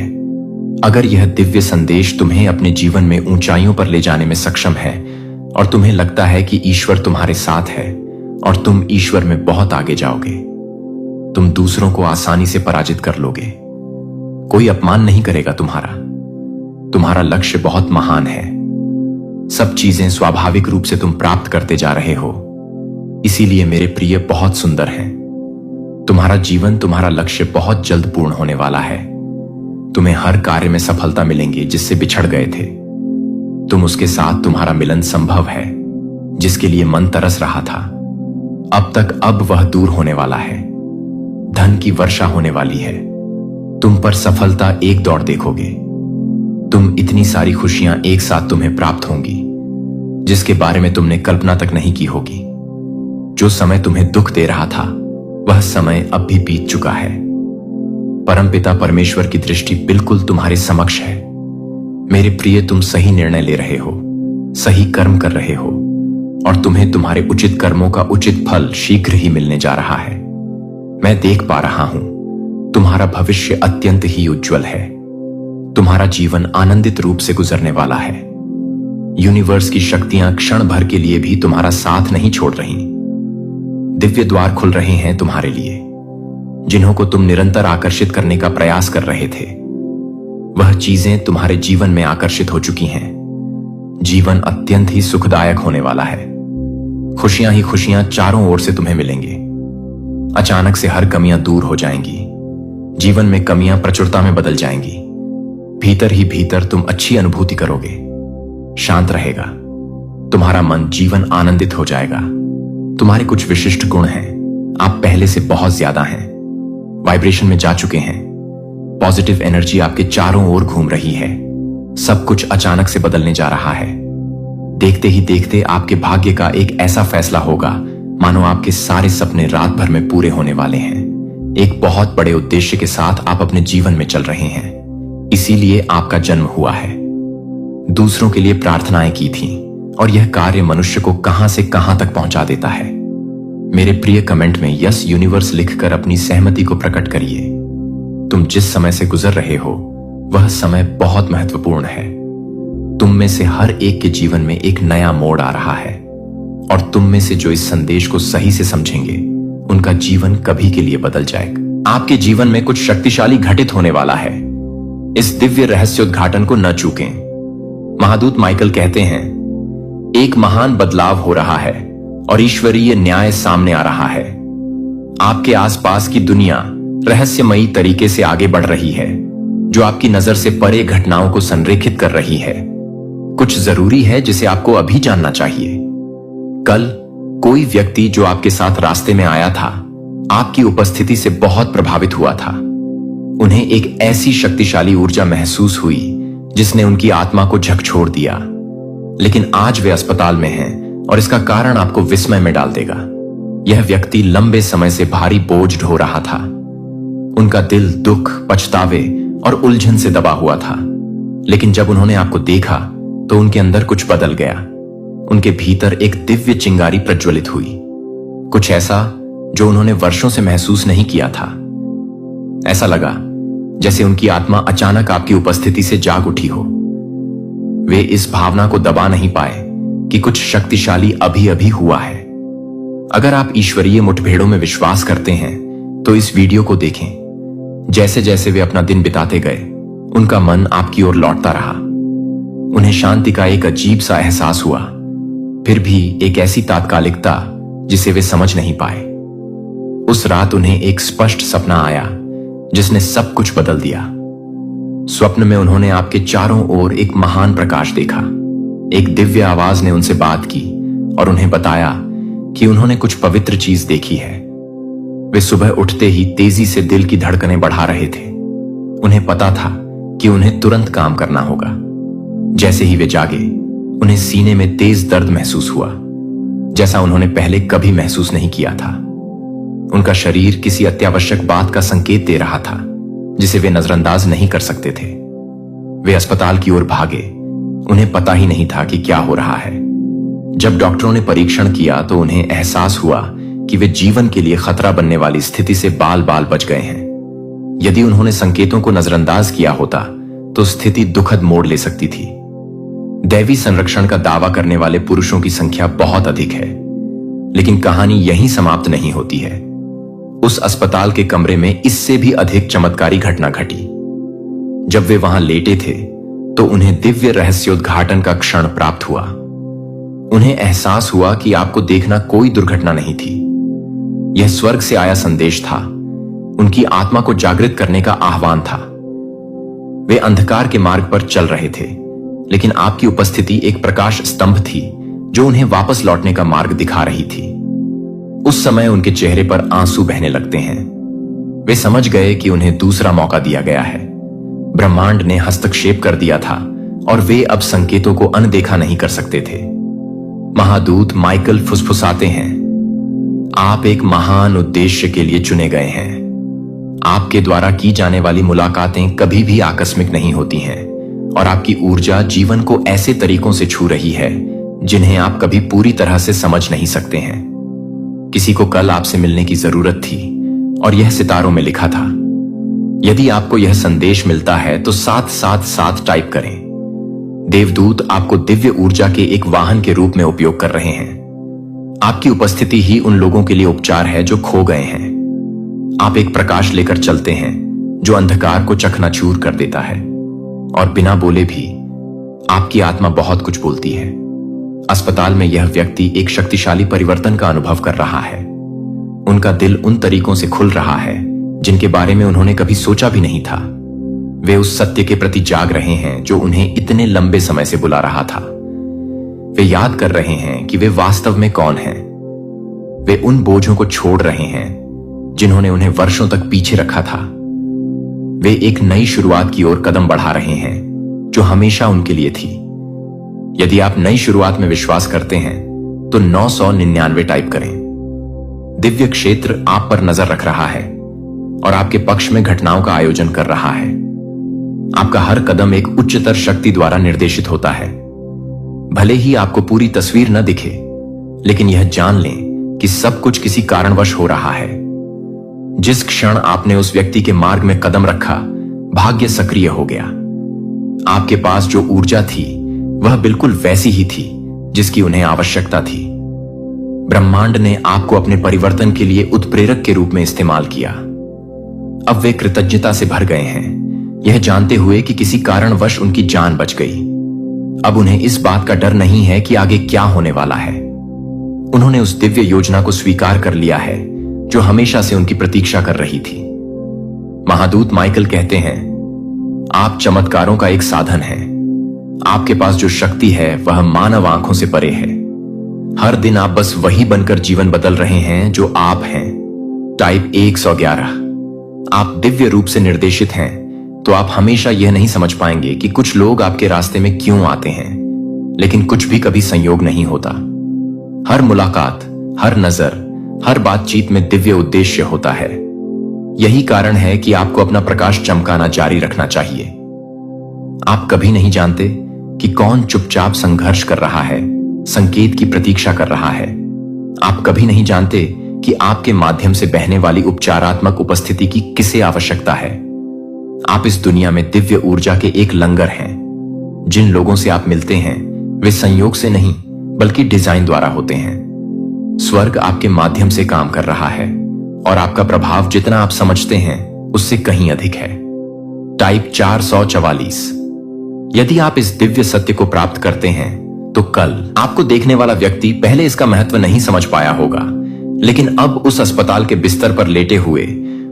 [SPEAKER 3] अगर यह दिव्य संदेश तुम्हें अपने जीवन में ऊंचाइयों पर ले जाने में सक्षम है और तुम्हें लगता है कि ईश्वर तुम्हारे साथ है और तुम ईश्वर में बहुत आगे जाओगे, तुम दूसरों को आसानी से पराजित कर लोगे। कोई अपमान नहीं करेगा तुम्हारा लक्ष्य बहुत महान है। सब चीजें स्वाभाविक रूप से तुम प्राप्त करते जा रहे हो, इसीलिए मेरे प्रिय बहुत सुंदर हैं। तुम्हारा जीवन, तुम्हारा लक्ष्य बहुत जल्द पूर्ण होने वाला है। तुम्हें हर कार्य में सफलता मिलेंगी जिससे बिछड़ गए थे। तुम उसके साथ, तुम्हारा मिलन संभव है जिसके लिए मन तरस रहा था। अब वह दूर होने वाला है। धन की वर्षा होने वाली है। तुम पर सफलता एक दौड़ देखोगे। तुम इतनी सारी खुशियां एक साथ तुम्हें प्राप्त होंगी जिसके बारे में तुमने कल्पना तक नहीं की होगी। जो समय तुम्हें दुख दे रहा था, वह समय अब भी बीत चुका है। परमपिता परमेश्वर की दृष्टि बिल्कुल तुम्हारे समक्ष है। मेरे प्रिय, तुम सही निर्णय ले रहे हो, सही कर्म कर रहे हो और तुम्हें तुम्हारे उचित कर्मों का उचित फल शीघ्र ही मिलने जा रहा है। मैं देख पा रहा हूं, तुम्हारा भविष्य अत्यंत ही उज्जवल है। तुम्हारा जीवन आनंदित रूप से गुजरने वाला है। यूनिवर्स की शक्तियां क्षण भर के लिए भी तुम्हारा साथ नहीं छोड़ रही। दिव्य द्वार खुल रहे हैं तुम्हारे लिए। जिन्हों को तुम निरंतर आकर्षित करने का प्रयास कर रहे थे, वह चीजें तुम्हारे जीवन में आकर्षित हो चुकी हैं। जीवन अत्यंत ही सुखदायक होने वाला है। खुशियां ही खुशियां चारों ओर से तुम्हें मिलेंगे। अचानक से हर कमियां दूर हो जाएंगी। जीवन में कमियां प्रचुरता में बदल जाएंगी। भीतर ही भीतर तुम अच्छी अनुभूति करोगे। शांत रहेगा तुम्हारा मन, जीवन आनंदित हो जाएगा। तुम्हारे कुछ विशिष्ट गुण हैं, आप पहले से बहुत ज्यादा हैं। वाइब्रेशन में जा चुके हैं। पॉजिटिव एनर्जी आपके चारों ओर घूम रही है। सब कुछ अचानक से बदलने जा रहा है। देखते ही देखते आपके भाग्य का एक ऐसा फैसला होगा मानो आपके सारे सपने रात भर में पूरे होने वाले हैं। एक बहुत बड़े उद्देश्य के साथ आप अपने जीवन में चल रहे हैं, इसीलिए आपका जन्म हुआ है। दूसरों के लिए प्रार्थनाएं की थी और यह कार्य मनुष्य को कहां से कहां तक पहुंचा देता है। मेरे प्रिय कमेंट में यस यूनिवर्स लिखकर अपनी सहमति को प्रकट करिए। तुम जिस समय से गुजर रहे हो वह समय बहुत महत्वपूर्ण है। तुम में से हर एक के जीवन में एक नया मोड़ आ रहा है और तुम में से जो इस संदेश को सही से समझेंगे उनका जीवन कभी के लिए बदल जाएगा। आपके जीवन में कुछ शक्तिशाली घटित होने वाला है। इस दिव्य रहस्योद्घाटन को न चूकें। महादूत माइकल कहते हैं, एक महान बदलाव हो रहा है और ईश्वरीय न्याय सामने आ रहा है। आपके आसपास की दुनिया रहस्यमयी तरीके से आगे बढ़ रही है, जो आपकी नजर से परे घटनाओं को संरेखित कर रही है। कुछ जरूरी है जिसे आपको अभी जानना चाहिए। कल कोई व्यक्ति जो आपके साथ रास्ते में आया था, आपकी उपस्थिति से बहुत प्रभावित हुआ था। उन्हें एक ऐसी शक्तिशाली ऊर्जा महसूस हुई जिसने उनकी आत्मा को झकझोर दिया। लेकिन आज वे अस्पताल में हैं और इसका कारण आपको विस्मय में डाल देगा। यह व्यक्ति लंबे समय से भारी बोझ ढो रहा था। उनका दिल दुख, पछतावे और उलझन से दबा हुआ था। लेकिन जब उन्होंने आपको देखा तो उनके अंदर कुछ बदल गया। उनके भीतर एक दिव्य चिंगारी प्रज्वलित हुई, कुछ ऐसा जो उन्होंने वर्षों से महसूस नहीं किया था। ऐसा लगा जैसे उनकी आत्मा अचानक आपकी उपस्थिति से जाग उठी हो। वे इस भावना को दबा नहीं पाए कि कुछ शक्तिशाली अभी अभी हुआ है। अगर आप ईश्वरीय मुठभेड़ों में विश्वास करते हैं तो इस वीडियो को देखें। जैसे जैसे वे अपना दिन बिताते गए, उनका मन आपकी ओर लौटता रहा। उन्हें शांति का एक अजीब सा एहसास हुआ, फिर भी एक ऐसी तात्कालिकता जिसे वे समझ नहीं पाए। उस रात उन्हें एक स्पष्ट सपना आया जिसने सब कुछ बदल दिया। स्वप्न में उन्होंने आपके चारों ओर एक महान प्रकाश देखा। एक दिव्य आवाज ने उनसे बात की और उन्हें बताया कि उन्होंने कुछ पवित्र चीज देखी है। वे सुबह उठते ही तेजी से दिल की धड़कनें बढ़ा रहे थे। उन्हें पता था कि उन्हें तुरंत काम करना होगा। जैसे ही वे जागे, उन्हें सीने में तेज दर्द महसूस हुआ, जैसा उन्होंने पहले कभी महसूस नहीं किया था। उनका शरीर किसी अत्यावश्यक बात का संकेत दे रहा था जिसे वे नजरअंदाज नहीं कर सकते थे। वे अस्पताल की ओर भागे। उन्हें पता ही नहीं था कि क्या हो रहा है। जब डॉक्टरों ने परीक्षण किया तो उन्हें एहसास हुआ कि वे जीवन के लिए खतरा बनने वाली स्थिति से बाल बाल बच गए हैं। यदि उन्होंने संकेतों को नजरअंदाज किया होता तो स्थिति दुखद मोड़ ले सकती थी। दैवी संरक्षण का दावा करने वाले पुरुषों की संख्या बहुत अधिक है, लेकिन कहानी यहीं समाप्त नहीं होती है। उस अस्पताल के कमरे में इससे भी अधिक चमत्कारी घटना घटी। जब वे वहां लेटे थे तो उन्हें दिव्य रहस्योद्घाटन का क्षण प्राप्त हुआ। उन्हें एहसास हुआ कि आपको देखना कोई दुर्घटना नहीं थी। यह स्वर्ग से आया संदेश था, उनकी आत्मा को जागृत करने का आह्वान था। वे अंधकार के मार्ग पर चल रहे थे, लेकिन आपकी उपस्थिति एक प्रकाश स्तंभ थी जो उन्हें वापस लौटने का मार्ग दिखा रही थी। उस समय उनके चेहरे पर आंसू बहने लगते हैं। वे समझ गए कि उन्हें दूसरा मौका दिया गया है। ब्रह्मांड ने हस्तक्षेप कर दिया था और वे अब संकेतों को अनदेखा नहीं कर सकते थे। महादूत माइकल फुसफुसाते हैं, आप एक महान उद्देश्य के लिए चुने गए हैं। आपके द्वारा की जाने वाली मुलाकातें कभी भी आकस्मिक नहीं होती हैं और आपकी ऊर्जा जीवन को ऐसे तरीकों से छू रही है जिन्हें आप कभी पूरी तरह से समझ नहीं सकते हैं। किसी को कल आपसे मिलने की जरूरत थी और यह सितारों में लिखा था। यदि आपको यह संदेश मिलता है तो 777 टाइप करें। देवदूत आपको दिव्य ऊर्जा के एक वाहन के रूप में उपयोग कर रहे हैं। आपकी उपस्थिति ही उन लोगों के लिए उपचार है जो खो गए हैं। आप एक प्रकाश लेकर चलते हैं जो अंधकार को चकनाचूर कर देता है और बिना बोले भी आपकी आत्मा बहुत कुछ बोलती है। अस्पताल में यह व्यक्ति एक शक्तिशाली परिवर्तन का अनुभव कर रहा है। उनका दिल उन तरीकों से खुल रहा है जिनके बारे में उन्होंने कभी सोचा भी नहीं था। वे उस सत्य के प्रति जाग रहे हैं जो उन्हें इतने लंबे समय से बुला रहा था। वे याद कर रहे हैं कि वे वास्तव में कौन हैं। वे उन बोझों को छोड़ रहे हैं जिन्होंने उन्हें वर्षों तक पीछे रखा था। वे एक नई शुरुआत की ओर कदम बढ़ा रहे हैं जो हमेशा उनके लिए थी। यदि आप नई शुरुआत में विश्वास करते हैं तो 999 टाइप करें। दिव्य क्षेत्र आप पर नजर रख रहा है और आपके पक्ष में घटनाओं का आयोजन कर रहा है। आपका हर कदम एक उच्चतर शक्ति द्वारा निर्देशित होता है। भले ही आपको पूरी तस्वीर न दिखे, लेकिन यह जान लें कि सब कुछ किसी कारणवश हो रहा है। जिस क्षण आपने उस व्यक्ति के मार्ग में कदम रखा, भाग्य सक्रिय हो गया। आपके पास जो ऊर्जा थी वह बिल्कुल वैसी ही थी जिसकी उन्हें आवश्यकता थी। ब्रह्मांड ने आपको अपने परिवर्तन के लिए उत्प्रेरक के रूप में इस्तेमाल किया। अब वे कृतज्ञता से भर गए हैं, यह जानते हुए कि किसी कारणवश उनकी जान बच गई। अब उन्हें इस बात का डर नहीं है कि आगे क्या होने वाला है। उन्होंने उस दिव्य योजना को स्वीकार कर लिया है जो हमेशा से उनकी प्रतीक्षा कर रही थी। महादूत माइकल कहते हैं, आप चमत्कारों का एक साधन हैं। आपके पास जो शक्ति है वह मानव आंखों से परे है। हर दिन आप बस वही बनकर जीवन बदल रहे हैं जो आप हैं। टाइप 111। आप दिव्य रूप से निर्देशित हैं तो आप हमेशा यह नहीं समझ पाएंगे कि कुछ लोग आपके रास्ते में क्यों आते हैं, लेकिन कुछ भी कभी संयोग नहीं होता। हर मुलाकात, हर नजर, हर बातचीत में दिव्य उद्देश्य होता है। यही कारण है कि आपको अपना प्रकाश चमकाना जारी रखना चाहिए। आप कभी नहीं जानते कि कौन चुपचाप संघर्ष कर रहा है, संकेत की प्रतीक्षा कर रहा है। आप कभी नहीं जानते कि आपके माध्यम से बहने वाली उपचारात्मक उपस्थिति की किसे आवश्यकता है। आप इस दुनिया में दिव्य ऊर्जा के एक लंगर हैं। जिन लोगों से आप मिलते हैं वे संयोग से नहीं बल्कि डिजाइन द्वारा होते हैं। स्वर्ग आपके माध्यम से काम कर रहा है और आपका प्रभाव जितना आप समझते हैं उससे कहीं अधिक है। टाइप 444। यदि आप इस दिव्य सत्य को प्राप्त करते हैं तो कल आपको देखने वाला व्यक्ति पहले इसका महत्व नहीं समझ पाया होगा, लेकिन अब उस अस्पताल के बिस्तर पर लेटे हुए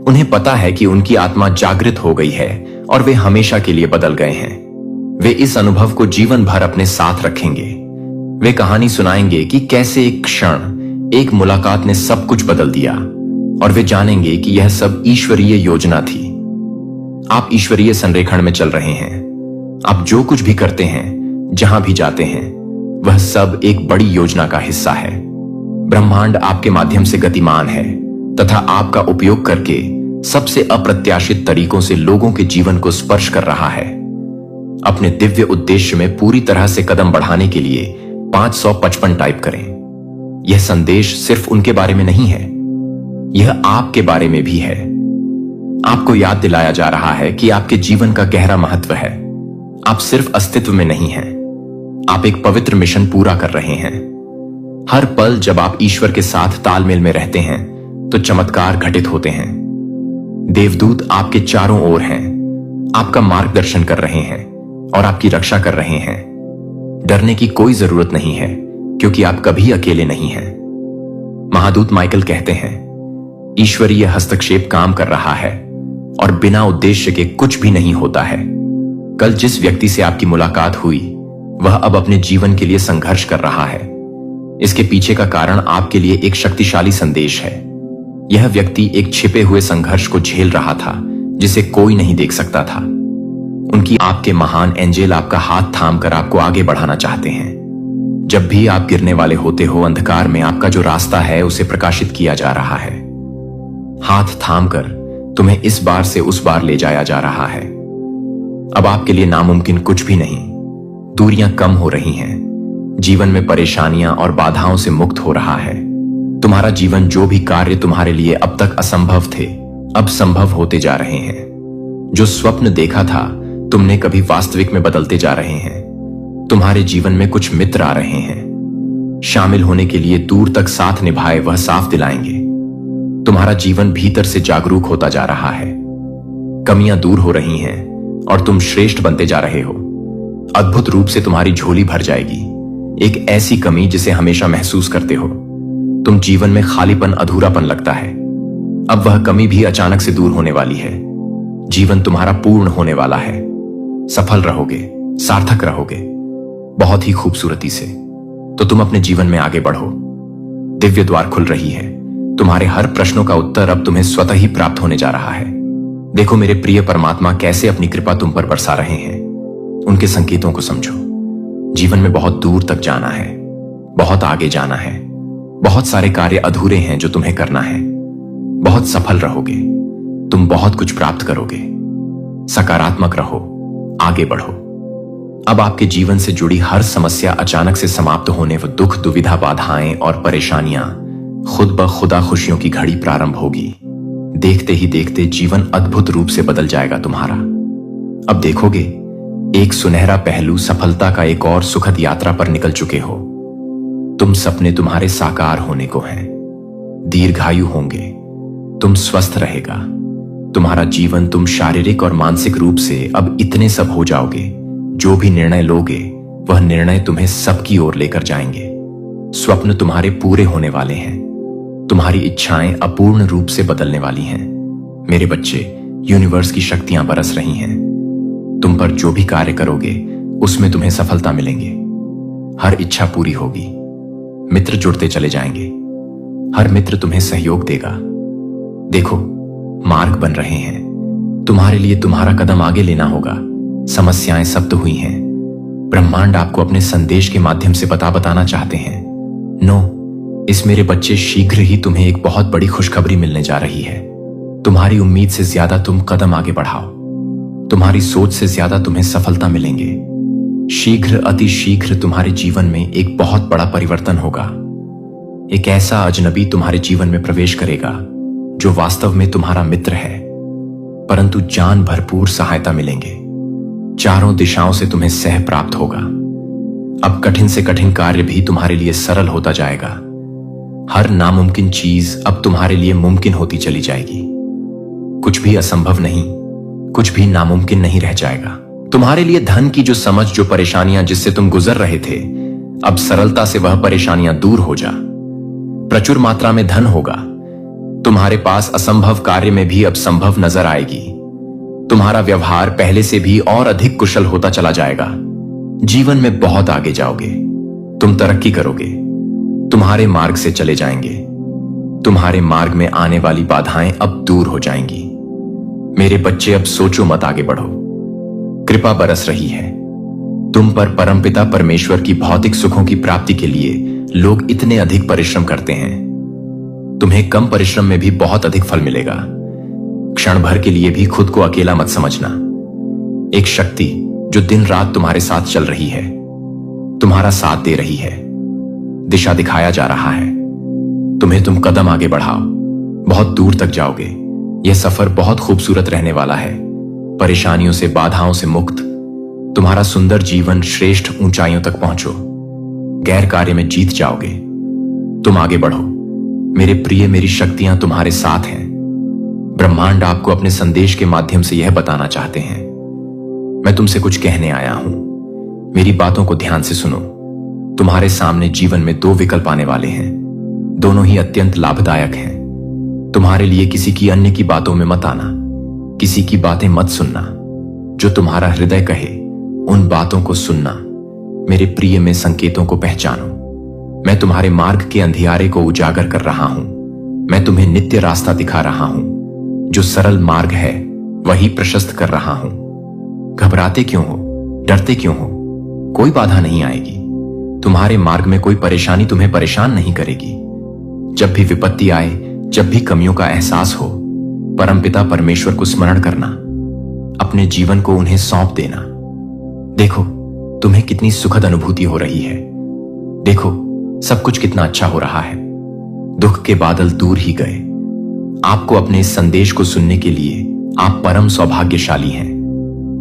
[SPEAKER 3] उन्हें पता है कि उनकी आत्मा जागृत हो गई है और वे हमेशा के लिए बदल गए हैं। वे इस अनुभव को जीवन भर अपने साथ रखेंगे। वे कहानी सुनाएंगे कि कैसे एक क्षण, एक मुलाकात ने सब कुछ बदल दिया, और वे जानेंगे कि यह सब ईश्वरीय योजना थी। आप ईश्वरीय संरेखण में चल रहे हैं। आप जो कुछ भी करते हैं, जहां भी जाते हैं, वह सब एक बड़ी योजना का हिस्सा है। ब्रह्मांड आपके माध्यम से गतिमान है तथा आपका उपयोग करके सबसे अप्रत्याशित तरीकों से लोगों के जीवन को स्पर्श कर रहा है। अपने दिव्य उद्देश्य में पूरी तरह से कदम बढ़ाने के लिए 555 टाइप करें। यह संदेश सिर्फ उनके बारे में नहीं है, यह आपके बारे में भी है। आपको याद दिलाया जा रहा है कि आपके जीवन का गहरा महत्व है। आप सिर्फ अस्तित्व में नहीं हैं, आप एक पवित्र मिशन पूरा कर रहे हैं। हर पल जब आप ईश्वर के साथ तालमेल में रहते हैं तो चमत्कार घटित होते हैं। देवदूत आपके चारों ओर हैं, आपका मार्गदर्शन कर रहे हैं और आपकी रक्षा कर रहे हैं। डरने की कोई जरूरत नहीं है क्योंकि आप कभी अकेले नहीं हैं। महादूत माइकल कहते हैं, ईश्वरीय हस्तक्षेप काम कर रहा है और बिना उद्देश्य के कुछ भी नहीं होता है। कल जिस व्यक्ति से आपकी मुलाकात हुई वह अब अपने जीवन के लिए संघर्ष कर रहा है। इसके पीछे का कारण आपके लिए एक शक्तिशाली संदेश है। यह व्यक्ति एक छिपे हुए संघर्ष को झेल रहा था जिसे कोई नहीं देख सकता था। उनकी आपके महान एंजेल आपका हाथ थामकर आपको आगे बढ़ाना चाहते हैं। जब भी आप गिरने वाले होते हो, अंधकार में आपका जो रास्ता है उसे प्रकाशित किया जा रहा है। हाथ थामकर तुम्हें इस बार से उस बार ले जाया जा रहा है। अब आपके लिए नामुमकिन कुछ भी नहीं। दूरियां कम हो रही हैं, जीवन में परेशानियां और बाधाओं से मुक्त हो रहा है। तुम्हारा जीवन, जो भी कार्य तुम्हारे लिए अब तक असंभव थे, अब संभव होते जा रहे हैं। जो स्वप्न देखा था तुमने कभी वास्तविक में बदलते जा रहे हैं। तुम्हारे जीवन में कुछ मित्र आ रहे हैं, शामिल होने के लिए दूर तक साथ निभाए वह साफ दिलाएंगे। तुम्हारा जीवन भीतर से जागरूक होता जा रहा है। कमियां दूर हो रही हैं और तुम श्रेष्ठ बनते जा रहे हो। अद्भुत रूप से तुम्हारी झोली भर जाएगी, एक ऐसी कमी जिसे हमेशा महसूस करते हो। तुम जीवन में खालीपन, अधूरापन लगता है। अब वह कमी भी अचानक से दूर होने वाली है। जीवन तुम्हारा पूर्ण होने वाला है। सफल रहोगे, सार्थक रहोगे, बहुत ही खूबसूरती से। तो तुम अपने जीवन में आगे बढ़ो। दिव्य द्वार खुल रही है, तुम्हारे हर प्रश्नों का उत्तर अब तुम्हें स्वतः ही प्राप्त होने जा रहा है। देखो मेरे प्रिय परमात्मा कैसे अपनी कृपा तुम पर बरसा रहे हैं। उनके संकेतों को समझो। जीवन में बहुत दूर तक जाना है, बहुत आगे जाना है, बहुत सारे कार्य अधूरे हैं जो तुम्हें करना है। बहुत सफल रहोगे, तुम बहुत कुछ प्राप्त करोगे। सकारात्मक रहो, आगे बढ़ो। अब आपके जीवन से जुड़ी हर समस्या अचानक से समाप्त होने व दुख, दुविधा, बाधाएं और परेशानियां खुद ब खुदा खुशियों की घड़ी प्रारंभ होगी। देखते ही देखते जीवन अद्भुत रूप से बदल जाएगा तुम्हारा। अब देखोगे एक सुनहरा पहलू सफलता का एक और सुखद यात्रा पर निकल चुके हो। तुम सपने तुम्हारे साकार होने को हैं। दीर्घायु होंगे, तुम स्वस्थ रहेगा तुम्हारा जीवन। तुम शारीरिक और मानसिक रूप से अब इतने सब हो जाओगे, जो भी निर्णय लोगे वह निर्णय तुम्हें सबकी ओर लेकर जाएंगे। स्वप्न तुम्हारे पूरे होने वाले हैं। तुम्हारी इच्छाएं अपूर्ण रूप से बदलने वाली हैं। मेरे बच्चे, यूनिवर्स की शक्तियां बरस रही हैं। तुम पर जो भी कार्य करोगे उसमें तुम्हें सफलता मिलेंगे। हर इच्छा पूरी होगी। मित्र जुड़ते चले जाएंगे। हर मित्र तुम्हें सहयोग देगा। देखो मार्ग बन रहे हैं। तुम्हारे लिए तुम्हारा कदम आगे लेना होगा। समस्याएं सब्त हुई हैं। ब्रह्मांड आपको अपने संदेश के माध्यम से बताना चाहते हैं। इस मेरे बच्चे, शीघ्र ही तुम्हें एक बहुत बड़ी खुशखबरी मिलने जा रही है। तुम्हारी उम्मीद से ज्यादा तुम कदम आगे बढ़ाओ। तुम्हारी सोच से ज्यादा तुम्हें सफलता मिलेंगे। शीघ्र, अति शीघ्र तुम्हारे जीवन में एक बहुत बड़ा परिवर्तन होगा। एक ऐसा अजनबी तुम्हारे जीवन में प्रवेश करेगा जो वास्तव में तुम्हारा मित्र है, परंतु जान भरपूर सहायता मिलेंगे। चारों दिशाओं से तुम्हें सह प्राप्त होगा। अब कठिन से कठिन कार्य भी तुम्हारे लिए सरल होता जाएगा। हर नामुमकिन चीज अब तुम्हारे लिए मुमकिन होती चली जाएगी। कुछ भी असंभव नहीं, कुछ भी नामुमकिन नहीं रह जाएगा। तुम्हारे लिए धन की जो समझ, जो परेशानियां जिससे तुम गुजर रहे थे, अब सरलता से वह परेशानियां दूर हो जा। प्रचुर मात्रा में धन होगा। तुम्हारे पास असंभव कार्य में भी अब संभव नजर आएगी। तुम्हारा व्यवहार पहले से भी और अधिक कुशल होता चला जाएगा। जीवन में बहुत आगे जाओगे। तुम तरक्की करोगे। तुम्हारे मार्ग से चले जाएंगे। तुम्हारे मार्ग में आने वाली बाधाएं अब दूर हो जाएंगी। मेरे बच्चे, अब सोचो मत, आगे बढ़ो। कृपा बरस रही है तुम पर। परमपिता परमेश्वर की भौतिक सुखों की प्राप्ति के लिए लोग इतने अधिक परिश्रम करते हैं। तुम्हें कम परिश्रम में भी बहुत अधिक फल मिलेगा। क्षण भर के लिए भी खुद को अकेला मत समझना। एक शक्ति जो दिन रात तुम्हारे साथ चल रही है, तुम्हारा साथ दे रही है, दिशा दिखाया जा रहा है। तुम कदम आगे बढ़ाओ, बहुत दूर तक जाओगे। यह सफर बहुत खूबसूरत रहने वाला है। परेशानियों से, बाधाओं से मुक्त तुम्हारा सुंदर जीवन श्रेष्ठ ऊंचाइयों तक पहुंचो। गैर कार्य में जीत जाओगे। तुम आगे बढ़ो मेरे प्रिय। मेरी शक्तियां तुम्हारे साथ हैं। ब्रह्मांड आपको अपने संदेश के माध्यम से यह बताना चाहते हैं। मैं तुमसे कुछ कहने आया हूं। मेरी बातों को ध्यान से सुनो। तुम्हारे सामने जीवन में दो विकल्प आने वाले हैं। दोनों ही अत्यंत लाभदायक हैं। तुम्हारे लिए किसी की अन्य की बातों में मत आना। किसी की बातें मत सुनना। जो तुम्हारा हृदय कहे उन बातों को सुनना। मेरे प्रिय, में संकेतों को पहचानो। मैं तुम्हारे मार्ग के अंधियारे को उजागर कर रहा हूं। मैं तुम्हें नित्य रास्ता दिखा रहा हूं। जो सरल मार्ग है वही प्रशस्त कर रहा हूं। घबराते क्यों हो, डरते क्यों हो? कोई बाधा नहीं आएगी। तुम्हारे मार्ग में कोई परेशानी तुम्हें परेशान नहीं करेगी। जब भी विपत्ति आए, जब भी कमियों का एहसास हो, परमपिता परमेश्वर को स्मरण करना। अपने जीवन को उन्हें सौंप देना। देखो तुम्हें कितनी सुखद अनुभूति हो रही है। देखो सब कुछ कितना अच्छा हो रहा है। दुख के बादल दूर ही गए। आपको अपने इस संदेश को सुनने के लिए आप परम सौभाग्यशाली हैं।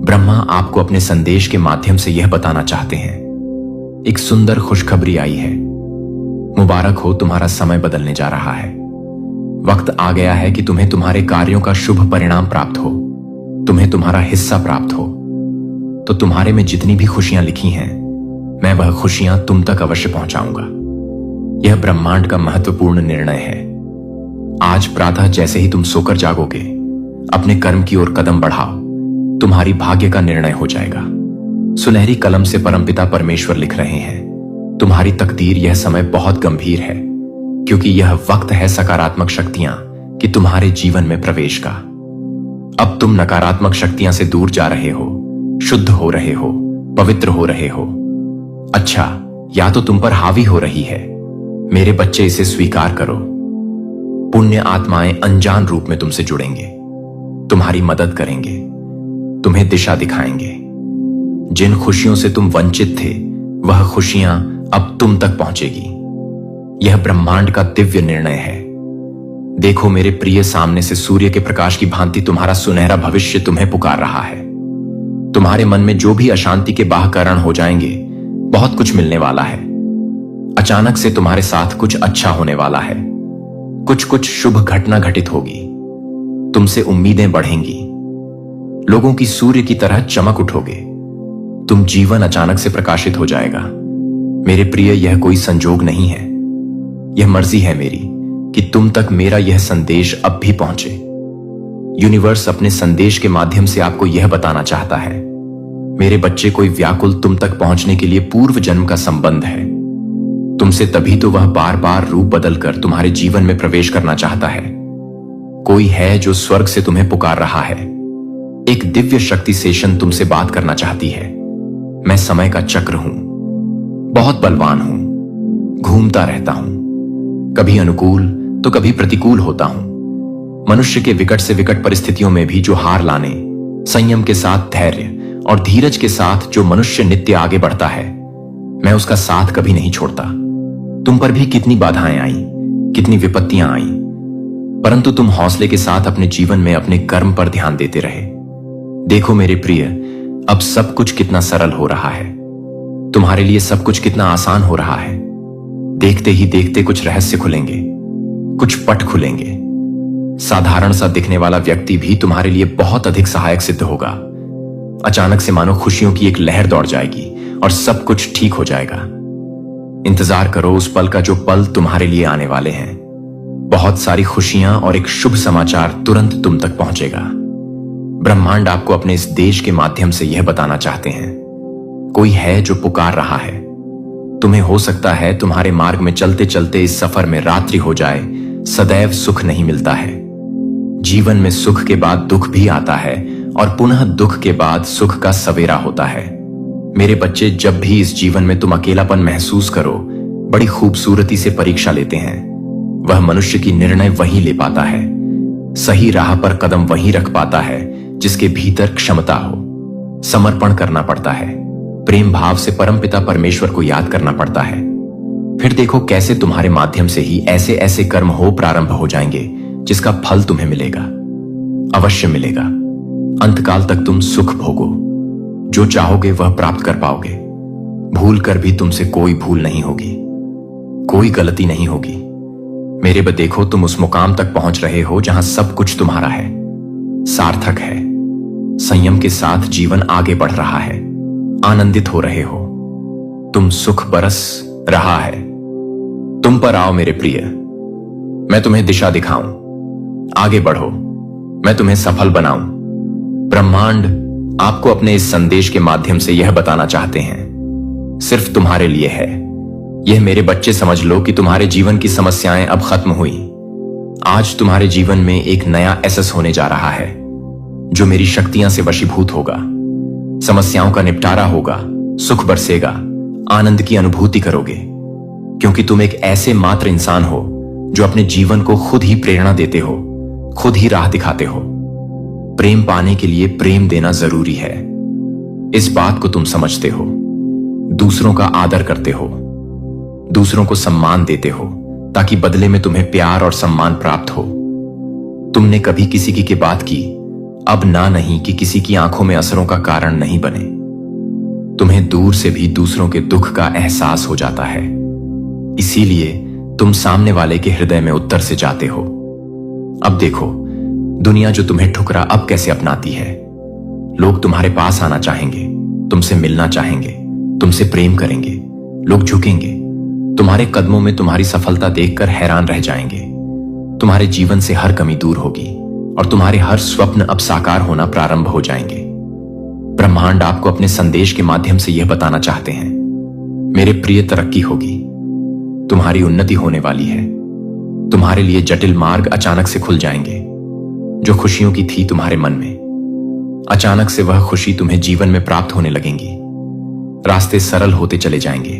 [SPEAKER 3] ब्रह्मा आपको अपने संदेश के माध्यम से यह बताना चाहते हैं। एक सुंदर खुशखबरी आई है। मुबारक हो, तुम्हारा समय बदलने जा रहा है। वक्त आ गया है कि तुम्हें तुम्हारे कार्यों का शुभ परिणाम प्राप्त हो, तुम्हें तुम्हारा हिस्सा प्राप्त हो। तो तुम्हारे में जितनी भी खुशियां लिखी हैं, मैं वह खुशियां तुम तक अवश्य पहुंचाऊंगा। यह ब्रह्मांड का महत्वपूर्ण निर्णय है। आज प्रातः जैसे ही तुम सोकर जागोगे, अपने कर्म की ओर कदम बढ़ाओ। तुम्हारी भाग्य का निर्णय हो जाएगा। सुनहरी कलम से परमपिता परमेश्वर लिख रहे हैं, तुम्हारी तकदीर यह समय बहुत गंभीर है। क्योंकि यह वक्त है सकारात्मक शक्तियां कि तुम्हारे जीवन में प्रवेश का। अब तुम नकारात्मक शक्तियां से दूर जा रहे हो, शुद्ध हो रहे हो, पवित्र हो रहे हो। अच्छा, या तो तुम पर हावी हो रही है। मेरे बच्चे, इसे स्वीकार करो। पुण्य आत्माएं अनजान रूप में तुमसे जुड़ेंगे, तुम्हारी मदद करेंगे, तुम्हें दिशा दिखाएंगे। जिन खुशियों से तुम वंचित थे, वह खुशियां अब तुम तक पहुंचेगी। यह ब्रह्मांड का दिव्य निर्णय है। देखो मेरे प्रिय, सामने से सूर्य के प्रकाश की भांति तुम्हारा सुनहरा भविष्य तुम्हें पुकार रहा है। तुम्हारे मन में जो भी अशांति के बाह कारण हो जाएंगे, बहुत कुछ मिलने वाला है। अचानक से तुम्हारे साथ कुछ अच्छा होने वाला है। कुछ शुभ घटना घटित होगी। तुमसे उम्मीदें बढ़ेंगी। लोगों की सूर्य की तरह चमक उठोगे। तुम जीवन अचानक से प्रकाशित हो जाएगा। मेरे प्रिय, यह कोई संजोग नहीं है, यह मर्जी है मेरी कि तुम तक मेरा यह संदेश अब भी पहुंचे। यूनिवर्स अपने संदेश के माध्यम से आपको यह बताना चाहता है, मेरे बच्चे, कोई व्याकुल तुम तक पहुंचने के लिए पूर्व जन्म का संबंध है तुमसे, तभी तो वह बार बार रूप बदलकर तुम्हारे जीवन में प्रवेश करना चाहता है। कोई है जो स्वर्ग से तुम्हें पुकार रहा है। एक दिव्य शक्ति सेशन तुमसे बात करना चाहती है। मैं समय का चक्र हूं, बहुत बलवान हूं, घूमता रहता हूं, कभी अनुकूल तो कभी प्रतिकूल होता हूं। मनुष्य के विकट से विकट परिस्थितियों में भी जो हार लाने, संयम के साथ धैर्य और धीरज के साथ जो मनुष्य नित्य आगे बढ़ता है, मैं उसका साथ कभी नहीं छोड़ता। तुम पर भी कितनी बाधाएं आई, कितनी विपत्तियां आई, परंतु तुम हौसले के साथ अपने जीवन में अपने कर्म पर ध्यान देते रहे। देखो मेरे प्रिय, अब सब कुछ कितना सरल हो रहा है। तुम्हारे लिए सब कुछ कितना आसान हो रहा है। देखते ही देखते कुछ रहस्य खुलेंगे, कुछ पट खुलेंगे। साधारण सा दिखने वाला व्यक्ति भी तुम्हारे लिए बहुत अधिक सहायक सिद्ध होगा। अचानक से मानो खुशियों की एक लहर दौड़ जाएगी और सब कुछ ठीक हो जाएगा। इंतजार करो उस पल का जो पल तुम्हारे लिए आने वाले हैं। बहुत सारी खुशियां और एक शुभ समाचार तुरंत तुम तक पहुंचेगा। ब्रह्मांड आपको अपने इस देश के माध्यम से यह बताना चाहते हैं, कोई है जो पुकार रहा है तुम्हें। हो सकता है तुम्हारे मार्ग में चलते चलते इस सफर में रात्रि हो जाए। सदैव सुख नहीं मिलता है। जीवन में सुख के बाद दुख भी आता है और पुनः दुख के बाद सुख का सवेरा होता है। मेरे बच्चे, जब भी इस जीवन में तुम अकेलापन महसूस करो, बड़ी खूबसूरती से परीक्षा लेते हैं। वह मनुष्य की निर्णय वही ले पाता है, सही राह पर कदम वही रख पाता है जिसके भीतर क्षमता हो। समर्पण करना पड़ता है, प्रेम भाव से परमपिता परमेश्वर को याद करना पड़ता है। फिर देखो कैसे तुम्हारे माध्यम से ही ऐसे ऐसे कर्म हो प्रारंभ हो जाएंगे जिसका फल तुम्हें मिलेगा, अवश्य मिलेगा। अंतकाल तक तुम सुख भोगो, जो चाहोगे वह प्राप्त कर पाओगे। भूल कर भी तुमसे कोई भूल नहीं होगी, कोई गलती नहीं होगी। मेरे देखो, तुम उस मुकाम तक पहुंच रहे हो जहां सब कुछ तुम्हारा है, सार्थक है। संयम के साथ जीवन आगे बढ़ रहा है, आनंदित हो रहे हो। तुम सुख बरस रहा है। तुम पर आओ मेरे प्रिय, मैं तुम्हें दिशा दिखाऊं। आगे बढ़ो, मैं तुम्हें सफल बनाऊं। ब्रह्मांड आपको अपने इस संदेश के माध्यम से यह बताना चाहते हैं, सिर्फ तुम्हारे लिए है। यह मेरे बच्चे, समझ लो कि तुम्हारे जीवन की समस्याएं अब खत्म हुई। आज तुम्हारे जीवन में एक नया एसेस होने जा रहा है जो मेरी शक्तियां से वशीभूत होगा। समस्याओं का निपटारा होगा, सुख बरसेगा, आनंद की अनुभूति करोगे, क्योंकि तुम एक ऐसे मात्र इंसान हो जो अपने जीवन को खुद ही प्रेरणा देते हो, खुद ही राह दिखाते हो। प्रेम पाने के लिए प्रेम देना जरूरी है, इस बात को तुम समझते हो। दूसरों का आदर करते हो, दूसरों को सम्मान देते हो, ताकि बदले में तुम्हें प्यार और सम्मान प्राप्त हो। तुमने कभी किसी की बात की, अब ना नहीं कि किसी की आंखों में असरों का कारण नहीं बने। तुम्हें दूर से भी दूसरों के दुख का एहसास हो जाता है, इसीलिए तुम सामने वाले के हृदय में उत्तर से जाते हो। अब देखो, दुनिया जो तुम्हें ठुकरा अब कैसे अपनाती है। लोग तुम्हारे पास आना चाहेंगे, तुमसे मिलना चाहेंगे, तुमसे प्रेम करेंगे। लोग झुकेंगे, तुम्हारे कदमों में तुम्हारी सफलता देखकर हैरान रह जाएंगे। तुम्हारे जीवन से हर कमी दूर होगी और तुम्हारे हर स्वप्न अब साकार होना प्रारंभ हो जाएंगे। ब्रह्मांड आपको अपने संदेश के माध्यम से यह बताना चाहते हैं, मेरे प्रिय, तरक्की होगी, तुम्हारी उन्नति होने वाली है। तुम्हारे लिए जटिल मार्ग अचानक से खुल जाएंगे। जो खुशियों की थी तुम्हारे मन में, अचानक से वह खुशी तुम्हें जीवन में प्राप्त होने लगेंगी। रास्ते सरल होते चले जाएंगे,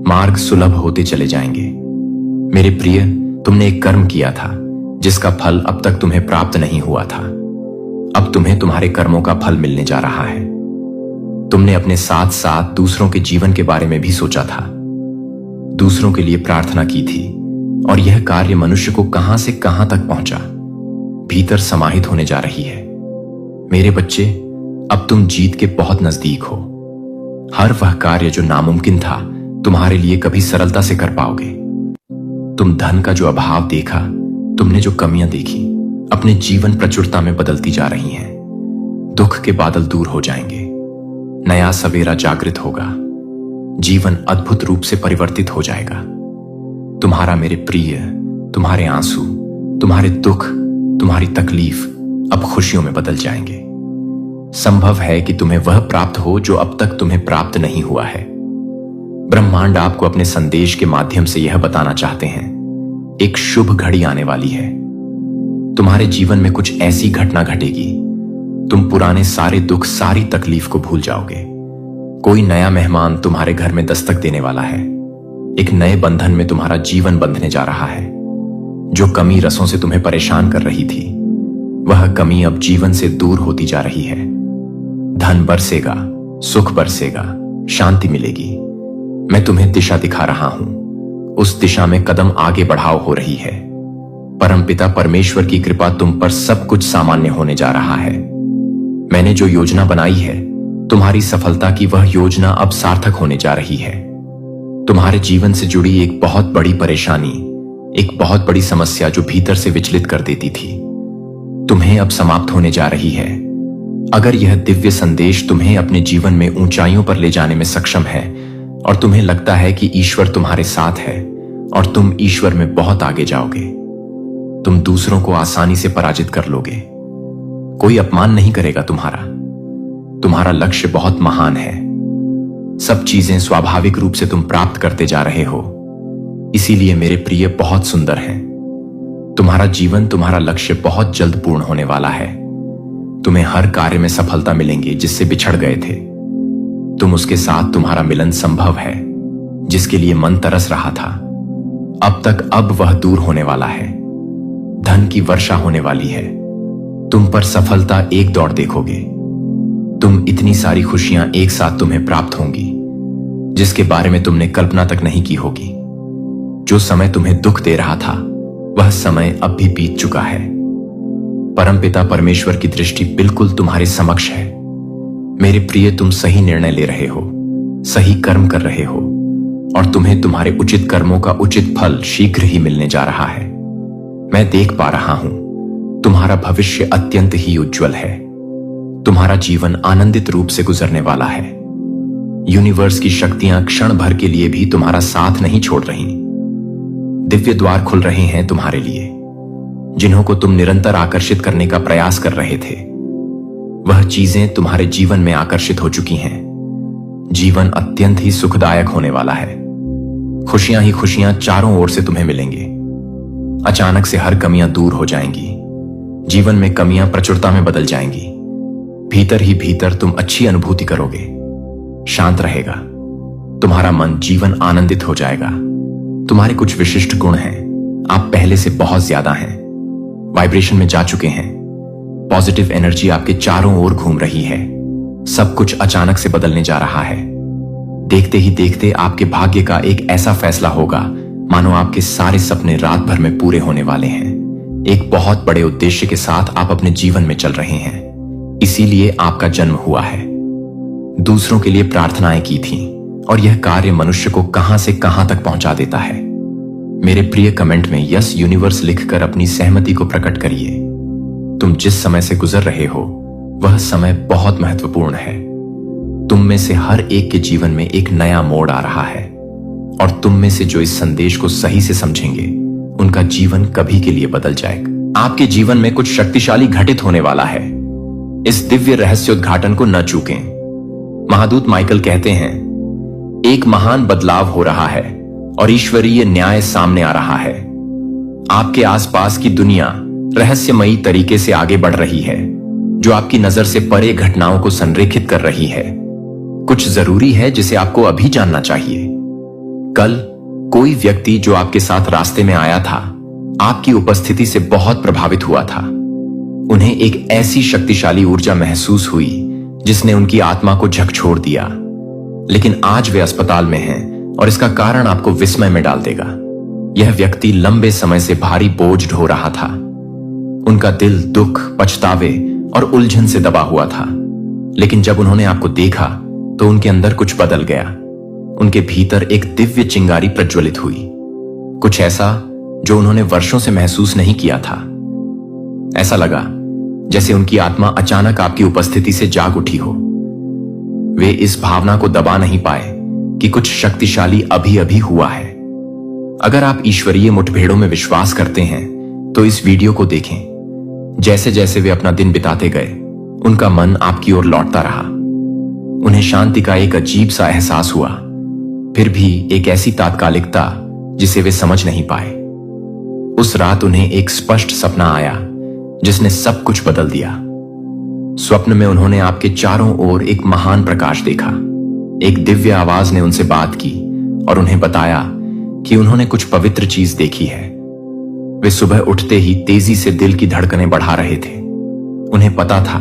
[SPEAKER 3] मार्ग सुलभ होते चले जाएंगे। मेरे प्रिय, तुमने एक कर्म किया था जिसका फल अब तक तुम्हें प्राप्त नहीं हुआ था। अब तुम्हें तुम्हारे कर्मों का फल मिलने जा रहा है। तुमने अपने साथ साथ दूसरों के जीवन के बारे में भी सोचा था, दूसरों के लिए प्रार्थना की थी, और यह कार्य मनुष्य को कहां से कहां तक पहुंचा, भीतर समाहित होने जा रही है। मेरे बच्चे, अब तुम जीत के बहुत नजदीक हो। हर वह कार्य जो नामुमकिन था, तुम्हारे लिए कभी सरलता से कर पाओगे। तुम धन का जो अभाव देखा, तुमने जो कमियां देखी, अपने जीवन प्रचुरता में बदलती जा रही हैं। दुख के बादल दूर हो जाएंगे, नया सवेरा जागृत होगा, जीवन अद्भुत रूप से परिवर्तित हो जाएगा। तुम्हारा मेरे प्रिय, तुम्हारे आंसू, तुम्हारे दुख, तुम्हारी तकलीफ अब खुशियों में बदल जाएंगे। संभव है कि तुम्हें वह प्राप्त हो जो अब तक तुम्हें प्राप्त नहीं हुआ है। ब्रह्मांड आपको अपने संदेश के माध्यम से यह बताना चाहते हैं, एक शुभ घड़ी आने वाली है। तुम्हारे जीवन में कुछ ऐसी घटना घटेगी, तुम पुराने सारे दुख, सारी तकलीफ को भूल जाओगे। कोई नया मेहमान तुम्हारे घर में दस्तक देने वाला है। एक नए बंधन में तुम्हारा जीवन बंधने जा रहा है। जो कमी रसों से तुम्हें परेशान कर रही थी, वह कमी अब जीवन से दूर होती जा रही है। धन बरसेगा, सुख बरसेगा, शांति मिलेगी। मैं तुम्हें दिशा दिखा रहा हूं, उस दिशा में कदम आगे बढ़ाओ हो रही है। परमपिता परमेश्वर की कृपा तुम पर सब कुछ सामान्य होने जा रहा है। मैंने जो योजना बनाई है, तुम्हारी सफलता की वह योजना अब सार्थक होने जा रही है। तुम्हारे जीवन से जुड़ी एक बहुत बड़ी परेशानी, एक बहुत बड़ी समस्या जो भीतर से विचलित कर देती थी, तुम्हें अब समाप्त होने जा रही है। अगर यह दिव्य संदेश तुम्हें अपने जीवन में ऊंचाइयों पर ले जाने में सक्षम है और तुम्हें लगता है कि ईश्वर तुम्हारे साथ है और तुम ईश्वर में बहुत आगे जाओगे, तुम दूसरों को आसानी से पराजित कर लोगे। कोई अपमान नहीं करेगा तुम्हारा लक्ष्य बहुत महान है। सब चीजें स्वाभाविक रूप से तुम प्राप्त करते जा रहे हो। इसीलिए मेरे प्रिय बहुत सुंदर हैं। तुम्हारा जीवन, तुम्हारा लक्ष्य बहुत जल्द पूर्ण होने वाला है। तुम्हें हर कार्य में सफलता मिलेंगी जिससे बिछड़ गए थे। तुम उसके साथ, तुम्हारा मिलन संभव है जिसके लिए मन तरस रहा था। अब वह दूर होने वाला है। धन की वर्षा होने वाली है। तुम पर सफलता एक दौड़ देखोगे। तुम इतनी सारी खुशियां एक साथ तुम्हें प्राप्त होंगी जिसके बारे में तुमने कल्पना तक नहीं की होगी। जो समय तुम्हें दुख दे रहा था, वह समय अब भी बीत चुका है। परमपिता परमेश्वर की दृष्टि बिल्कुल तुम्हारे समक्ष है। मेरे प्रिय, तुम सही निर्णय ले रहे हो, सही कर्म कर रहे हो, और तुम्हें तुम्हारे उचित कर्मों का उचित फल शीघ्र ही मिलने जा रहा है। मैं देख पा रहा हूं, तुम्हारा भविष्य अत्यंत ही उज्जवल है। तुम्हारा जीवन आनंदित रूप से गुजरने वाला है। यूनिवर्स की शक्तियां क्षण भर के लिए भी तुम्हारा साथ नहीं छोड़ रही। दिव्य द्वार खुल रहे हैं तुम्हारे लिए। जिन्हों को तुम निरंतर आकर्षित करने का प्रयास कर रहे थे, वह चीजें तुम्हारे जीवन में आकर्षित हो चुकी हैं। जीवन अत्यंत ही सुखदायक होने वाला है। खुशियां ही खुशियां चारों ओर से तुम्हें मिलेंगे। अचानक से हर कमियां दूर हो जाएंगी। जीवन में कमियां प्रचुरता में बदल जाएंगी। भीतर ही भीतर तुम अच्छी अनुभूति करोगे। शांत रहेगा तुम्हारा मन, जीवन आनंदित हो जाएगा। तुम्हारे कुछ विशिष्ट गुण हैं। आप पहले से बहुत ज्यादा हैं, वाइब्रेशन में जा चुके हैं। पॉजिटिव एनर्जी आपके चारों ओर घूम रही है। सब कुछ अचानक से बदलने जा रहा है। देखते ही देखते आपके भाग्य का एक ऐसा फैसला होगा मानो आपके सारे सपने रात भर में पूरे होने वाले हैं। एक बहुत बड़े उद्देश्य के साथ आप अपने जीवन में चल रहे हैं। इसीलिए आपका जन्म हुआ है। दूसरों के लिए प्रार्थनाएं की थी और यह कार्य मनुष्य को कहां से कहां तक पहुंचा देता है। मेरे प्रिय, कमेंट में यस यूनिवर्स लिखकर अपनी सहमति को प्रकट करिए। तुम जिस समय से गुजर रहे हो, वह समय बहुत महत्वपूर्ण है। तुम में से हर एक के जीवन में एक नया मोड़ आ रहा है, और तुम में से जो इस संदेश को सही से समझेंगे, उनका जीवन कभी के लिए बदल जाएगा। आपके जीवन में कुछ शक्तिशाली घटित होने वाला है। इस दिव्य रहस्योद्घाटन को न चूकें। महादूत माइकल कहते हैं, एक महान बदलाव हो रहा है और ईश्वरीय न्याय सामने आ रहा है। आपके आसपास की दुनिया रहस्यमयी तरीके से आगे बढ़ रही है, जो आपकी नजर से परे घटनाओं को संरेखित कर रही है। कुछ जरूरी है जिसे आपको अभी जानना चाहिए। कल कोई व्यक्ति जो आपके साथ रास्ते में आया था, आपकी उपस्थिति से बहुत प्रभावित हुआ था। उन्हें एक ऐसी शक्तिशाली ऊर्जा महसूस हुई जिसने उनकी आत्मा को झकझोर दिया। लेकिन आज वे अस्पताल में हैं और इसका कारण आपको विस्मय में डाल देगा। यह व्यक्ति लंबे समय से भारी बोझ ढो रहा था। उनका दिल दुख, पछतावे और उलझन से दबा हुआ था। लेकिन जब उन्होंने आपको देखा तो उनके अंदर कुछ बदल गया। उनके भीतर एक दिव्य चिंगारी प्रज्वलित हुई, कुछ ऐसा जो उन्होंने वर्षों से महसूस नहीं किया था। ऐसा लगा जैसे उनकी आत्मा अचानक आपकी उपस्थिति से जाग उठी हो। वे इस भावना को दबा नहीं पाए कि कुछ शक्तिशाली अभी अभी हुआ है। अगर आप ईश्वरीय मुठभेड़ों में विश्वास करते हैं तो इस वीडियो को देखें। जैसे जैसे वे अपना दिन बिताते गए, उनका मन आपकी ओर लौटता रहा। उन्हें शांति का एक अजीब सा एहसास हुआ, फिर भी एक ऐसी तात्कालिकता जिसे वे समझ नहीं पाए। उस रात उन्हें एक स्पष्ट सपना आया जिसने सब कुछ बदल दिया। स्वप्न में उन्होंने आपके चारों ओर एक महान प्रकाश देखा। एक दिव्य आवाज ने उनसे बात की और उन्हें बताया कि उन्होंने कुछ पवित्र चीज देखी है। वे सुबह उठते ही तेजी से दिल की धड़कनें बढ़ा रहे थे। उन्हें पता था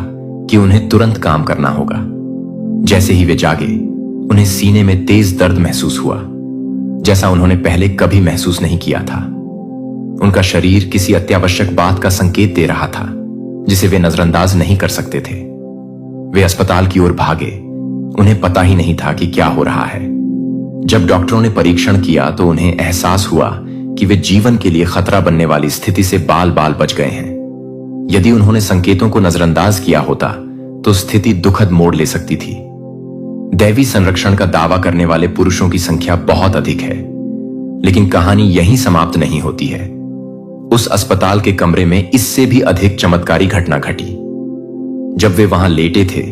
[SPEAKER 3] कि उन्हें तुरंत काम करना होगा। जैसे ही वे जागे, उन्हें सीने में तेज दर्द महसूस हुआ, जैसा उन्होंने पहले कभी महसूस नहीं किया था। उनका शरीर किसी अत्यावश्यक बात का संकेत दे रहा था जिसे वे नजरअंदाज नहीं कर सकते थे। वे अस्पताल की ओर भागे। उन्हें पता ही नहीं था कि क्या हो रहा है। जब डॉक्टरों ने परीक्षण किया तो उन्हें एहसास हुआ कि वे जीवन के लिए खतरा बनने वाली स्थिति से बाल बाल बच गए हैं। यदि उन्होंने संकेतों को नजरअंदाज किया होता तो स्थिति दुखद मोड़ ले सकती थी। दैवी संरक्षण का दावा करने वाले पुरुषों की संख्या बहुत अधिक है, लेकिन कहानी यहीं समाप्त नहीं होती है। उस अस्पताल के कमरे में इससे भी अधिक चमत्कारी घटना घटी। जब वे वहां लेटे थे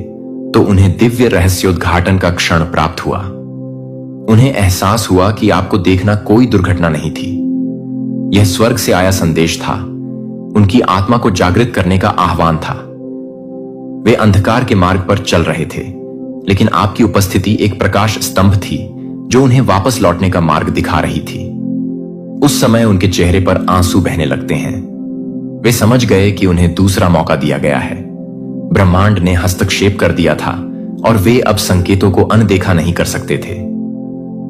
[SPEAKER 3] तो उन्हें दिव्य रहस्योद्घाटन का क्षण प्राप्त हुआ। उन्हें एहसास हुआ कि आपको देखना कोई दुर्घटना नहीं थी। यह स्वर्ग से आया संदेश था, उनकी आत्मा को जागृत करने का आह्वान था। वे अंधकार के मार्ग पर चल रहे थे, लेकिन आपकी उपस्थिति एक प्रकाश स्तंभ थी जो उन्हें वापस लौटने का मार्ग दिखा रही थी। उस समय उनके चेहरे पर आंसू बहने लगते हैं। वे समझ गए कि उन्हें दूसरा मौका दिया गया है। ब्रह्मांड ने हस्तक्षेप कर दिया था और वे अब संकेतों को अनदेखा नहीं कर सकते थे।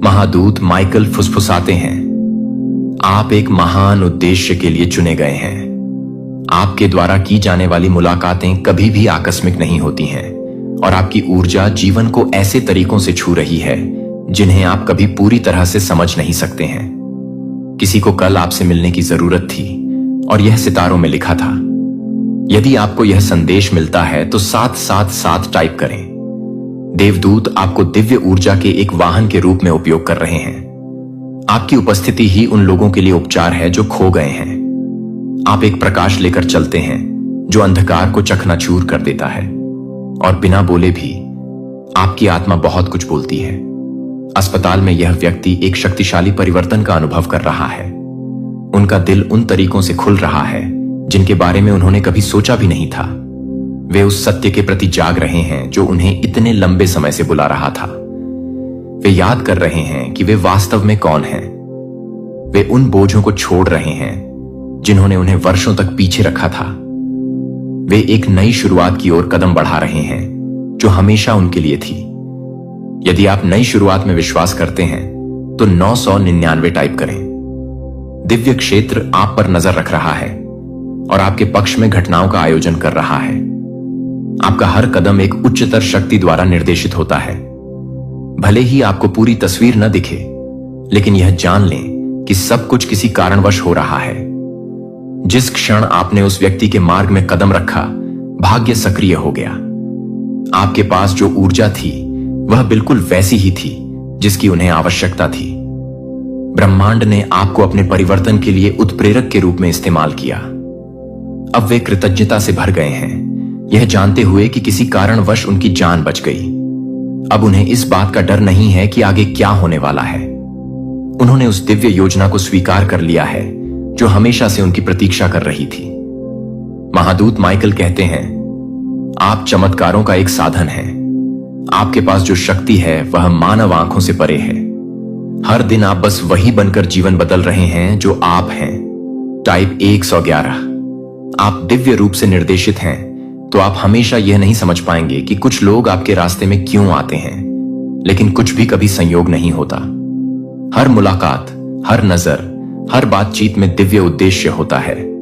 [SPEAKER 3] महादूत माइकल फुसफुसाते हैं, आप एक महान उद्देश्य के लिए चुने गए हैं। आपके द्वारा की जाने वाली मुलाकातें कभी भी आकस्मिक नहीं होती हैं और आपकी ऊर्जा जीवन को ऐसे तरीकों से छू रही है जिन्हें आप कभी पूरी तरह से समझ नहीं सकते हैं। किसी को कल आपसे मिलने की जरूरत थी और यह सितारों में लिखा था। यदि आपको यह संदेश मिलता है तो 777 टाइप करें। देवदूत आपको दिव्य ऊर्जा के एक वाहन के रूप में उपयोग कर रहे हैं। आपकी उपस्थिति ही उन लोगों के लिए उपचार है जो खो गए हैं। आप एक प्रकाश लेकर चलते हैं जो अंधकार को चकनाचूर कर देता है, और बिना बोले भी आपकी आत्मा बहुत कुछ बोलती है। अस्पताल में यह व्यक्ति एक शक्तिशाली परिवर्तन का अनुभव कर रहा है। उनका दिल उन तरीकों से खुल रहा है जिनके बारे में उन्होंने कभी सोचा भी नहीं था। वे उस सत्य के प्रति जाग रहे हैं जो उन्हें इतने लंबे समय से बुला रहा था। वे याद कर रहे हैं कि वे वास्तव में कौन हैं। वे उन बोझों को छोड़ रहे हैं जिन्होंने उन्हें वर्षों तक पीछे रखा था। वे एक नई शुरुआत की ओर कदम बढ़ा रहे हैं जो हमेशा उनके लिए थी। यदि आप नई शुरुआत में विश्वास करते हैं तो 999 टाइप करें। दिव्य क्षेत्र आप पर नजर रख रहा है और आपके पक्ष में घटनाओं का आयोजन कर रहा है। आपका हर कदम एक उच्चतर शक्ति द्वारा निर्देशित होता है। भले ही आपको पूरी तस्वीर न दिखे, लेकिन यह जान लें कि सब कुछ किसी कारणवश हो रहा है। जिस क्षण आपने उस व्यक्ति के मार्ग में कदम रखा, भाग्य सक्रिय हो गया। आपके पास जो ऊर्जा थी वह बिल्कुल वैसी ही थी जिसकी उन्हें आवश्यकता थी। ब्रह्मांड ने आपको अपने परिवर्तन के लिए उत्प्रेरक के रूप में इस्तेमाल किया। अब वे कृतज्ञता से भर गए हैं, यह जानते हुए कि किसी कारणवश उनकी जान बच गई। अब उन्हें इस बात का डर नहीं है कि आगे क्या होने वाला है। उन्होंने उस दिव्य योजना को स्वीकार कर लिया है जो हमेशा से उनकी प्रतीक्षा कर रही थी। महादूत माइकल कहते हैं, आप चमत्कारों का एक साधन हैं। आपके पास जो शक्ति है वह मानव आंखों से परे है। हर दिन आप बस वही बनकर जीवन बदल रहे हैं जो आप हैं। टाइप 111। आप दिव्य रूप से निर्देशित हैं, तो आप हमेशा यह नहीं समझ पाएंगे कि कुछ लोग आपके रास्ते में क्यों आते हैं, लेकिन कुछ भी कभी संयोग नहीं होता। हर मुलाकात, हर नजर, हर बातचीत में दिव्य उद्देश्य होता है।